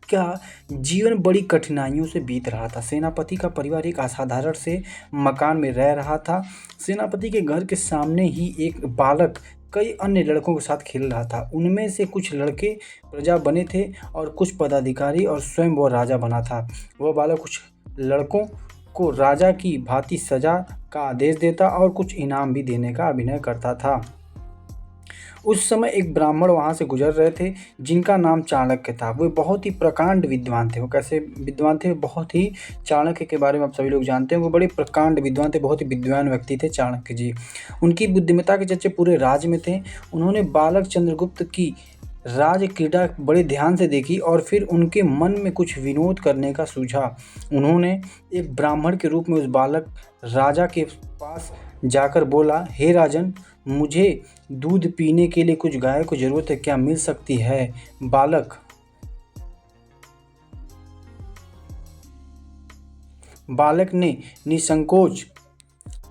का जीवन बड़ी कठिनाइयों से बीत रहा था। सेनापति का परिवार एक असाधारण से मकान में रह रहा था। सेनापति के घर के सामने ही एक बालक कई अन्य लड़कों के साथ खेल रहा था। उनमें से कुछ लड़के प्रजा बने थे और कुछ पदाधिकारी, और स्वयं वह राजा बना था। वह बालक कुछ लड़कों को राजा की भांति सजा का आदेश देता और कुछ इनाम भी देने का अभिनय करता था। उस समय एक ब्राह्मण वहाँ से गुजर रहे थे, जिनका नाम चाणक्य था। वे बहुत ही प्रकांड विद्वान थे। वो कैसे विद्वान थे? बहुत ही, चाणक्य के बारे में आप सभी लोग जानते हैं, वो बड़े प्रकांड विद्वान थे, बहुत ही विद्वान व्यक्ति थे चाणक्य जी। उनकी बुद्धिमत्ता के चर्चे पूरे राज्य में थे। उन्होंने बालक चंद्रगुप्त की राज क्रीड़ा बड़े ध्यान से देखी और फिर उनके मन में कुछ विनोद करने का सूझा। उन्होंने एक ब्राह्मण के रूप में उस बालक राजा के पास जाकर बोला, हे राजन, मुझे दूध पीने के लिए कुछ गाय को जरूरत है, क्या मिल सकती है? बालक ने निसंकोच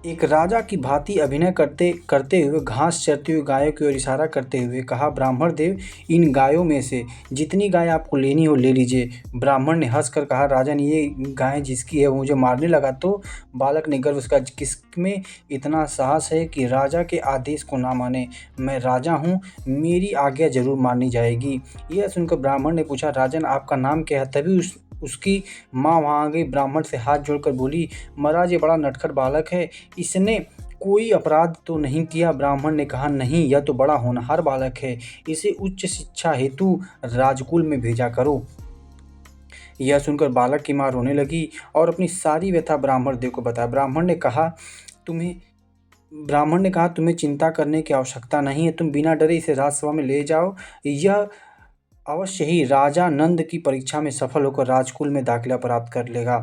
एक राजा की भांति अभिनय करते हुए घास चरती हुई गायों की ओर इशारा करते हुए कहा, ब्राह्मण देव, इन गायों में से जितनी गाय आपको लेनी हो ले लीजिए। ब्राह्मण ने हंसकर कहा, राजन, ये गाय जिसकी है वो मुझे मारने लगा तो? बालक ने गर्व से कहा, किसमें इतना साहस है कि राजा के आदेश को ना माने? मैं राजा हूँ, मेरी आज्ञा जरूर मानी जाएगी। यह सुनकर ब्राह्मण ने पूछा, राजन, आपका नाम क्या है? तभी उसकी माँ वहाँ आ गई। ब्राह्मण से हाथ जोड़कर बोली, महाराज, ये बड़ा नटखट बालक है, इसने कोई अपराध तो नहीं किया? ब्राह्मण ने कहा, नहीं, यह तो बड़ा होनहार बालक है, इसे उच्च शिक्षा हेतु राजकुल में भेजा करो। यह सुनकर बालक की माँ रोने लगी और अपनी सारी व्यथा ब्राह्मण देव को बताया। ब्राह्मण ने कहा, तुम्हें चिंता करने की आवश्यकता नहीं है, तुम बिना डरे इसे राजसभा में ले जाओ। यह अवश्य ही राजा नंद की परीक्षा में सफल होकर राजकुल में दाखिला प्राप्त कर लेगा।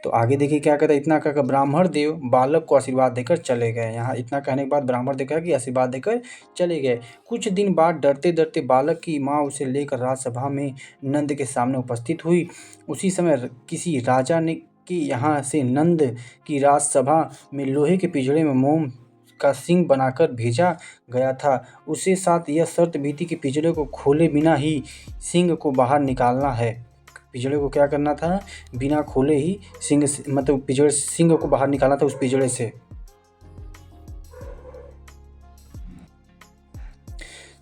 तो आगे देखिए क्या कहता है। इतना कहकर ब्राह्मण देव बालक को आशीर्वाद देकर चले गए। यहाँ इतना कहने के बाद ब्राह्मण देव कहा कि आशीर्वाद देकर चले गए। कुछ दिन बाद डरते डरते बालक की माँ उसे लेकर राजसभा में नंद के सामने उपस्थित हुई। उसी समय किसी राजा ने कि यहाँ से नंद की राजसभा में लोहे के पिंजड़े में मोम का सिंह बनाकर भेजा गया था। उसे साथ यह शर्त भी थी कि पिंजड़े को खोले बिना ही सिंह को बाहर निकालना है। पिंजड़े को क्या करना था? बिना खोले ही सिंह को बाहर निकालना था उस पिंजड़े से।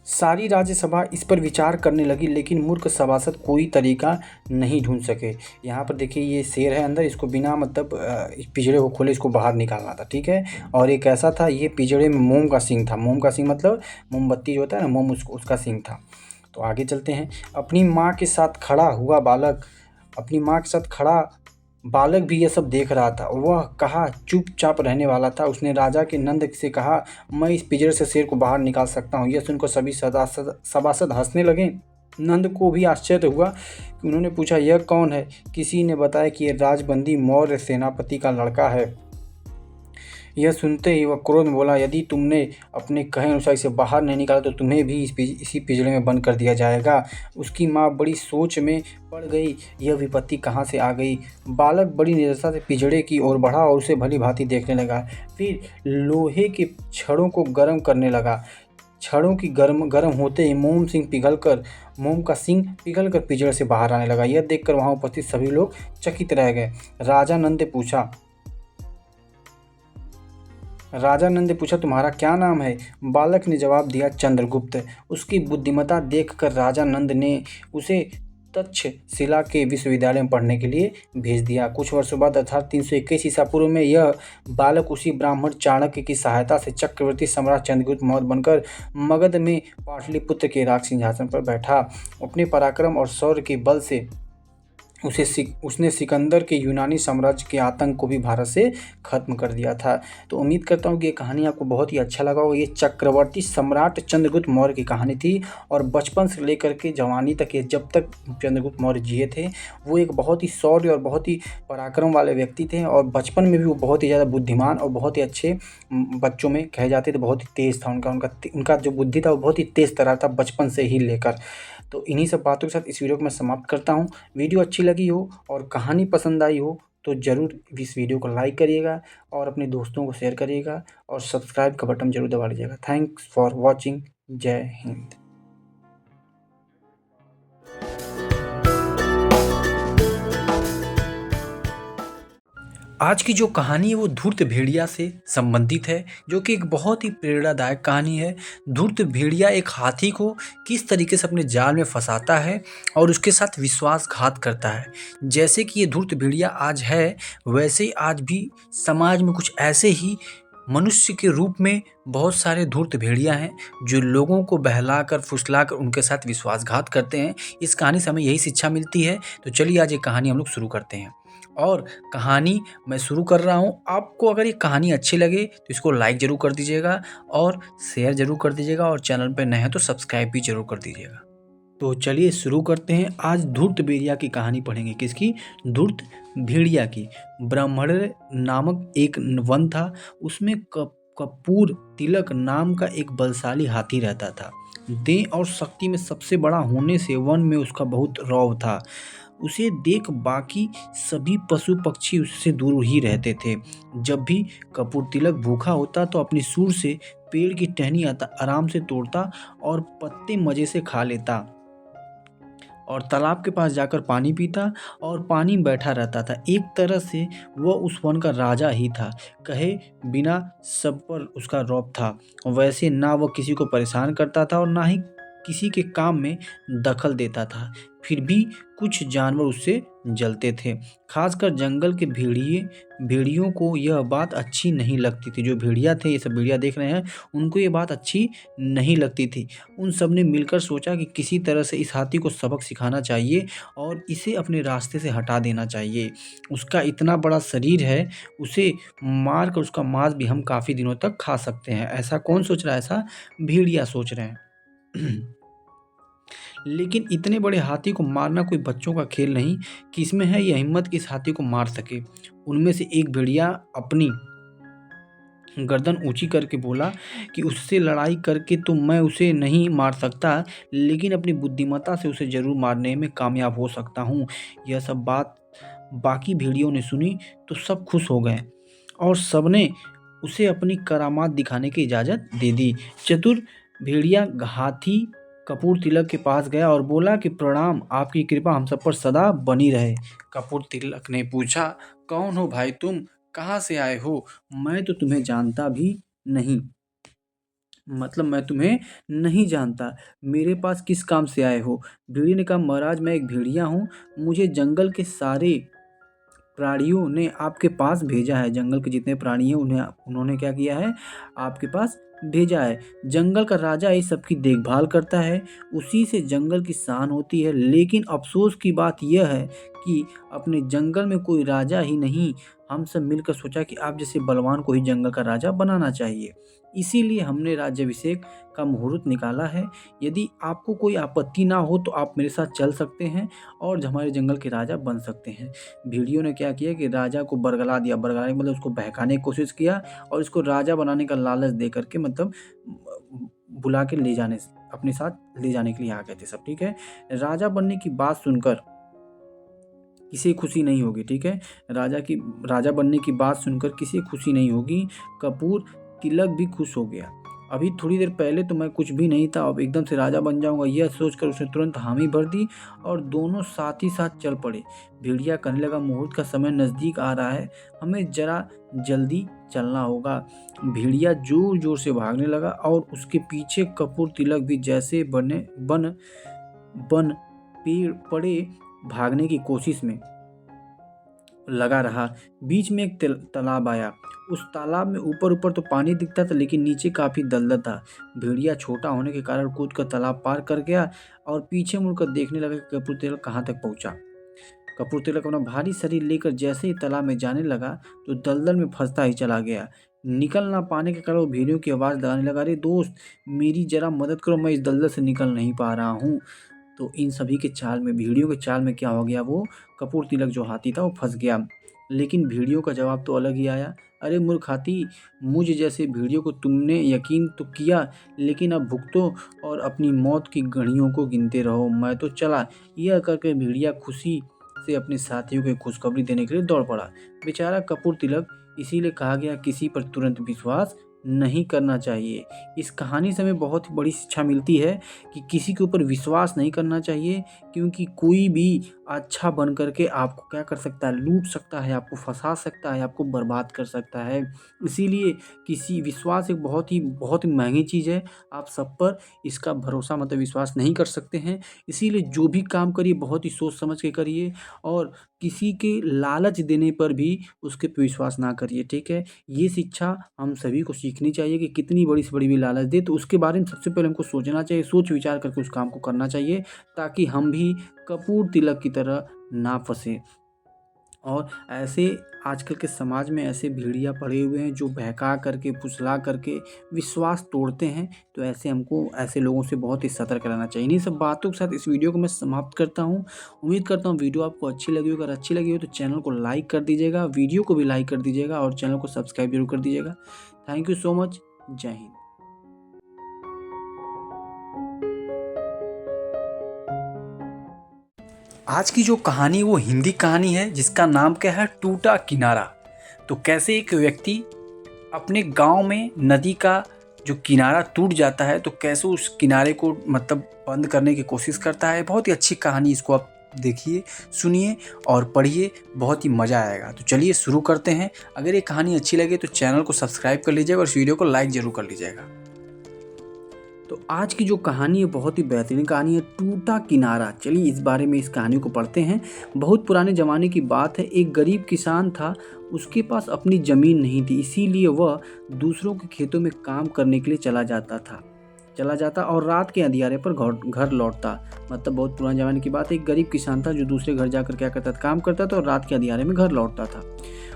सारी राज्यसभा इस पर विचार करने लगी, लेकिन मूर्ख सभासद कोई तरीका नहीं ढूंढ सके। यहाँ पर देखिए, ये शेर है अंदर, इसको बिना पिंजड़े को खोले इसको बाहर निकालना था, ठीक है। और ये कैसा था? ये पिंजड़े में मोम का सिंग था। मोम का सिंग मतलब मोमबत्ती जो होता है ना, मोम, उसका सिंग था। तो आगे चलते हैं। अपनी माँ के साथ खड़ा हुआ बालक, अपनी माँ के साथ खड़ा बालक भी यह सब देख रहा था। वह कहा चुपचाप रहने वाला था। उसने राजा के नंद से कहा, मैं इस पिंजरे से शेर को बाहर निकाल सकता हूँ। यह सुनकर सभी सभासद हंसने लगे। नंद को भी आश्चर्य हुआ कि उन्होंने पूछा, यह कौन है? किसी ने बताया कि यह राजबंदी मौर्य सेनापति का लड़का है। यह सुनते ही वह क्रोध में बोला, यदि तुमने अपने कहे अनुसार इसे बाहर नहीं निकाला तो तुम्हें भी इसी पिंजरे में बंद कर दिया जाएगा। उसकी माँ बड़ी सोच में पड़ गई, यह विपत्ति कहाँ से आ गई। बालक बड़ी निराशा से पिंजरे की ओर बढ़ा और उसे भली भांति देखने लगा। फिर लोहे के छड़ों को गर्म करने लगा। छड़ों की गर्म होते ही मोम का सिंग पिघलकर पिंजरे से बाहर आने लगा। यह देखकर वहां उपस्थित सभी लोग चकित रह गए। राजा नंद ने पूछा, तुम्हारा क्या नाम है? बालक ने जवाब दिया, चंद्रगुप्त। उसकी बुद्धिमत्ता देखकर राजा नंद ने उसे तक्षशिला के विश्वविद्यालय में पढ़ने के लिए भेज दिया। कुछ वर्षों बाद अर्थात 321 ईसा पूर्व में यह बालक उसी ब्राह्मण चाणक्य की सहायता से चक्रवर्ती सम्राट चंद्रगुप्त मौर्य बनकर मगध में पाटलिपुत्र के राज सिंहासन पर बैठा। अपने पराक्रम और शौर्य के बल से उसने सिकंदर के यूनानी साम्राज्य के आतंक को भी भारत से खत्म कर दिया था। तो उम्मीद करता हूँ कि ये कहानी आपको बहुत ही अच्छा लगा होगा। ये चक्रवर्ती सम्राट चंद्रगुप्त मौर्य की कहानी थी और बचपन से लेकर के जवानी तक, ये जब तक चंद्रगुप्त मौर्य जिए थे, वो एक बहुत ही शौर्य और बहुत ही पराक्रम वाले व्यक्ति थे। और बचपन में भी वो बहुत ही ज़्यादा बुद्धिमान और बहुत ही अच्छे बच्चों में कहे जाते थे। बहुत ही तेज़ था उनका जो बुद्धि था वो बहुत ही तेज़ तर्रार था बचपन से ही लेकर। तो इन्हीं सब बातों के साथ इस वीडियो को मैं समाप्त करता हूँ। वीडियो अच्छी लगी हो और कहानी पसंद आई हो तो ज़रूर इस वीडियो को लाइक करिएगा और अपने दोस्तों को शेयर करिएगा और सब्सक्राइब का बटन जरूर दबा लीजिएगा। Thanks for watching. जय हिंद। आज की जो कहानी है वो धूर्त भेड़िया से संबंधित है, जो कि एक बहुत ही प्रेरणादायक कहानी है। धूर्त भेड़िया एक हाथी को किस तरीके से अपने जाल में फंसाता है और उसके साथ विश्वासघात करता है। जैसे कि ये धूर्त भेड़िया आज है, वैसे ही आज भी समाज में कुछ ऐसे ही मनुष्य के रूप में बहुत सारे धूर्त भेड़िया हैं जो लोगों को बहलाकर फुसलाकर उनके साथ विश्वासघात करते हैं। इस कहानी से हमें यही शिक्षा मिलती है। तो चलिए आज ये कहानी हम लोग शुरू करते हैं। और कहानी मैं शुरू कर रहा हूँ। आपको अगर ये कहानी अच्छी लगे तो इसको लाइक ज़रूर कर दीजिएगा और शेयर ज़रूर कर दीजिएगा और चैनल पर नए हैं तो सब्सक्राइब भी ज़रूर कर दीजिएगा। तो चलिए शुरू करते हैं। आज धूर्त भेड़िया की कहानी पढ़ेंगे। किसकी? धूर्त भेड़िया की। ब्राह्मण नामक एक वन था, उसमें कपूर तिलक नाम का एक बलशाली हाथी रहता था। देह और शक्ति में सबसे बड़ा होने से वन में उसका बहुत रौब था। उसे देख बाकी सभी पशु पक्षी उससे दूर ही रहते थे। जब भी कपूर तिलक भूखा होता तो अपनी सूंड से पेड़ की टहनी आराम से तोड़ता और पत्ते मजे से खा लेता और तालाब के पास जाकर पानी पीता और पानी में बैठा रहता था। एक तरह से वह उस वन का राजा ही था, कहे बिना सब पर उसका रौब था। वैसे ना वह किसी को परेशान करता था और ना ही किसी के काम में दखल देता था। फिर भी कुछ जानवर उससे जलते थे, खासकर जंगल के भेड़ियों को यह बात अच्छी नहीं लगती थी। जो भेड़िया थे, ये सब भेड़िया देख रहे हैं, उनको ये बात अच्छी नहीं लगती थी। उन सब ने मिलकर सोचा कि किसी तरह से इस हाथी को सबक सिखाना चाहिए और इसे अपने रास्ते से हटा देना चाहिए। उसका इतना बड़ा शरीर है, उसे मार कर उसका मांस भी हम काफ़ी दिनों तक खा सकते हैं। ऐसा कौन सोच रहा है? ऐसा भेड़िया सोच रहे हैं। लेकिन इतने बड़े हाथी को मारना कोई बच्चों का खेल नहीं। किसमें है यह हिम्मत कि इस हाथी को मार सके? उनमें से एक भेड़िया अपनी गर्दन ऊंची करके बोला कि उससे लड़ाई करके तो मैं उसे नहीं मार सकता, लेकिन अपनी बुद्धिमत्ता से उसे जरूर मारने में कामयाब हो सकता हूँ। यह सब बात बाकी भेड़ियों ने सुनी तो सब खुश हो गए और सबने उसे अपनी करामात दिखाने की इजाज़त दे दी। चतुर भेड़िया हाथी कपूर तिलक के पास गया और बोला कि प्रणाम, आपकी कृपा हम सब पर सदा बनी रहे। कपूर तिलक ने पूछा, कौन हो भाई तुम? कहाँ से आए हो? मैं तो तुम्हें जानता भी नहीं। मतलब मैं तुम्हें नहीं जानता, मेरे पास किस काम से आए हो? भेड़िए ने कहा, महाराज मैं एक भेड़िया हूँ, मुझे जंगल के सारे प्राणियों ने आपके पास भेजा है। जंगल के जितने प्राणी हैं उन्होंने क्या किया है? आपके पास भेजा है। जंगल का राजा इस सब की देखभाल करता है, उसी से जंगल की शान होती है। लेकिन अफसोस की बात यह है कि अपने जंगल में कोई राजा ही नहीं, हम सब मिलकर सोचा कि आप जैसे बलवान को ही जंगल का राजा बनाना चाहिए। इसीलिए हमने राज्याभिषेक का मुहूर्त निकाला है। यदि आपको कोई आपत्ति ना हो तो आप मेरे साथ चल सकते हैं और हमारे जंगल के राजा बन सकते हैं। भेड़ियों ने क्या किया कि राजा को बरगला दिया, बरगलाने मतलब उसको बहकाने की कोशिश किया और इसको राजा बनाने का लालच दे करके मतलब बुला के ले जाने, अपने साथ ले जाने के लिए आ गए थे सब। ठीक है, राजा बनने की बात सुनकर किसी खुशी नहीं होगी। ठीक है, राजा बनने की बात सुनकर किसी खुशी नहीं होगी। कपूर तिलक भी खुश हो गया। अभी थोड़ी देर पहले तो मैं कुछ भी नहीं था, अब एकदम से राजा बन जाऊंगा, यह सोचकर उसने तुरंत हामी भर दी और दोनों साथ ही साथ चल पड़े। भेड़िया कहने लगा, मुहूर्त का समय नज़दीक आ रहा है, हमें जरा जल्दी चलना होगा। भेड़िया जोर जोर से भागने लगा और उसके पीछे कपूर तिलक भी जैसे बन पेड़ पड़े भागने की कोशिश में लगा रहा। बीच में एक तालाब आया। उस तालाब में ऊपर ऊपर तो पानी दिखता था लेकिन नीचे काफ़ी दलदल था। भेड़िया छोटा होने के कारण कूद कर तालाब पार कर गया और पीछे मुड़कर देखने लगा कि कपूर तिलक कहाँ तक पहुँचा। कपूर तिलक अपना भारी शरीर लेकर जैसे ही तालाब में जाने लगा तो दलदल में फंसता ही चला गया। निकल ना पाने के कारण वो भेड़ियों की आवाज़ लगाने लगा, अरे दोस्त मेरी जरा मदद करो, मैं इस दलदल से निकल नहीं पा रहा हूँ। तो इन सभी के चाल में, भेड़ियों के चाल में क्या हो गया, वो कपूर तिलक जो हाथी था वो फंस गया। लेकिन भेड़ियों का जवाब तो अलग ही आया, अरे मूर्ख हाथी, मुझ जैसे भेड़ियों को तुमने यकीन तो किया लेकिन अब भुगतो और अपनी मौत की घड़ियों को गिनते रहो, मैं तो चला। यह करके भेड़िया खुशी से अपने साथियों को खुशखबरी देने के लिए दौड़ पड़ा। बेचारा कपूर तिलक, इसीलिए कहा गया किसी पर तुरंत विश्वास नहीं करना चाहिए। इस कहानी से हमें बहुत ही बड़ी शिक्षा मिलती है कि किसी के ऊपर विश्वास नहीं करना चाहिए, क्योंकि कोई भी अच्छा बन करके आपको क्या कर सकता है, लूट सकता है, आपको फंसा सकता है, आपको बर्बाद कर सकता है। इसीलिए किसी विश्वास एक बहुत ही महंगी चीज़ है। आप सब पर इसका भरोसा मतलब विश्वास नहीं कर सकते हैं। इसीलिए जो भी काम करिए बहुत ही सोच समझ के करिए और किसी के लालच देने पर भी उसके पे विश्वास ना करिए। ठीक है, ये शिक्षा हम सभी को सीखनी चाहिए कि कितनी बड़ी से बड़ी भी लालच दे तो उसके बारे में सबसे पहले हमको सोचना चाहिए, सोच विचार करके उस काम को करना चाहिए ताकि हम भी कपूर तिलक की तरह ना फंसे। और ऐसे आजकल के समाज में ऐसे भेड़िया पड़े हुए हैं जो बहका करके, फुसला करके विश्वास तोड़ते हैं। तो ऐसे हमको ऐसे लोगों से बहुत ही सतर्क रहना चाहिए। इन्हीं सब बातों के साथ इस वीडियो को मैं समाप्त करता हूँ। उम्मीद करता हूँ वीडियो आपको अच्छी लगी हो। अगर अच्छी लगी हो तो चैनल को लाइक कर दीजिएगा, वीडियो को भी लाइक कर दीजिएगा और चैनल को सब्सक्राइब जरूर कर दीजिएगा। Thank you so much. जय हिंद। आज की जो कहानी वो हिंदी कहानी है जिसका नाम क्या है, टूटा किनारा। तो कैसे एक व्यक्ति अपने गांव में नदी का जो किनारा टूट जाता है तो कैसे उस किनारे को मतलब बंद करने की कोशिश करता है। बहुत ही अच्छी कहानी, इसको आप देखिए, सुनिए और पढ़िए, बहुत ही मज़ा आएगा। तो चलिए शुरू करते हैं। अगर ये कहानी अच्छी लगे तो चैनल को सब्सक्राइब कर लीजिएगा और इस वीडियो को लाइक ज़रूर कर लीजिएगा। तो आज की जो कहानी है बहुत ही बेहतरीन कहानी है, टूटा किनारा। चलिए इस बारे में इस कहानी को पढ़ते हैं। बहुत पुराने ज़माने की बात है। एक गरीब किसान था, उसके पास अपनी ज़मीन नहीं थी, इसीलिए वह दूसरों के खेतों में काम करने के लिए चला जाता और रात के अंधियारे पर घर लौटता। मतलब बहुत पुराने ज़माने की बात है। एक गरीब किसान था जो दूसरे घर जाकर क्या करता था, काम करता था और रात के अंधियारे में घर लौटता था।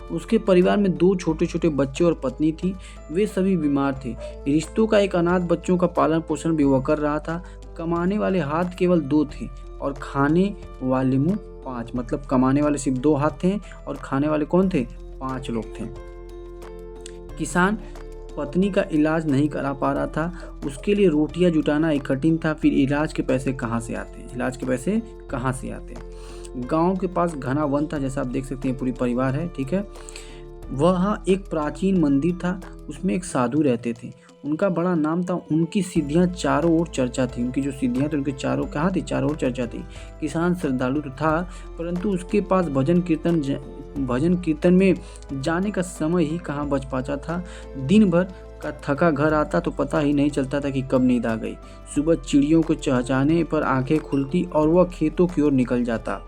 उसके परिवार में 2 छोटे छोटे बच्चे और पत्नी थी। वे सभी बीमार थे। रिश्तों का एक अनाथ बच्चों का पालन पोषण भी वह कर रहा था। कमाने वाले हाथ केवल 2 थे और खाने वाले मुंह 5। मतलब कमाने वाले सिर्फ 2 हाथ थे और खाने वाले कौन थे, 5 लोग थे। किसान पत्नी का इलाज नहीं करा पा रहा था। उसके लिए रोटियां जुटाना एक कठिन था। फिर इलाज के पैसे कहाँ से आते। गांव के पास घना वन था, जैसा आप देख सकते हैं पूरी परिवार है। ठीक है, वहाँ एक प्राचीन मंदिर था, उसमें एक साधु रहते थे। उनका बड़ा नाम था। उनकी सिद्धियाँ चारों ओर चर्चा थी। उनकी जो सिद्धियाँ थी उनके चारों ओर चर्चा थी। किसान श्रद्धालु तो था, परंतु उसके पास भजन कीर्तन में जाने का समय ही कहाँ बच पाता था। दिन भर का थका घर आता तो पता ही नहीं चलता था कि कब नींद आ गई। सुबह चिड़ियों को चहचहाने पर आंखें खुलती और वह खेतों की ओर निकल जाता।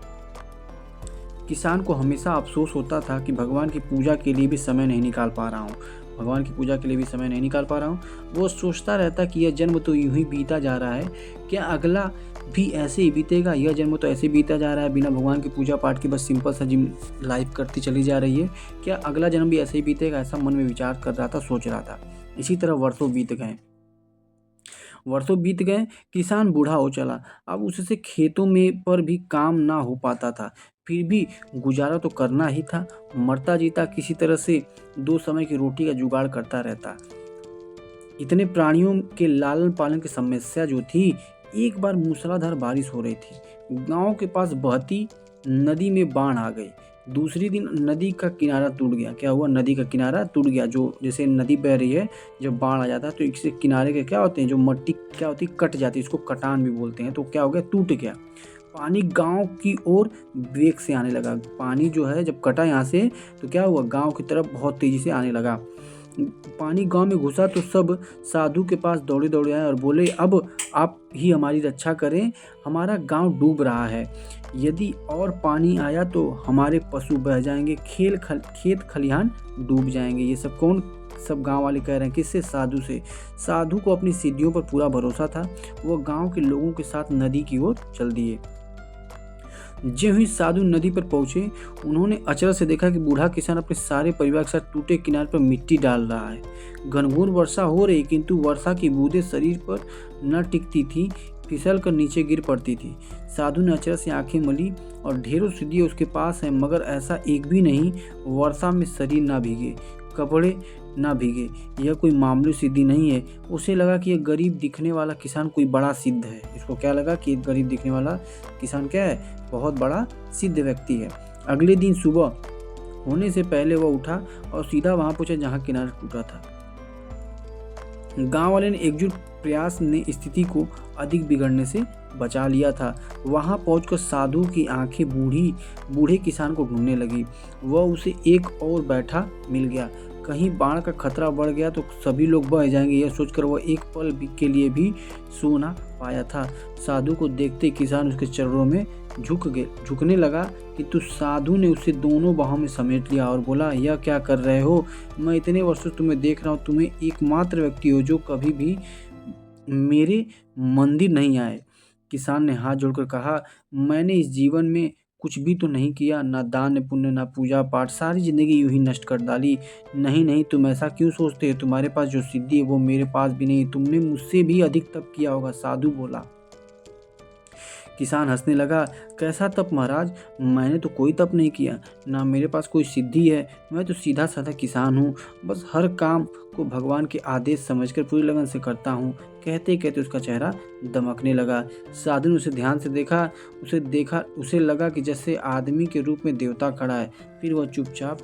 किसान को हमेशा अफसोस होता था कि भगवान की पूजा के लिए भी समय नहीं निकाल पा रहा हूँ। भगवान की पूजा के लिए भी समय नहीं निकाल पा रहा हूँ। वो सोचता रहता कि यह जन्म तो यूं ही बीता जा रहा है, क्या अगला भी ऐसे ही बीतेगा? यह जन्म तो ऐसे बीता जा रहा है, बिना भगवान की पूजा पाठ के बस सिंपल सा जिम लाइफ करती चली जा रही है, क्या अगला जन्म भी ऐसे ही बीतेगा? ऐसा मन में विचार कर रहा था, सोच रहा था। इसी तरह वर्षों बीत गए। किसान बूढ़ा हो चला। अब उससे खेतों में पर भी काम ना हो पाता था, फिर भी गुजारा तो करना ही था। मरता जीता किसी तरह से 2 समय की रोटी का जुगाड़ करता रहता। इतने प्राणियों के लालन पालन की समस्या जो थी, एक बार मूसलाधार बारिश हो रही थी। गांव के पास बहती नदी में बाढ़ आ गई। दूसरी दिन नदी का किनारा टूट गया। क्या हुआ? नदी का किनारा टूट गया। जो जैसे नदी बह रही है, जब बाढ़ आ जाता है तो इसके किनारे के क्या होते हैं, जो मट्टी क्या होती है, कट जाती है, इसको कटान भी बोलते हैं। तो क्या हो गया? टूट गया। पानी गांव की ओर वेग से आने लगा। पानी जो है जब कटा यहाँ से, तो क्या हुआ? गांव की तरफ बहुत तेजी से आने लगा। पानी गांव में घुसा तो सब साधु के पास दौड़े दौड़े आए और बोले, अब आप ही हमारी रक्षा करें, हमारा गांव डूब रहा है। यदि और पानी आया तो हमारे पशु बह जाएंगे, खेत खलिहान डूब जाएंगे। ये सब कौन? सब गांव वाले कह रहे हैं। किससे? साधु से। साधु को अपनी सिद्धियों पर पूरा भरोसा था। वह गांव के लोगों के साथ नदी की ओर चल दिए। ज्यों ही साधु नदी पर पहुंचे, उन्होंने अचरज से देखा कि बूढ़ा किसान अपने सारे परिवार के साथ टूटे किनारे पर मिट्टी डाल रहा है। घनघोर वर्षा हो रही, किंतु वर्षा की बूंदें शरीर पर न टिकती थी, फिसल कर नीचे गिर पड़ती थी। साधु ने अचरज से आंखें मली और ढेरों सिद्धियां उसके पास हैं, मगर ऐसा एक भी नहीं वर्षा में शरीर ना भीगे, कपड़े ना भीगे। यह कोई मामूली सिद्धि नहीं है। उसे लगा कि यह गरीब दिखने वाला किसान कोई बड़ा सिद्ध है। इसको क्या लगा कि गरीब दिखने वाला किसान क्या है? बहुत बड़ा सिद्ध व्यक्ति है। अगले दिन सुबह होने से पहले वह उठा और सीधा वहां पहुंचा जहां किनारा टूटा था। गांव वाले ने एकजुट प्रयास ने स्थिति को अधिक बिगड़ने से बचा लिया था। वहां पहुंचकर साधु की आंखें बूढ़े किसान को ढूंढने लगी। वह उसे एक और बैठा मिल गया। कहीं बाढ़ का खतरा बढ़ गया तो सभी लोग बह जाएंगे, यह सोचकर वह एक पल के लिए भी सो ना पाया था। साधु को देखते किसान उसके चरणों में झुकने लगा, किंतु साधु ने उसे दोनों बाहों में समेट लिया और बोला, यह क्या कर रहे हो? मैं इतने वर्षों तुम्हें देख रहा हूँ, तुम्हें एकमात्र व्यक्ति हो जो कभी भी मेरे मंदिर नहीं आए। किसान ने हाथ जोड़कर कहा, मैंने इस जीवन में कुछ भी तो नहीं किया, ना दान पुण्य, ना पूजा पाठ, सारी जिंदगी यूं ही नष्ट कर डाली। नहीं, तुम ऐसा क्यों सोचते हो? तुम्हारे पास जो सिद्धि है वो मेरे पास भी नहीं। तुमने मुझसे भी अधिक तप किया होगा। साधु बोला। किसान हंसने लगा, कैसा तप महाराज? मैंने तो कोई तप नहीं किया, ना मेरे पास कोई सिद्धि है। मैं तो सीधा साधा किसान हूँ, बस हर काम को भगवान के आदेश समझकर पूरी लगन से करता हूँ। कहते कहते उसका चेहरा दमकने लगा। साधु ने उसे ध्यान से देखा। उसे लगा कि जैसे आदमी के रूप में देवता खड़ा है। फिर वह चुपचाप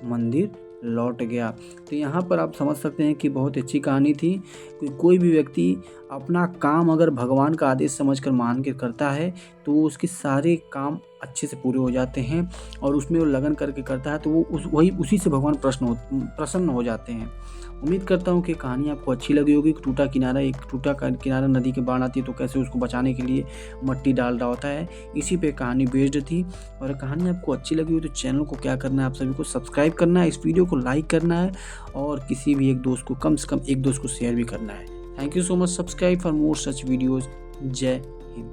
मंदिर लौट गया। तो यहाँ पर आप समझ सकते हैं कि बहुत अच्छी कहानी थी। कोई भी व्यक्ति अपना काम अगर भगवान का आदेश समझकर मान के करता है तो उसके सारे काम अच्छे से पूरे हो जाते हैं, और उसमें वो लगन करके करता है तो वो उसी से भगवान प्रसन्न हो जाते हैं। उम्मीद करता हूँ कि कहानी आपको अच्छी लगी होगी। एक टूटा किनारा नदी के बाढ़ आती है तो कैसे उसको बचाने के लिए मट्टी डाल रहा होता है, इसी पे कहानी बेस्ड थी। और कहानी आपको अच्छी लगी हो तो चैनल को क्या करना है, आप सभी को सब्सक्राइब करना है, इस वीडियो को लाइक करना है और किसी भी एक दोस्त को, कम से कम एक दोस्त को शेयर भी करना है। Thank you so much. Subscribe for more such videos. जय हिंद।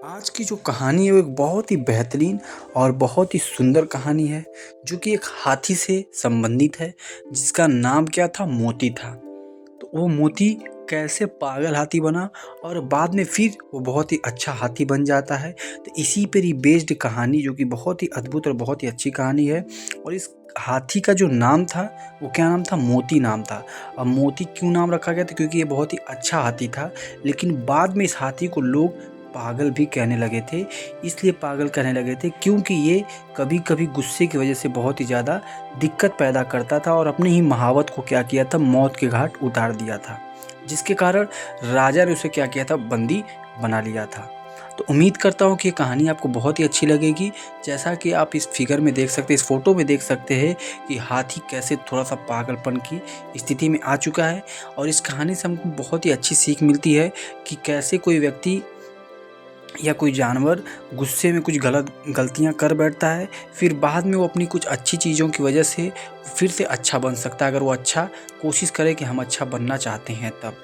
आज की जो कहानी है वो एक बहुत ही बेहतरीन और बहुत ही सुंदर कहानी है, जो कि एक हाथी से संबंधित है, जिसका नाम क्या था? मोती था। तो वो मोती कैसे पागल हाथी बना और बाद में फिर वो बहुत ही अच्छा हाथी बन जाता है। तो इसी पर ही बेस्ड कहानी, जो कि बहुत ही अद्भुत और बहुत ही अच्छी कहानी है। और इस हाथी का जो नाम था वो क्या नाम था? मोती नाम था। अब मोती क्यों नाम रखा गया था? क्योंकि ये बहुत ही अच्छा हाथी था। लेकिन बाद में इस हाथी को लोग पागल भी कहने लगे थे। इसलिए पागल कहने लगे थे क्योंकि ये कभी कभी गुस्से की वजह से बहुत ही ज़्यादा दिक्कत पैदा करता था और अपने ही महावत को क्या किया था? मौत के घाट उतार दिया था, जिसके कारण राजा ने उसे क्या किया था? बंदी बना लिया था। तो उम्मीद करता हूँ कि ये कहानी आपको बहुत ही अच्छी लगेगी। जैसा कि आप इस फिगर में देख सकते हैं, इस फोटो में देख सकते हैं कि हाथी कैसे थोड़ा सा पागलपन की स्थिति में आ चुका है। और इस कहानी से हमको बहुत ही अच्छी सीख मिलती है कि कैसे कोई व्यक्ति या कोई जानवर गुस्से में कुछ गलतियां कर बैठता है, फिर बाद में वो अपनी कुछ अच्छी चीज़ों की वजह से फिर से अच्छा बन सकता है, अगर वो अच्छा कोशिश करे कि हम अच्छा बनना चाहते हैं तब।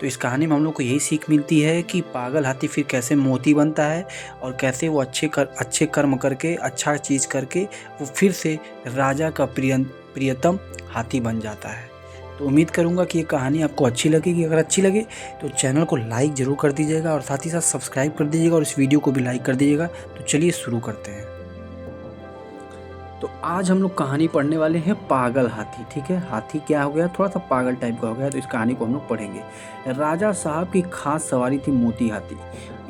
तो इस कहानी में हम लोग को यही सीख मिलती है कि पागल हाथी फिर कैसे मोती बनता है और कैसे वो अच्छे कर्म करके, अच्छा चीज़ करके वो फिर से राजा का प्रियतम हाथी बन जाता है। तो उम्मीद करूँगा कि ये कहानी आपको अच्छी लगेगी। अगर अच्छी लगे तो चैनल को लाइक ज़रूर कर दीजिएगा और साथ ही साथ सब्सक्राइब कर दीजिएगा और इस वीडियो को भी लाइक कर दीजिएगा। तो चलिए शुरू करते हैं। तो आज हम लोग कहानी पढ़ने वाले हैं पागल हाथी। ठीक है, हाथी क्या हो गया, थोड़ा सा पागल टाइप का हो गया, तो इस कहानी को हम लोग पढ़ेंगे। राजा साहब की खास सवारी थी मोती हाथी।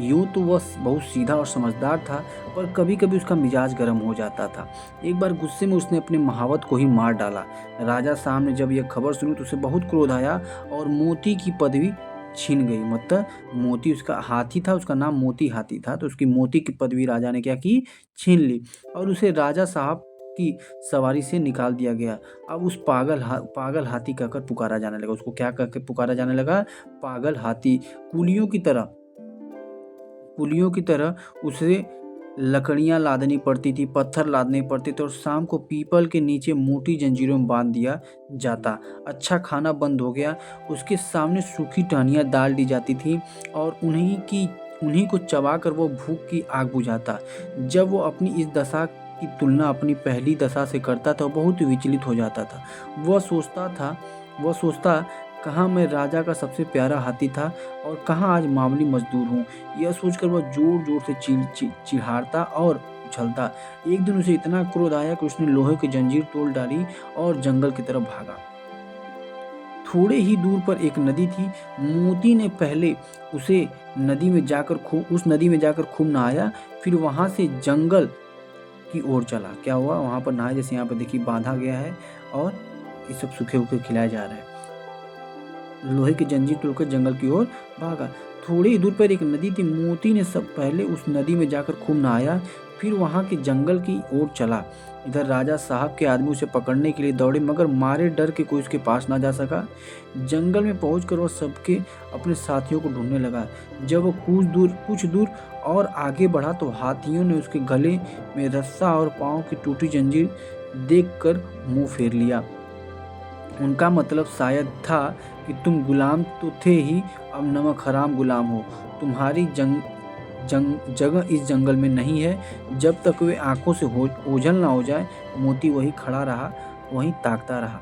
यूँ तो वह बहुत सीधा और समझदार था, पर कभी कभी उसका मिजाज गर्म हो जाता था। एक बार गुस्से में उसने अपने महावत को ही मार डाला। राजा साहब ने जब यह खबर सुनी तो उसे बहुत क्रोध आया और मोती की पदवी छीन गई। मतलब मोती उसका हाथी था, उसका नाम मोती हाथी था, तो उसकी मोती की पदवी राजा ने क्या की, छीन ली और उसे राजा साहब की सवारी से निकाल दिया गया। अब उस पागल हाथी कहकर पुकारा जाने लगा। उसको क्या कहकर पुकारा जाने लगा, पागल हाथी। कुलियों की तरह उसे लकड़ियां लादनी पड़ती थी, पत्थर लादने पड़ते थे और शाम को पीपल के नीचे मोटी जंजीरों में बांध दिया जाता। अच्छा खाना बंद हो गया। उसके सामने सूखी टहनियाँ डाल दी जाती थी और उन्हीं को चबाकर वो भूख की आग बुझाता। जब वो अपनी इस दशा की तुलना अपनी पहली दशा से करता था, बहुत विचलित हो जाता था। वह सोचता कहाँ मैं राजा का सबसे प्यारा हाथी था और कहाँ आज मामूली मजदूर हूँ। यह सोचकर वह जोर जोर से चिढ़ाता और उछलता। एक दिन उसे इतना क्रोध आया कि उसने लोहे की जंजीर तोड़ डाली और जंगल की तरफ भागा। थोड़े ही दूर पर एक नदी थी। मोती ने पहले उस नदी में जाकर खूब नहाया, फिर वहां से जंगल की ओर चला। क्या हुआ, वहां पर नहाया, जैसे यहाँ पर देखिए बांधा गया है और ये सब सूखे खिलाए जा रहे हैं। लोहे की जंजीर तोड़कर जंगल की ओर भागा। थोड़ी ही दूर पर एक नदी थी। मोती ने सब पहले उस नदी में जाकर खूब नहाया, फिर वहां के जंगल की ओर चला। इधर राजा साहब के आदमी उसे पकड़ने के लिए दौड़े, मगर मारे डर के कोई उसके पास ना जा सका। जंगल में पहुंचकर वह सबके अपने साथियों को ढूंढने लगा। जब वह कुछ दूर और आगे बढ़ा तो हाथियों ने उसके गले में रस्सा और पांव की टूटी जंजीर देखकर मुंह फेर लिया। उनका मतलब शायद था कि तुम गुलाम तो थे ही, अब नमक हराम गुलाम हो। तुम्हारी जगह इस जंगल में नहीं है। जब तक वे आंखों से ओझल ना हो जाए, मोती वहीं खड़ा रहा, वहीं ताकता रहा।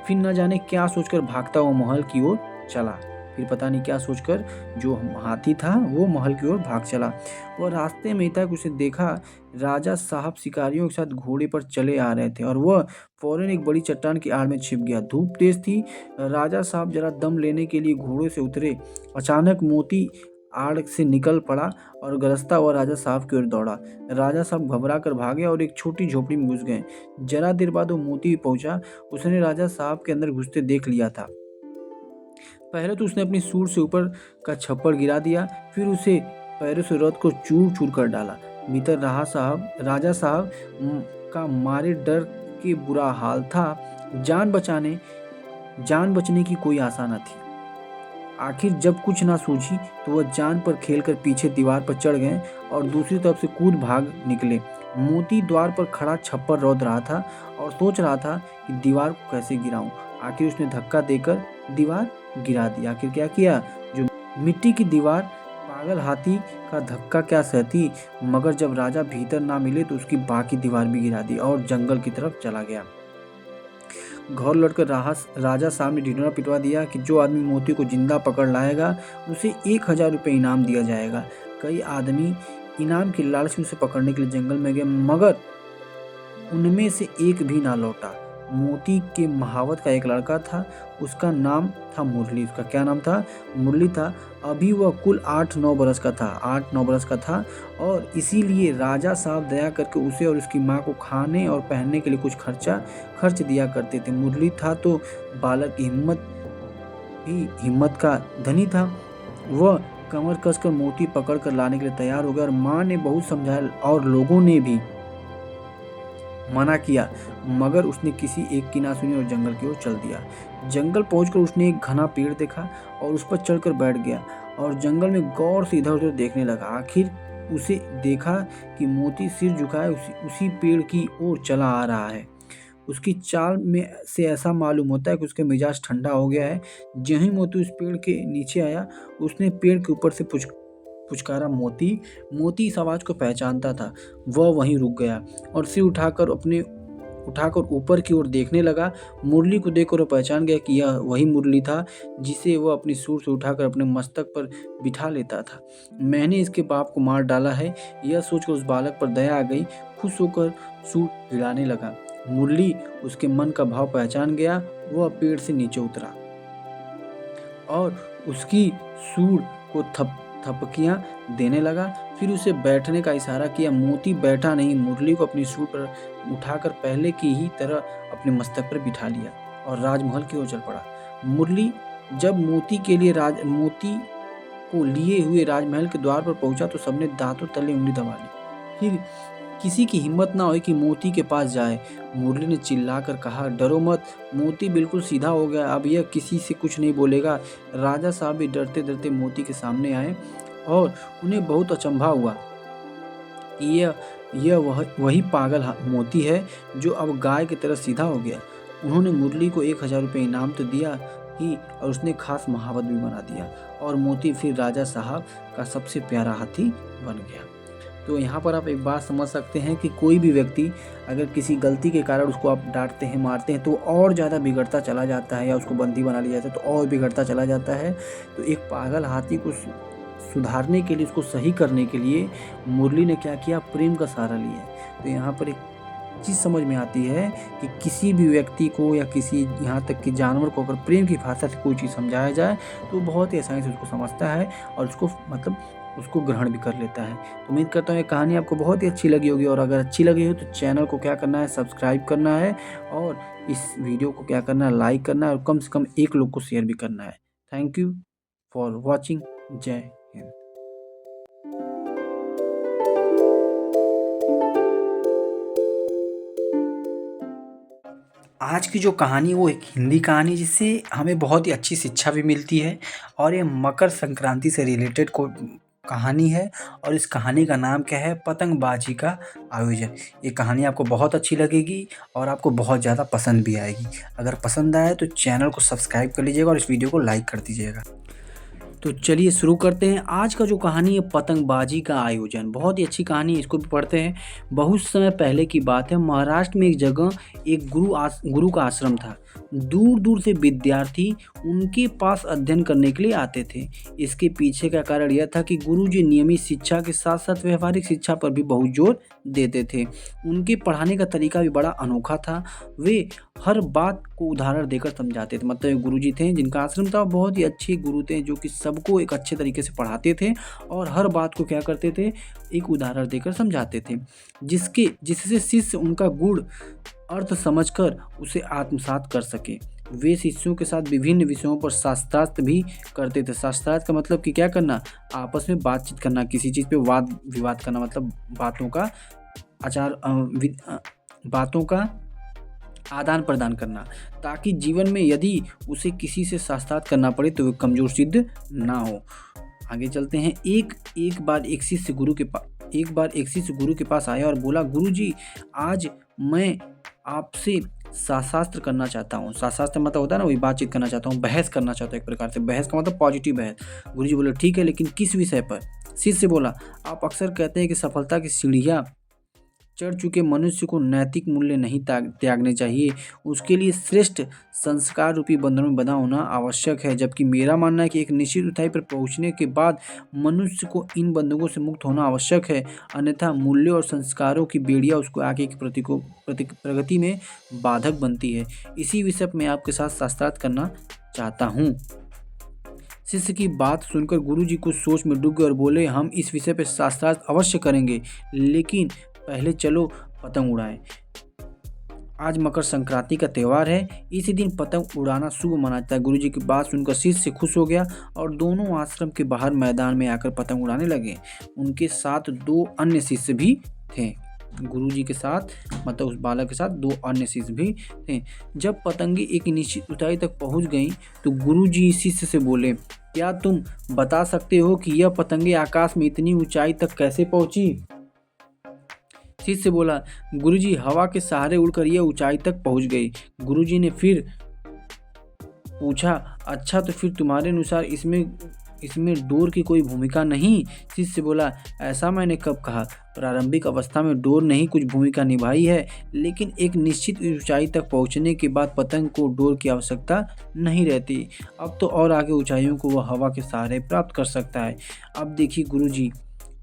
फिर न जाने क्या सोचकर भागता हुआ महल की ओर चला। फिर पता नहीं क्या सोचकर जो हाथी था वो महल की ओर भाग चला। वह रास्ते में ही था कि उसे देखा राजा साहब शिकारियों के साथ घोड़े पर चले आ रहे थे और वह फौरन एक बड़ी चट्टान की आड़ में छिप गया। धूप तेज थी। राजा साहब जरा दम लेने के लिए घोड़े से उतरे। अचानक मोती आड़ से निकल पड़ा और गरजता हुआ राजा साहब की ओर दौड़ा। राजा साहब घबरा कर भागे और एक छोटी झोपड़ी में घुस गए। जरा देर बाद वो मोती पहुंचा। उसने राजा साहब के अंदर घुसते देख लिया था। पहले तो उसने अपनी सूंड से ऊपर का छप्पर गिरा दिया, फिर उसे पैरों से रथ को चूर चूर कर डाला। भीतर राजा साहब का मारे डर के बुरा हाल था। जान बचने की कोई आशा न थी। आखिर जब कुछ ना सूझी तो वह जान पर खेलकर पीछे दीवार पर चढ़ गए और दूसरी तरफ से कूद भाग निकले। मोती द्वार पर खड़ा छप्पर रौंद रहा था और सोच रहा था कि दीवार को कैसे गिराऊं। आखिर उसने धक्का देकर दीवार गिरा दी। आखिर क्या किया, जो मिट्टी की दीवार पागल हाथी का धक्का क्या सहती। मगर जब राजा भीतर ना मिले तो उसकी बाकी दीवार भी गिरा दी और जंगल की तरफ चला गया। घर लौटकर राजा साहब ने ढिंढोरा पिटवा दिया कि जो आदमी मोती को जिंदा पकड़ लाएगा उसे 1000 रुपये इनाम दिया जाएगा। कई आदमी इनाम की लालच में उसे पकड़ने के लिए जंगल में गए, मगर उनमें से एक भी ना लौटा। मोती के महावत का एक लड़का था, उसका नाम था मुरली। उसका क्या नाम था, मुरली था। अभी वह कुल 8-9 बरस का था और इसीलिए राजा साहब दया करके उसे और उसकी माँ को खाने और पहनने के लिए कुछ खर्च दिया करते थे। मुरली था तो बालक हिम्मत का धनी था। वह कमर कसकर मोती पकड़ कर लाने के लिए तैयार हो गया और माँ ने बहुत समझाया और लोगों ने भी मना किया, मगर उसने किसी एक की ना सुनी और जंगल की ओर चल दिया। जंगल पहुंचकर उसने एक घना पेड़ देखा और उस पर चढ़कर बैठ गया और जंगल में गौर से इधर उधर देखने लगा। आखिर उसे देखा कि मोती सिर झुकाए उसी पेड़ की ओर चला आ रहा है। उसकी चाल में से ऐसा मालूम होता है कि उसका मिजाज ठंडा हो गया है। ज्यों ही मोती उस पेड़ के नीचे आया, उसने पेड़ के ऊपर से पुचकारा। मोती। मोती इस आवाज़ को पहचानता था। वह वहीं रुक गया और सिर उठाकर ऊपर की ओर देखने लगा। मुरली को देखकर वह पहचान गया कि यह वही मुरली था जिसे वह अपनी सूंड से उठाकर अपने मस्तक पर बिठा लेता था। मैंने इसके बाप को मार डाला है, यह सोचकर उस बालक पर दया आ गई। खुश होकर सूंड हिलाने लगा। मुरली उसके मन का भाव पहचान गया। वह पेड़ से नीचे उतरा और उसकी सूंड को थपकियां देने लगा। फिर उसे बैठने का इशारा किया। मोती बैठा नहीं, मुरली को अपनी सूंड पर उठाकर पहले की ही तरह अपने मस्तक पर बिठा लिया और राजमहल की ओर चल पड़ा। मुरली जब मोती को लिए हुए राजमहल के द्वार पर पहुंचा तो सबने दांतों तले उंगली दबा ली। फिर किसी की हिम्मत ना हुई कि मोती के पास जाए। मुरली ने चिल्लाकर कहा, डरो मत, मोती बिल्कुल सीधा हो गया, अब यह किसी से कुछ नहीं बोलेगा। राजा साहब भी डरते डरते मोती के सामने आए और उन्हें बहुत अचंभा हुआ कि यह वही पागल मोती है जो अब गाय की तरह सीधा हो गया। उन्होंने मुरली को 1000 रुपये इनाम तो दिया ही और उसने खास महावत भी बना दिया और मोती फिर राजा साहब का सबसे प्यारा हाथी बन गया। तो यहाँ पर आप एक बात समझ सकते हैं कि कोई भी व्यक्ति अगर किसी गलती के कारण उसको आप डांटते हैं, मारते हैं, तो और ज़्यादा बिगड़ता चला जाता है, या उसको बंदी बना लिया जाता है तो और बिगड़ता चला जाता है। तो एक पागल हाथी को सुधारने के लिए, उसको सही करने के लिए मुरली ने क्या किया, प्रेम का सहारा लिया। तो यहाँ पर एक चीज़ समझ में आती है कि किसी भी व्यक्ति को या किसी यहाँ तक कि जानवर को अगर प्रेम की भाषा से कोई चीज़ समझाया जाए तो बहुत ही आसानी से उसको समझता है और उसको ग्रहण भी कर लेता है। तो उम्मीद करता हूँ ये कहानी आपको बहुत ही अच्छी लगी होगी, और अगर अच्छी लगी हो तो चैनल को क्या करना है, सब्सक्राइब करना है, और इस वीडियो को क्या करना है, लाइक करना है, और कम से कम एक लोग को शेयर भी करना है। Thank you for watching. जय हिंद। आज की जो कहानी वो एक हिंदी कहानी जिससे हमें बहुत ही अच्छी शिक्षा भी मिलती है, और ये मकर संक्रांति से रिलेटेड कहानी है, और इस कहानी का नाम क्या है, पतंगबाजी का आयोजन। ये कहानी आपको बहुत अच्छी लगेगी और आपको बहुत ज़्यादा पसंद भी आएगी। अगर पसंद आए तो चैनल को सब्सक्राइब कर लीजिएगा और इस वीडियो को लाइक कर दीजिएगा। तो चलिए शुरू करते हैं। आज का जो कहानी है, पतंगबाजी का आयोजन, बहुत ही अच्छी कहानी है, इसको भी पढ़ते हैं। बहुत समय पहले की बात है, महाराष्ट्र में एक जगह एक गुरु का आश्रम था। दूर दूर से विद्यार्थी उनके पास अध्ययन करने के लिए आते थे। इसके पीछे का कारण यह था कि गुरुजी नियमित शिक्षा के साथ साथ व्यवहारिक शिक्षा पर भी बहुत जोर देते थे। उनके पढ़ाने का तरीका भी बड़ा अनोखा था। वे हर बात को उदाहरण देकर समझाते थे। मतलब गुरुजी थे जिनका आश्रम था, बहुत ही अच्छे गुरु थे जो कि सबको एक अच्छे तरीके से पढ़ाते थे और हर बात को क्या करते थे, एक उदाहरण देकर समझाते थे, जिससे शिष्य उनका गूढ़ अर्थ समझकर उसे आत्मसात कर सके। वे शिष्यों के साथ विभिन्न विषयों पर शास्त्रार्थ भी करते थे। शास्त्रार्थ का मतलब कि क्या करना, आपस में बातचीत करना, किसी चीज़ पे वाद विवाद करना, मतलब बातों का आदान प्रदान करना, ताकि जीवन में यदि उसे किसी से शास्त्रार्थ करना पड़े तो वे कमजोर सिद्ध ना हो। आगे चलते हैं। एक बार एक शिष्य गुरु के पास आया और बोला, गुरुजी, आज मैं आपसे शास्त्र करना चाहता हूँ। शास्त्र मतलब होता है ना, वही बातचीत करना चाहता हूँ, बहस करना चाहता हूँ। एक प्रकार से बहस का मतलब पॉजिटिव बहस। गुरुजी बोले, ठीक है, लेकिन किस विषय पर? शिष्य बोला, आप अक्सर कहते हैं कि सफलता की सीढ़ियाँ चढ़ चुके मनुष्य को नैतिक मूल्य नहीं त्यागने चाहिए, उसके लिए श्रेष्ठ संस्कार रूपी बंधनों में बंधा होना आवश्यक है। जबकि मेरा मानना है कि एक निश्चित ऊंचाई पर पहुंचने के बाद मनुष्य को इन बंधनों से मुक्त होना आवश्यक है, अन्यथा मूल्यों और संस्कारों की बेड़ियां उसको आगे की प्रगति में बाधक बनती है। इसी विषय पर मैं आपके साथ शास्त्रार्थ करना चाहता हूँ। शिष्य की बात सुनकर गुरुजी कुछ सोच में डूब गए और बोले, हम इस विषय पर शास्त्रार्थ अवश्य करेंगे, लेकिन पहले चलो पतंग उड़ाएं। आज मकर संक्रांति का त्यौहार है, इसी दिन पतंग उड़ाना शुभ माना जाता है। गुरुजी की बात सुनकर शिष्य खुश हो गया और दोनों आश्रम के बाहर मैदान में आकर पतंग उड़ाने लगे। उनके साथ 2 अन्य शिष्य भी थे। गुरुजी के साथ, मतलब उस बालक के साथ 2 अन्य शिष्य भी थे। जब पतंगे एक निश्चित ऊंचाई तक पहुंच गईं तो गुरुजी शिष्य से बोले, क्या तुम बता सकते हो कि यह पतंगे आकाश में इतनी ऊंचाई तक कैसे पहुंची? शिष्य बोला, गुरुजी हवा के सहारे उड़कर यह ऊंचाई तक पहुंच गई। गुरुजी ने फिर पूछा, अच्छा तो फिर तुम्हारे अनुसार इसमें डोर की कोई भूमिका नहीं? शिष्य बोला, ऐसा मैंने कब कहा? प्रारंभिक अवस्था में डोर ने ही कुछ भूमिका निभाई है, लेकिन एक निश्चित ऊंचाई तक पहुंचने के बाद पतंग को डोर की आवश्यकता नहीं रहती। अब तो और आगे ऊंचाइयों को वह हवा के सहारे प्राप्त कर सकता है। अब देखिए गुरुजी,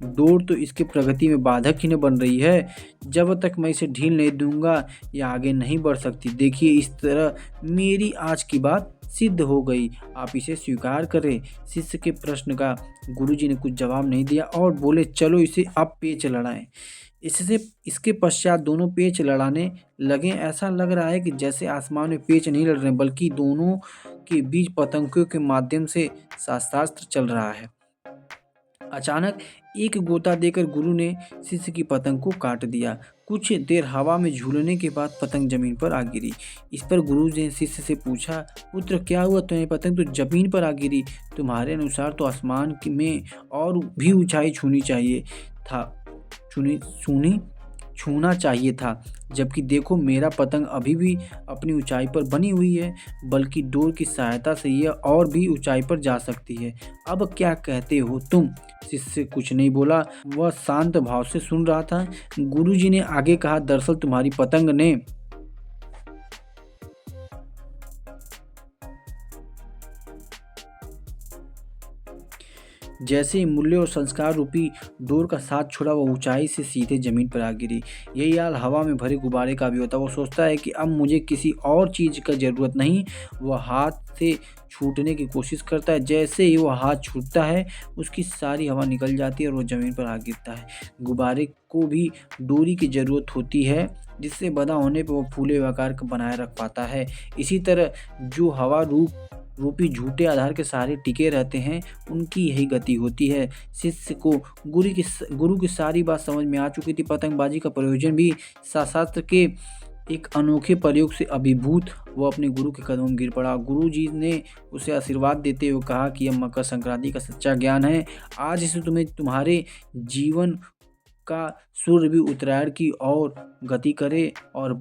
डोर तो इसके प्रगति में बाधक ही न बन रही है। जब तक मैं इसे ढील नहीं दूंगा यह आगे नहीं बढ़ सकती। देखिए इस तरह मेरी आज की बात सिद्ध हो गई, आप इसे स्वीकार करें। शिष्य के प्रश्न का गुरुजी ने कुछ जवाब नहीं दिया और बोले, चलो इसे अब पेच लड़ाएं। इसके पश्चात दोनों पेच लड़ाने लगे। ऐसा लग रहा है कि जैसे आसमान में पेच नहीं लड़ रहे बल्कि दोनों के बीच पतंगों के माध्यम से शास्त्र चल रहा है। अचानक एक गोता देकर गुरु ने शिष्य की पतंग को काट दिया। कुछ देर हवा में झूलने के बाद पतंग जमीन पर आ गिरी। इस पर गुरु ने शिष्य से पूछा, पुत्र क्या हुआ, तुम्हें पतंग तो जमीन पर आ गिरी? तुम्हारे अनुसार तो आसमान में और भी ऊंचाई छूना चाहिए था, जबकि देखो मेरा पतंग अभी भी अपनी ऊंचाई पर बनी हुई है, बल्कि डोर की सहायता से यह और भी ऊंचाई पर जा सकती है। अब क्या कहते हो तुम? शिष्य कुछ नहीं बोला, वह शांत भाव से सुन रहा था। गुरुजी ने आगे कहा, दरअसल तुम्हारी पतंग ने जैसे ही मूल्य और संस्कार रूपी डोर का साथ छोड़ा वह ऊंचाई से सीधे जमीन पर आ गिरी। यही हाल हवा में भरे गुब्बारे का भी होता है। वो सोचता है कि अब मुझे किसी और चीज़ का ज़रूरत नहीं। वह हाथ से छूटने की कोशिश करता है। जैसे ही वह हाथ छूटता है उसकी सारी हवा निकल जाती है और वह ज़मीन पर आ गिरता है। गुब्बारे को भी डोरी की ज़रूरत होती है, जिससे बंधा होने पर वह फूले हुए आकार का बनाए रख पाता है। इसी तरह जो हवा रूपी झूठे आधार के सहारे टिके रहते हैं उनकी यही गति होती है। शिष्य को गुरु की सारी बात समझ में आ चुकी थी। पतंगबाजी का प्रयोजन भी शास्त्र के एक अनोखे प्रयोग से अभिभूत वो अपने गुरु के कदमों में गिर पड़ा। गुरु जी ने उसे आशीर्वाद देते हुए कहा कि यह मकर संक्रांति का सच्चा ज्ञान है। आज इसे तुम्हारे जीवन का सूर्य भी उत्तरायण की ओर गति करे और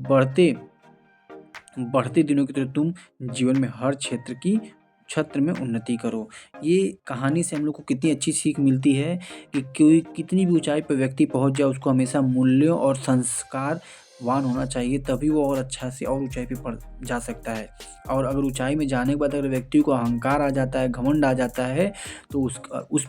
बढ़ते दिनों की तरह तुम जीवन में हर क्षेत्र में उन्नति करो। ये कहानी से हम लोग को कितनी अच्छी सीख मिलती है कि कोई कितनी भी ऊंचाई पर व्यक्ति पहुंच जाए उसको हमेशा मूल्यों और संस्कारवान होना चाहिए, तभी वो और अच्छा से और ऊंचाई पे जा सकता है। और अगर ऊंचाई में जाने के बाद अगर व्यक्ति को अहंकार आ जाता है, घमंड आ जाता है, तो उस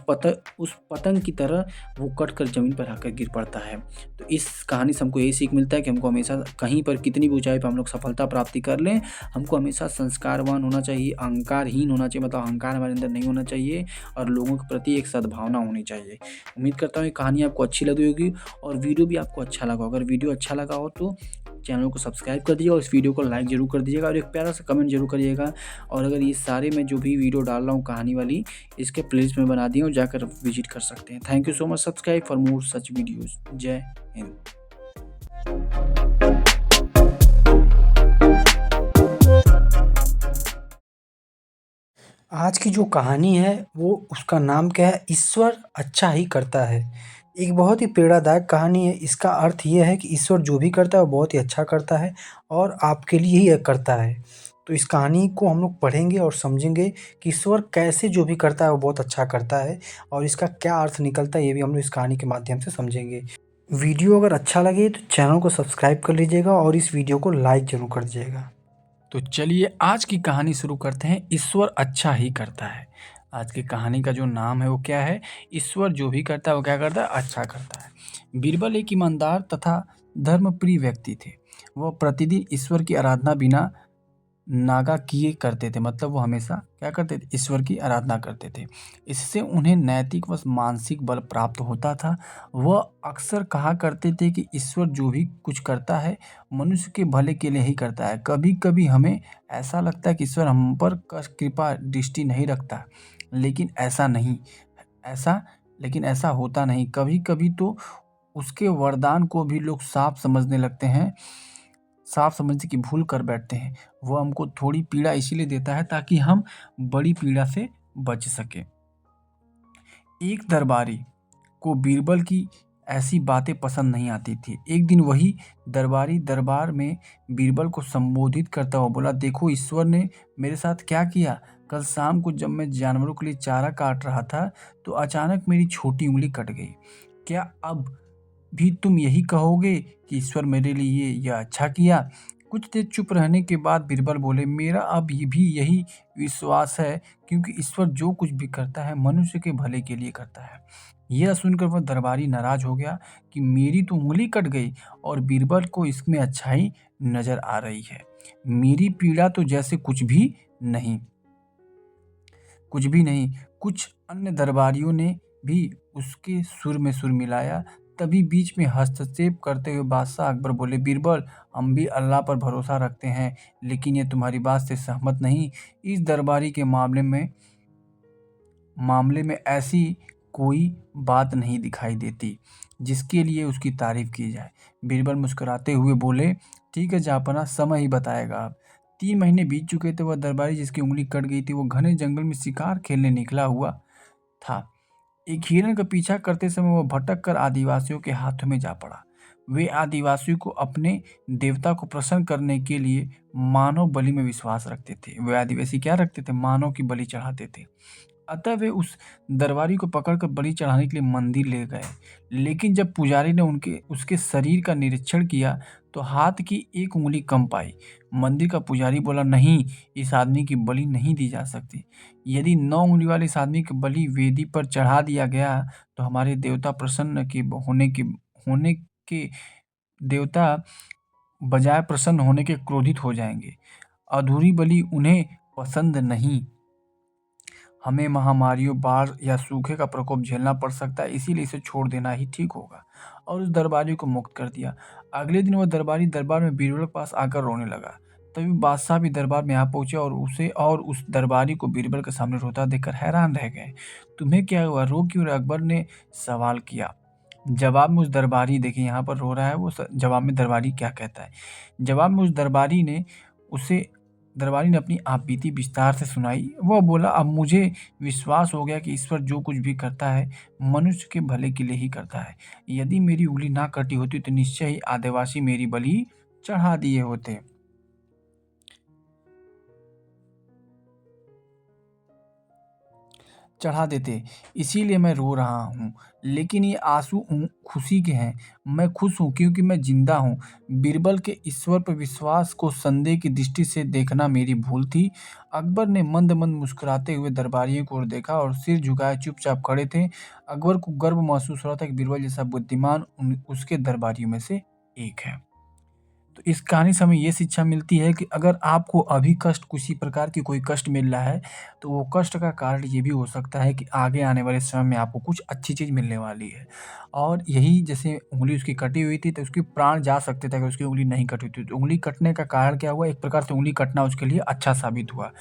पतंग की तरह वो कट कर जमीन पर आकर गिर पड़ता है। तो इस कहानी से हमको यही सीख मिलता है कि हमको हमेशा कहीं पर कितनी भी ऊंचाई पर हम लोग सफलता प्राप्ति कर लें, हमको हमेशा संस्कारवान होना चाहिए, अहंकारहीन होना चाहिए, मतलब अहंकार हमारे अंदर नहीं होना चाहिए और लोगों के प्रति एक सद्भावना होनी चाहिए। उम्मीद करता हूँ ये कहानी आपको अच्छी लगी होगी और वीडियो भी आपको अच्छा लगा। अगर वीडियो अच्छा लगा हो तो चैनल को सब्सक्राइब कर दीजिएगा और इस वीडियो को लाइक जरूर कर दीजिएगा और एक प्यारा सा कमेंट जरूर करिएगा। और अगर ये सारे मैं जो भी वीडियो डाल रहा हूँ कहानी वाली, इसके प्लेलिस्ट में बना दिए और जाकर विजिट कर सकते हैं। Thank you so much. Subscribe for more such videos. जय हिंद। आज की जो कहानी है वो उसका नाम क्या है, ईश्वर अच्छा ही करता है। एक बहुत ही प्रेरणादायक कहानी है। इसका अर्थ ये है कि ईश्वर जो भी करता है वो बहुत ही अच्छा करता है और आपके लिए ही करता है। तो इस कहानी को हम लोग पढ़ेंगे और समझेंगे कि ईश्वर कैसे जो भी करता है वो बहुत अच्छा करता है और इसका क्या अर्थ निकलता है ये भी हम लोग इस कहानी के माध्यम से समझेंगे। वीडियो अगर अच्छा लगे तो चैनल को सब्सक्राइब कर लीजिएगा और इस वीडियो को लाइक ज़रूर कर दीजिएगा। तो चलिए आज की कहानी शुरू करते हैं। ईश्वर अच्छा ही करता है। आज की कहानी का जो नाम है वो क्या है, ईश्वर जो भी करता है वो क्या करता है, अच्छा करता है। बीरबल एक ईमानदार तथा धर्मप्रिय व्यक्ति थे। वह प्रतिदिन ईश्वर की आराधना बिना नागा किए करते थे, मतलब वो हमेशा क्या करते थे, ईश्वर की आराधना करते थे। इससे उन्हें नैतिक व मानसिक बल प्राप्त होता था। वह अक्सर कहा करते थे कि ईश्वर जो भी कुछ करता है मनुष्य के भले के लिए ही करता है। कभी कभी हमें ऐसा लगता है कि ईश्वर हम पर कृपा दृष्टि नहीं रखता, लेकिन ऐसा होता नहीं। कभी कभी तो उसके वरदान को भी लोग साफ समझने की भूल कर बैठते हैं। वो हमको थोड़ी पीड़ा इसीलिए देता है ताकि हम बड़ी पीड़ा से बच सके। एक दरबारी को बीरबल की ऐसी बातें पसंद नहीं आती थी। एक दिन वही दरबारी दरबार में बीरबल को संबोधित करता हुआ बोला, देखो ईश्वर ने मेरे साथ क्या किया। कल शाम को जब मैं जानवरों के लिए चारा काट रहा था तो अचानक मेरी छोटी उंगली कट गई। क्या अब भी तुम यही कहोगे कि ईश्वर मेरे लिए यह अच्छा किया? कुछ देर चुप रहने के बाद बीरबल बोले, मेरा अब भी यही विश्वास है, क्योंकि ईश्वर जो कुछ भी करता है मनुष्य के भले के लिए करता है। यह सुनकर वह दरबारी नाराज हो गया कि मेरी तो उंगली कट गई और बीरबल को इसमें अच्छाई नजर आ रही है। मेरी पीड़ा तो जैसे कुछ भी नहीं। कुछ अन्य दरबारियों ने भी उसके सुर में सुर मिलाया। तभी बीच में हस्तक्षेप करते हुए बादशाह अकबर बोले, बीरबल, हम भी अल्लाह पर भरोसा रखते हैं, लेकिन ये तुम्हारी बात से सहमत नहीं। इस दरबारी के मामले में ऐसी कोई बात नहीं दिखाई देती जिसके लिए उसकी तारीफ की जाए। बीरबल मुस्कुराते हुए बोले, ठीक है जहाँपनाह, समय ही बताएगा। अब 3 महीने बीत चुके थे। वह दरबारी जिसकी उंगली कट गई थी वो घने जंगल में शिकार खेलने निकला हुआ था। एक हिरण का पीछा करते समय वह भटक कर आदिवासियों के हाथों में जा पड़ा। वे आदिवासियों को अपने देवता को प्रसन्न करने के लिए मानव बलि में विश्वास रखते थे। वे आदिवासी क्या रखते थे? मानव की बलि चढ़ाते थे। अतः वे उस दरबारी को पकड़कर बलि चढ़ाने के लिए मंदिर ले गए। लेकिन जब पुजारी ने उसके शरीर का निरीक्षण किया तो हाथ की एक उंगली कम पाई। मंदिर का पुजारी बोला, नहीं, इस आदमी की बलि नहीं दी जा सकती। यदि 9 उंगली वाले इस आदमी की बलि वेदी पर चढ़ा दिया गया तो हमारे देवता होने के देवता बजाय प्रसन्न होने के क्रोधित हो जाएंगे। अधूरी बलि उन्हें पसंद नहीं। हमें महामारियों, बाढ़ या सूखे का प्रकोप झेलना पड़ सकता है, इसीलिए इसे छोड़ देना ही ठीक होगा। और उस दरबारी को मुक्त कर दिया। अगले दिन वह दरबारी दरबार में बीरबल के पास आकर रोने लगा। तभी बादशाह भी दरबार में आ पहुंचे और उस दरबारी को बीरबल के सामने रोता देखकर हैरान रह गए। तुम्हें क्या हुआ, रो क्यों? अकबर ने सवाल किया। जवाब में उस दरबारी, देखिए यहाँ पर रो रहा है वो, जवाब में दरबारी क्या कहता है। जवाब में उस दरबारी ने अपनी आपबीती विस्तार से सुनाई। वह बोला, अब मुझे विश्वास हो गया कि ईश्वर जो कुछ भी करता है मनुष्य के भले के लिए ही करता है। यदि मेरी उंगली ना कटी होती तो निश्चय ही आदिवासी मेरी बलि चढ़ा दिए होते। चढ़ा देते, इसीलिए मैं रो रहा हूँ। लेकिन ये आंसू खुशी के हैं। मैं खुश हूँ क्योंकि मैं जिंदा हूँ। बीरबल के ईश्वर पर विश्वास को संदेह की दृष्टि से देखना मेरी भूल थी। अकबर ने मंद मंद मुस्कुराते हुए दरबारियों को ओर देखा और सिर झुकाए चुपचाप खड़े थे। अकबर को गर्व महसूस हो रहा था कि बीरबल जैसा बुद्धिमान उसके दरबारियों में से एक है। तो इस कहानी से हमें ये शिक्षा मिलती है कि अगर आपको अभी किसी प्रकार की कोई कष्ट मिल रहा है तो वो कष्ट का कारण ये भी हो सकता है कि आगे आने वाले समय में आपको कुछ अच्छी चीज़ मिलने वाली है। और यही जैसे उंगली उसकी कटी हुई थी तो उसकी प्राण जा सकते थे अगर उसकी उंगली नहीं कटी थी। तो उंगली कटने का कारण क्या हुआ? एक प्रकार से उंगली कटना उसके लिए अच्छा साबित हुआ।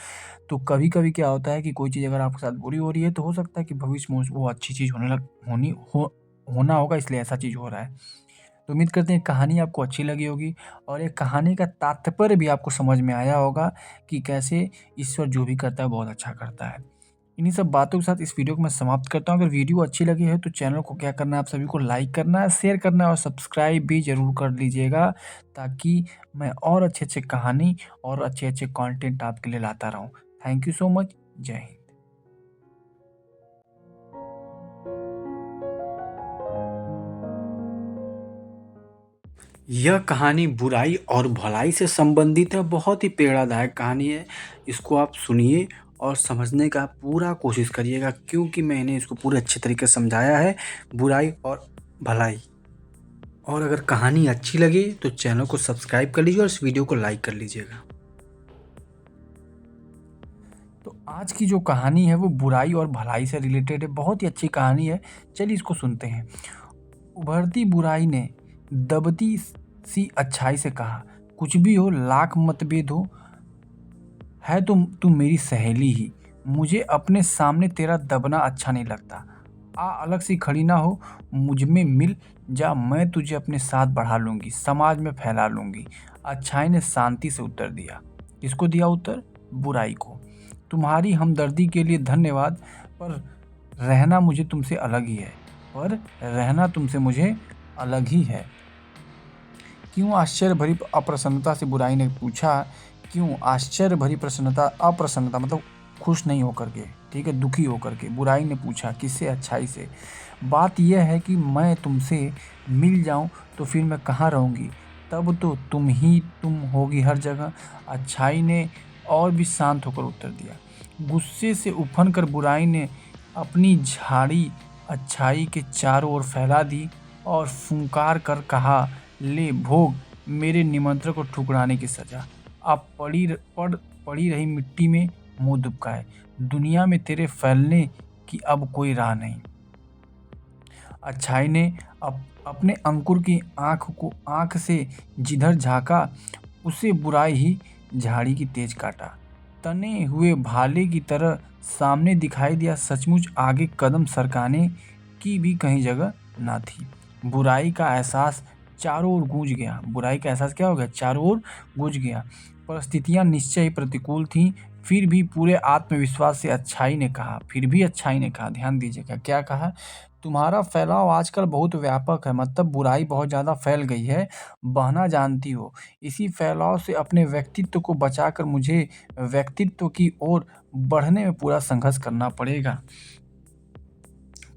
तो कभी कभी क्या होता है कि कोई चीज़ अगर आपके साथ बुरी हो रही है तो हो सकता है कि भविष्य में वो अच्छी चीज़ होना होगा, इसलिए ऐसा चीज़ हो रहा है। तो उम्मीद करते हैं कहानी आपको अच्छी लगी होगी और ये कहानी का तात्पर्य भी आपको समझ में आया होगा कि कैसे ईश्वर जो भी करता है बहुत अच्छा करता है। इन्हीं सब बातों के साथ इस वीडियो को मैं समाप्त करता हूँ। अगर वीडियो अच्छी लगी है तो चैनल को क्या करना है, आप सभी को लाइक करना है, शेयर करना है और सब्सक्राइब भी ज़रूर कर लीजिएगा, ताकि मैं और अच्छे कहानी और अच्छे कंटेंट आपके लिए लाता रहूँ। Thank you so much. जय हिंद। यह कहानी बुराई और भलाई से संबंधित है। बहुत ही प्रेरणादायक कहानी है। इसको आप सुनिए और समझने का पूरा कोशिश करिएगा, क्योंकि मैंने इसको पूरे अच्छे तरीके से समझाया है, बुराई और भलाई। और अगर कहानी अच्छी लगे तो चैनल को सब्सक्राइब कर लीजिए और इस वीडियो को लाइक कर लीजिएगा। तो आज की जो कहानी है वो बुराई और भलाई से रिलेटेड है। बहुत ही अच्छी कहानी है, चलिए इसको सुनते हैं। उभरती बुराई ने दबती सी अच्छाई से कहा, कुछ भी हो, लाख मतभेद हो, है तो तू मेरी सहेली ही। मुझे अपने सामने तेरा दबना अच्छा नहीं लगता। आ अलग सी खड़ी ना हो, मुझ में मिल जा, मैं तुझे अपने साथ बढ़ा लूंगी, समाज में फैला लूंगी। अच्छाई ने शांति से उत्तर दिया। किसको दिया उत्तर? बुराई को। तुम्हारी हमदर्दी के लिए धन्यवाद, पर रहना मुझे तुमसे अलग ही है। क्यों आश्चर्य भरी अप्रसन्नता से बुराई ने पूछा। क्यों आश्चर्य भरी अप्रसन्नता मतलब खुश नहीं होकर के, ठीक है, दुखी होकर के बुराई ने पूछा। किससे? अच्छाई से। बात यह है कि मैं तुमसे मिल जाऊं तो फिर मैं कहाँ रहूँगी, तब तो तुम होगी हर जगह। अच्छाई ने और भी शांत होकर उत्तर दिया। गुस्से से उफन कर बुराई ने अपनी झाड़ी अच्छाई के चारों ओर फैला दी और फुंकार कर कहा, ले भोग मेरे निमंत्रण को ठुकराने की सजा। अब पड़ी रही मिट्टी में मुंह दुबकाए। दुनिया में तेरे फैलने की अब कोई राह नहीं। अच्छाई ने अपने अंकुर की आंख से जिधर झांका, उसे बुराई ही झाड़ी की तेज काटा। तने हुए भाले की तरह सामने दिखाई दिया। सचमुच आगे कदम सरकाने की भी कहीं जगह ना थी। बुराई का एहसास चारों ओर गूंज गया। बुराई का एहसास क्या हो गया? चारों ओर गूंज गया। परिस्थितियां निश्चय ही प्रतिकूल थीं, फिर भी पूरे आत्मविश्वास से अच्छाई ने कहा, ध्यान दीजिएगा क्या कहा, तुम्हारा फैलाव आजकल बहुत व्यापक है, मतलब बुराई बहुत ज़्यादा फैल गई है, बहना जानती हो। इसी फैलाव से अपने व्यक्तित्व को बचाकर मुझे व्यक्तित्व की ओर बढ़ने में पूरा संघर्ष करना पड़ेगा।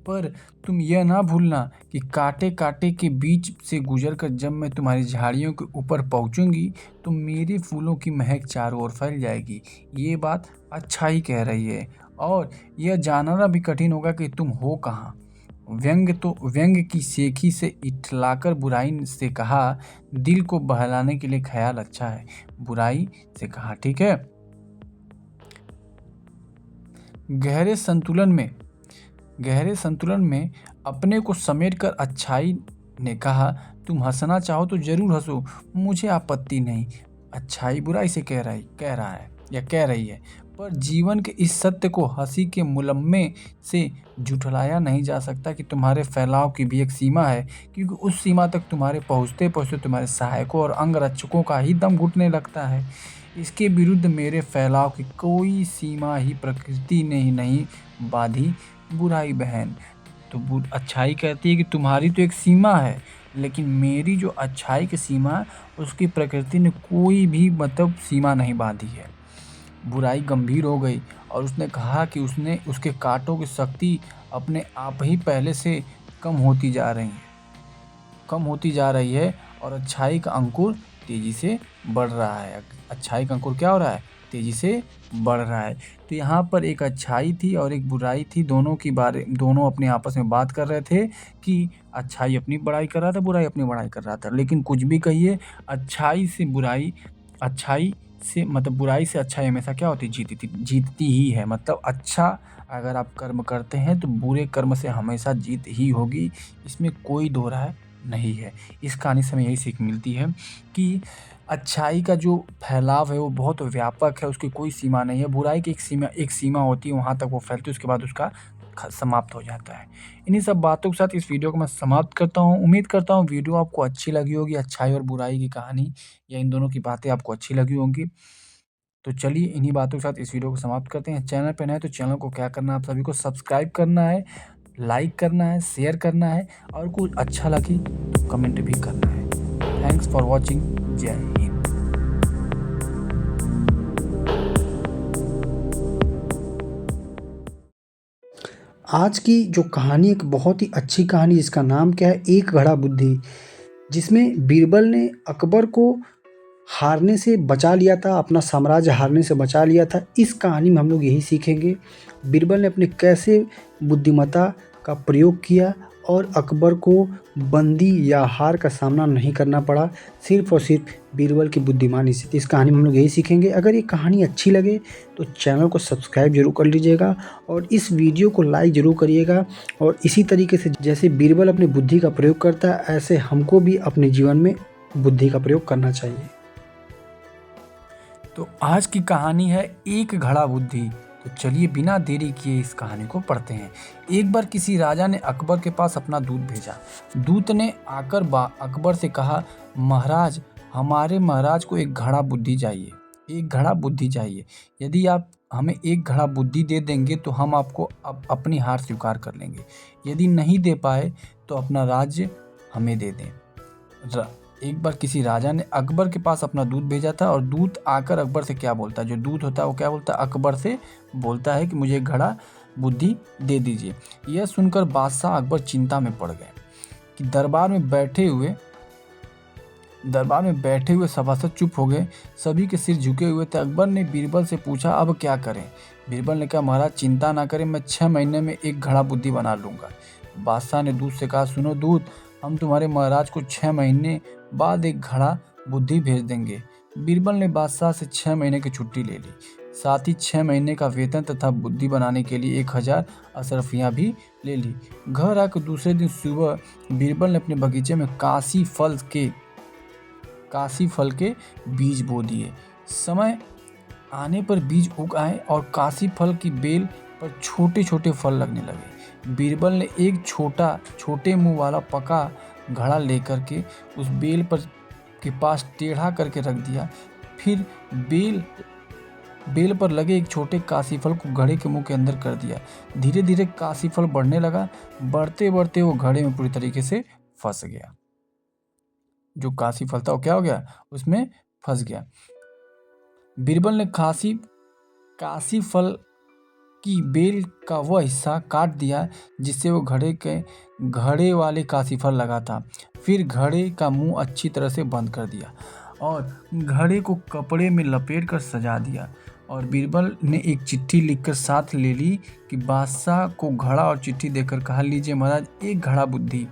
पर तुम यह ना भूलना कि कांटे कांटे के बीच से गुजरकर जब मैं तुम्हारी झाड़ियों के ऊपर पहुंचूंगी तो मेरे फूलों की महक चारों ओर फैल जाएगी। ये बात अच्छाई कह रही है, और यह जानना भी कठिन होगा कि तुम हो कहाँ। व्यंग की सेखी से इठलाकर बुराई से कहा, दिल को बहलाने के लिए ख्याल अच्छा है। बुराई से कहा, ठीक है। गहरे संतुलन में अपने को समेटकर अच्छाई ने कहा, तुम हंसना चाहो तो जरूर हंसो, मुझे आपत्ति नहीं। अच्छाई बुराई से कह रही है, पर जीवन के इस सत्य को हंसी के मुलम्मे से झुठलाया नहीं जा सकता कि तुम्हारे फैलाव की भी एक सीमा है, क्योंकि उस सीमा तक तुम्हारे पहुँचते तुम्हारे सहायकों और अंगरक्षकों का ही दम घुटने लगता है। इसके विरुद्ध मेरे फैलाव की कोई सीमा ही प्रकृति ने ही नहीं बांधी। बुराई बहन, तो अच्छाई कहती है कि तुम्हारी तो एक सीमा है, लेकिन मेरी जो अच्छाई की सीमा है उसकी प्रकृति ने कोई भी मतलब सीमा नहीं बांधी है। बुराई गंभीर हो गई और उसने कहा कि उसके कांटों की शक्ति अपने आप ही पहले से कम होती जा रही है और अच्छाई का अंकुर तेजी से बढ़ रहा है। अच्छाई का अंकुर क्या हो रहा है? तेजी से बढ़ रहा है। तो यहाँ पर एक अच्छाई थी और एक बुराई थी, दोनों अपने आपस में बात कर रहे थे कि अच्छाई अपनी बड़ाई कर रहा था, बुराई अपनी बड़ाई कर रहा था। लेकिन कुछ भी कहिए, बुराई से अच्छाई हमेशा क्या होती? जीतती ही है। मतलब अच्छा अगर आप कर्म करते हैं तो बुरे कर्म से हमेशा जीत ही होगी, इसमें कोई दो राय नहीं है। इस कहानी से हमें यही सीख मिलती है कि अच्छाई का जो फैलाव है वो बहुत व्यापक है, उसकी कोई सीमा नहीं है। बुराई की एक सीमा होती है, वहाँ तक वो फैलती है, उसके बाद उसका समाप्त हो जाता है। इन्हीं सब बातों के साथ इस वीडियो को मैं समाप्त करता हूँ। उम्मीद करता हूँ वीडियो आपको अच्छी लगी होगी। अच्छाई और बुराई की कहानी या इन दोनों की बातें आपको अच्छी लगी होंगी। तो चलिए इन्हीं बातों के साथ इस वीडियो को समाप्त करते हैं। चैनल पर नए तो चैनल को क्या करना है, आप सभी को सब्सक्राइब करना है, लाइक करना है, शेयर करना है, और कुछ अच्छा लगे तो कमेंट भी करना है। Thanks for watching. जय हिंद। आज की जो कहानी एक बहुत ही अच्छी कहानी, जिसका नाम क्या है, एक घड़ा बुद्धि, जिसमें बीरबल ने अकबर को हारने से बचा लिया था, अपना साम्राज्य हारने से बचा लिया था। इस कहानी में हम लोग यही सीखेंगे बीरबल ने अपने कैसे बुद्धिमत्ता का प्रयोग किया और अकबर को बंदी या हार का सामना नहीं करना पड़ा, सिर्फ और सिर्फ बीरबल की बुद्धिमानी से। इस कहानी में हम लोग यही सीखेंगे। अगर ये कहानी अच्छी लगे तो चैनल को सब्सक्राइब जरूर कर लीजिएगा और इस वीडियो को लाइक जरूर करिएगा। और इसी तरीके से जैसे बीरबल अपनी बुद्धि का प्रयोग करता है, ऐसे हमको भी अपने जीवन में बुद्धि का प्रयोग करना चाहिए। तो आज की कहानी है एक घड़ा बुद्धि। तो चलिए बिना देरी किए इस कहानी को पढ़ते हैं। एक बार किसी राजा ने अकबर के पास अपना दूत भेजा। दूत ने आकर अकबर से कहा, महाराज, हमारे महाराज को एक घड़ा बुद्धि चाहिए। यदि आप हमें एक घड़ा बुद्धि दे देंगे तो हम आपको अपनी हार स्वीकार कर लेंगे, यदि नहीं दे पाए तो अपना राज्य हमें दे दें। एक बार किसी राजा ने अकबर के पास अपना दूत भेजा था और दूत आकर अकबर से क्या बोलता है, जो दूत होता है वो क्या बोलता है, अकबर से बोलता है कि मुझे एक घड़ा बुद्धि दे दीजिए। यह सुनकर बादशाह अकबर चिंता में पड़ गए कि दरबार में बैठे हुए सभासद चुप हो गए, सभी के सिर झुके हुए थे। अकबर ने बीरबल से पूछा, अब क्या करें? बीरबल ने कहा, महाराज चिंता ना करें, मैं 6 महीने में एक घड़ा बुद्धि बना लूंगा। बादशाह ने दूत से कहा, सुनो दूत, हम तुम्हारे महाराज को 6 महीने बाद एक घड़ा बुद्धि भेज देंगे। बीरबल ने बादशाह से 6 महीने की छुट्टी ले ली, साथ ही 6 महीने का वेतन तथा बुद्धि बनाने के लिए 1000 अशरफियाँ भी ले ली। घर आकर दूसरे दिन सुबह बीरबल ने अपने बगीचे में काशी फल के बीज बो दिए। समय आने पर बीज उग आए और काशी फल की बेल पर छोटे छोटे फल लगने लगे। बीरबल ने एक छोटे मुंह वाला पका घड़ा लेकर के उस बेल के पास टेढ़ा करके रख दिया। फिर बेल पर लगे एक छोटे काशी फल को घड़े के मुंह के अंदर कर दिया। धीरे धीरे काशी फल बढ़ने लगा। बढ़ते बढ़ते वो घड़े में पूरी तरीके से फंस गया। जो काशी फल था वो क्या हो गया, उसमें फंस गया। बीरबल ने काशी फल की बेल का वह हिस्सा काट दिया जिससे वो घड़े वाले काशी फल लगा था। फिर घड़े का मुंह अच्छी तरह से बंद कर दिया और घड़े को कपड़े में लपेट कर सजा दिया। और बीरबल ने एक चिट्ठी लिखकर साथ ले ली कि बादशाह को घड़ा और चिट्ठी देकर कहा, लीजिए महाराज, एक घड़ा बुद्धि।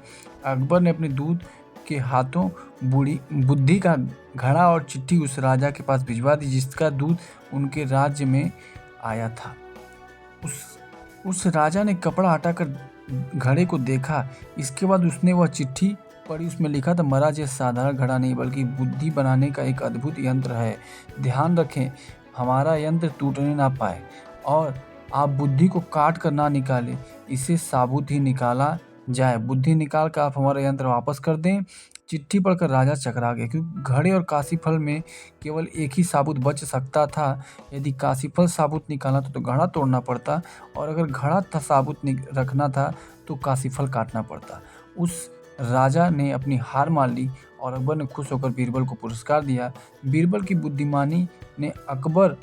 अकबर ने अपने दूत के हाथों बुद्धि का घड़ा और चिट्ठी उस राजा के पास भिजवा दी जिसका दूत उनके राज्य में आया था। उस राजा ने कपड़ा हटाकर घड़े को देखा। इसके बाद उसने वह चिट्ठी पढ़ी। उसमें लिखा था, महाराज, यह साधारण घड़ा नहीं बल्कि बुद्धि बनाने का एक अद्भुत यंत्र है। ध्यान रखें, हमारा यंत्र टूटने ना पाए और आप बुद्धि को काट कर ना निकालें, इसे साबुत ही निकाला जाए। बुद्धि निकाल कर आप हमारा यंत्र वापस कर दें। चिट्ठी पढ़कर राजा चकरा गया, क्योंकि घड़े और काशी फल में केवल एक ही साबुत बच सकता था। यदि काशी फल साबुत निकालना था तो घड़ा तोड़ना पड़ता, और अगर घड़ा साबुत रखना था तो काशी फल काटना पड़ता। उस राजा ने अपनी हार मान ली और अकबर ने खुश होकर बीरबल को पुरस्कार दिया। बीरबल की बुद्धिमानी ने अकबर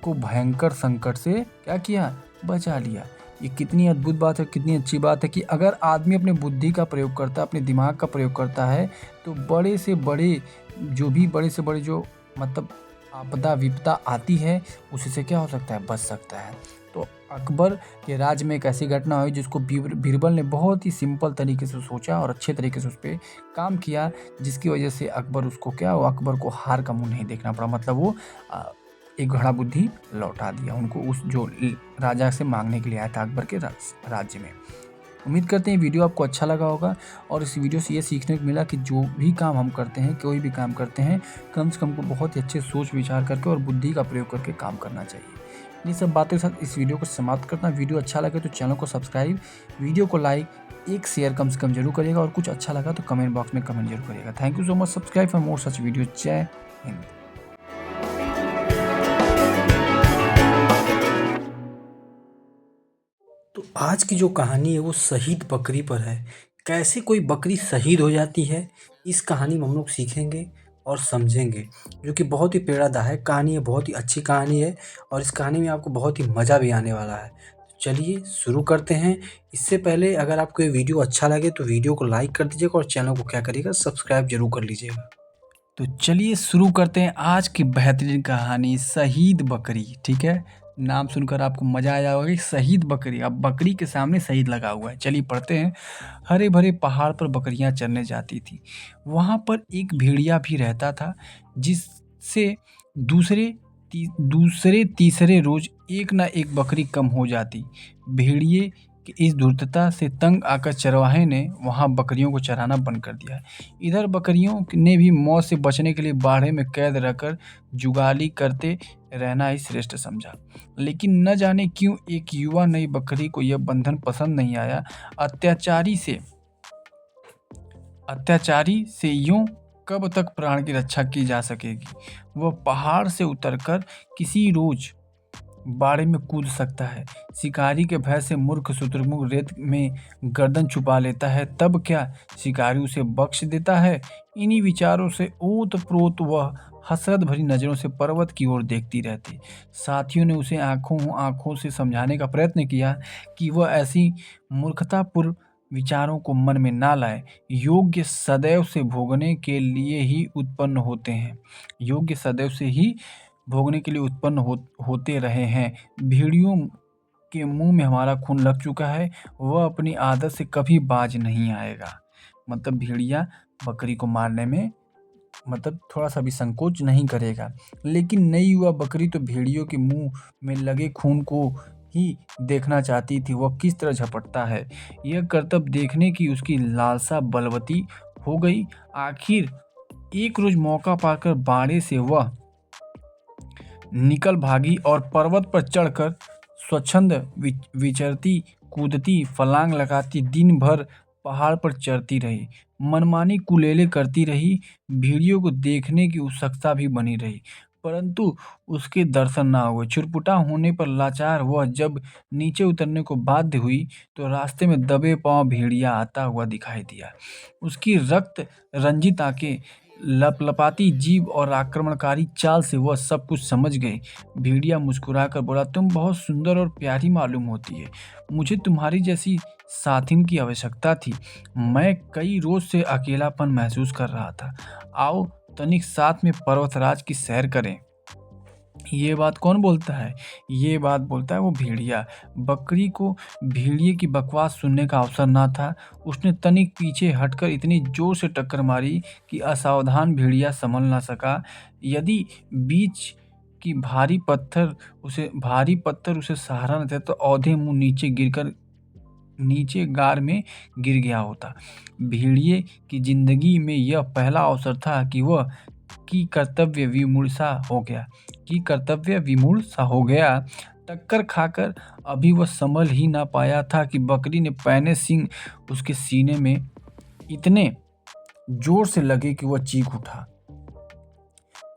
को भयंकर संकट से क्या किया, बचा लिया। ये कितनी अद्भुत बात है, कितनी अच्छी बात है कि अगर आदमी अपने बुद्धि का प्रयोग करता है, अपने दिमाग का प्रयोग करता है, तो बड़े से बड़े जो मतलब आपदा विपदा आती है उसी से क्या हो सकता है, बच सकता है। तो अकबर के राज्य में एक ऐसी घटना हुई जिसको बीरबल ने बहुत ही सिंपल तरीके से सोचा और अच्छे तरीके से उस पर काम किया, जिसकी वजह से अकबर को हार का मुंह नहीं देखना पड़ा। मतलब वो एक घड़ा बुद्धि लौटा दिया उनको, उस जो राजा से मांगने के लिए आया था अकबर के राज्य में। उम्मीद करते हैं वीडियो आपको अच्छा लगा होगा और इस वीडियो से ये सीखने को मिला कि जो भी काम हम करते हैं, कोई भी काम करते हैं, कम से कम को बहुत ही अच्छे सोच विचार करके और बुद्धि का प्रयोग करके काम करना चाहिए। इन सब बातों के साथ इस वीडियो को समाप्त करना। वीडियो अच्छा लगे तो चैनल को सब्सक्राइब, वीडियो को लाइक, एक शेयर कम से कम जरूर करिएगा और कुछ अच्छा लगा तो कमेंट बॉक्स में कमेंट जरूर करिएगा। Thank you so much. Subscribe for more such video. जय हिंद। तो आज की जो कहानी है वो शहीद बकरी पर है। कैसे कोई बकरी शहीद हो जाती है, इस कहानी में हम लोग सीखेंगे और समझेंगे, जो कि बहुत ही प्रेरणादायक कहानी है, बहुत ही अच्छी कहानी है और इस कहानी में आपको बहुत ही मज़ा भी आने वाला है। तो चलिए शुरू करते हैं। इससे पहले अगर आपको ये वीडियो अच्छा लगे तो वीडियो को लाइक कर दीजिएगा और चैनल को क्या करिएगा, सब्सक्राइब जरूर कर लीजिएगा। तो चलिए शुरू करते हैं आज की बेहतरीन कहानी, शहीद बकरी। ठीक है, नाम सुनकर आपको मजा आ जाएगा कि शहीद बकरी। अब बकरी के सामने शहीद लगा हुआ है। चलिए पढ़ते हैं। हरे भरे पहाड़ पर बकरियां चरने जाती थी। वहां पर एक भेड़िया भी रहता था जिससे दूसरे तीसरे रोज एक ना एक बकरी कम हो जाती। भेड़िए कि इस धूर्तता से तंग आकर चरवाहे ने वहां बकरियों को चराना बंद कर दिया। इधर बकरियों ने भी मौत से बचने के लिए बाड़े में कैद रहकर जुगाली करते रहना ही श्रेष्ठ समझा। लेकिन न जाने क्यों एक युवा नई बकरी को यह बंधन पसंद नहीं आया। अत्याचारी से यूं कब तक प्राण की रक्षा की जा सकेगी। वह पहाड़ से उतरकर बाड़े में कूद सकता है। शिकारी के भय से मूर्ख शुतुरमुर्ग रेत में गर्दन छुपा लेता है, तब क्या शिकारी उसे बख्श देता है? इन्हीं विचारों से ओत-प्रोत वह हसरत भरी नज़रों से पर्वत की ओर देखती रहती। साथियों ने उसे आँखों से समझाने का प्रयत्न किया कि वह ऐसी मूर्खतापूर्ण विचारों को मन में ना लाए। योग्य सदैव से भोगने के लिए ही उत्पन्न होते हैं। योग्य सदैव से ही भोगने के लिए उत्पन्न होते रहे हैं। भेड़ियों के मुंह में हमारा खून लग चुका है, वह अपनी आदत से कभी बाज नहीं आएगा। मतलब भेड़िया बकरी को मारने में मतलब थोड़ा सा भी संकोच नहीं करेगा। लेकिन नई युवा बकरी तो भेड़ियों के मुंह में लगे खून को ही देखना चाहती थी, वह किस तरह झपटता है। यह करतब देखने की उसकी लालसा बलवती हो गई। आखिर एक रोज मौका पाकर बाड़े से वह निकल भागी और पर्वत पर चढ़कर स्वच्छंद विचरती, कूदती, फलांग लगाती दिन भर पहाड़ पर चढ़ती रही। मनमानी कुलेले करती रही। भेड़ियों को देखने की उत्सुकता भी बनी रही, परंतु उसके दर्शन ना हुए। छुरपुटा होने पर लाचार वह जब नीचे उतरने को बाध्य हुई, तो रास्ते में दबे पांव भेड़िया आता हुआ दिखाई दिया। उसकी रक्त रंजित आंखें, लपलपाती जीभ और आक्रमणकारी चाल से वह सब कुछ समझ गई। भेड़िया मुस्कुराकर बोला, तुम बहुत सुंदर और प्यारी मालूम होती है। मुझे तुम्हारी जैसी साथिन की आवश्यकता थी। मैं कई रोज से अकेलापन महसूस कर रहा था। आओ तनिक साथ में पर्वतराज की सैर करें। ये बात कौन बोलता है? ये बात बोलता है वो भेड़िया। बकरी को भेड़िए की बकवास सुनने का अवसर ना था। उसने तनिक पीछे हटकर इतनी जोर से टक्कर मारी कि असावधान भेड़िया संभल ना सका। यदि बीच की भारी पत्थर उसे सहारा न देता तो औधे मुंह नीचे गार में गिर गया होता। भेड़िए की जिंदगी में यह पहला अवसर था कि वह कर्तव्य विमूढ़ सा हो गया। टक्कर खाकर अभी वह संभल ही ना पाया था कि बकरी ने पैने सींग उसके सीने में इतने जोर से लगे कि वह चीख उठा।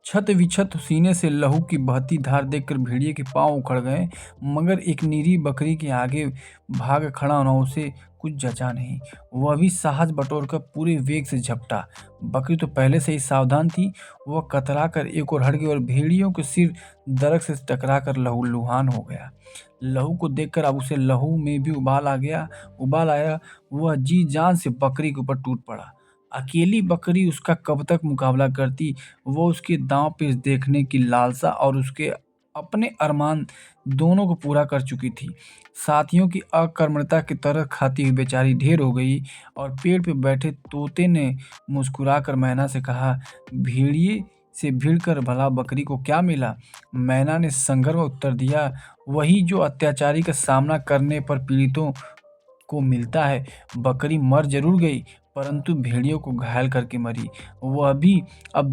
छत विछत सीने से लहू की बहती धार देखकर भेड़िए के पांव उखड़ गए, मगर एक निरी बकरी के आगे भाग खड़ा होना उसे कुछ जचा नहीं। वह भी साहस बटोरकर पूरे वेग से झपटा। बकरी तो पहले से ही सावधान थी। वह कतरा कर एक ओर हट गई और भेड़ियों के सिर दरख्त से टकराकर लहूलुहान हो गया। लहू को देखकर अब उसे लहू में भी उबाल आया। वह जी जान से बकरी के ऊपर टूट पड़ा। अकेली बकरी उसका कब तक मुकाबला करती? वो उसके दांव पेच देखने की लालसा और उसके अपने अरमान दोनों को पूरा कर चुकी थी। साथियों की अकर्मण्यता की तरह खाती हुई बेचारी ढेर हो गई और पेड़ पे बैठे तोते ने मुस्कुराकर मैना से कहा, भेड़िए से भिड़कर भला बकरी को क्या मिला? मैना ने संगर्व उत्तर दिया, वही जो अत्याचारी का सामना करने पर पीड़ितों को मिलता है। बकरी मर जरूर गई, परंतु भेड़ियों को घायल करके मरी। वह भी अब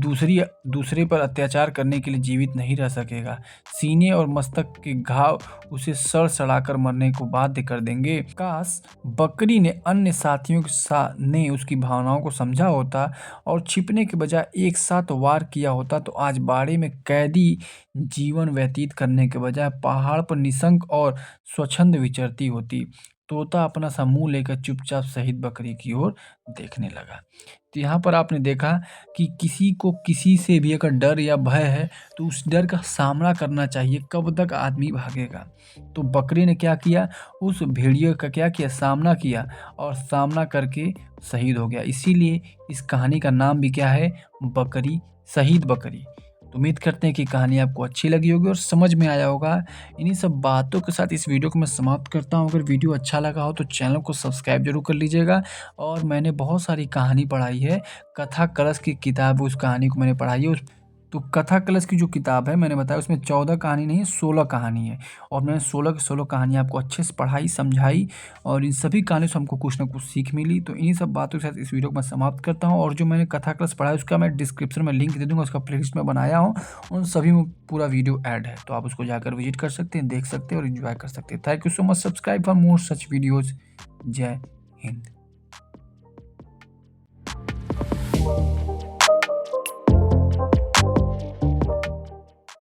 दूसरे पर अत्याचार करने के लिए जीवित नहीं रह सकेगा। सीने और मस्तक के घाव उसे सड़-सड़ाकर मरने को बाध्य कर देंगे। काश बकरी ने अन्य साथियों ने उसकी भावनाओं को समझा होता और छिपने के बजाय एक साथ वार किया होता, तो आज बाड़े में कैदी जीवन व्यतीत करने के बजाय पहाड़ पर निशंक और स्वच्छंद विचरती होती। तोता अपना सा मुंह लेकर चुपचाप शहीद बकरी की ओर देखने लगा। तो यहाँ पर आपने देखा कि किसी को किसी से भी अगर डर या भय है तो उस डर का सामना करना चाहिए। कब तक आदमी भागेगा? तो बकरी ने क्या किया? उस भेड़िए का क्या किया? सामना किया और सामना करके शहीद हो गया। इसीलिए इस कहानी का नाम भी क्या है? बकरी, शहीद बकरी। तो उम्मीद करते हैं कि कहानी आपको अच्छी लगी होगी और समझ में आया होगा। इन्हीं सब बातों के साथ इस वीडियो को मैं समाप्त करता हूँ। अगर वीडियो अच्छा लगा हो तो चैनल को सब्सक्राइब जरूर कर लीजिएगा। और मैंने बहुत सारी कहानी पढ़ाई है। कथा कलश की किताब, उस कहानी को मैंने पढ़ाई है। तो कथा कलश की जो किताब है मैंने बताया उसमें 14 कहानी नहीं है, 16 कहानी है। और मैंने 16 की 16 कहानी आपको अच्छे से पढ़ाई, समझाई और इन सभी कहानियों से हमको कुछ ना कुछ सीख मिली। तो इन्हीं सब बातों के साथ इस वीडियो को मैं समाप्त करता हूँ। और जो मैंने कथा कलश पढ़ा है उसका मैं डिस्क्रिप्शन में लिंक दे दूँगा, उसका प्लेलिस्ट में बनाया हूँ, उन सभी में पूरा वीडियो ऐड है। तो आप उसको जाकर विजिट कर सकते हैं, देख सकते हैं और इन्जॉय कर सकते हैं। Thank you so much. Subscribe for more such videos. जय हिंद।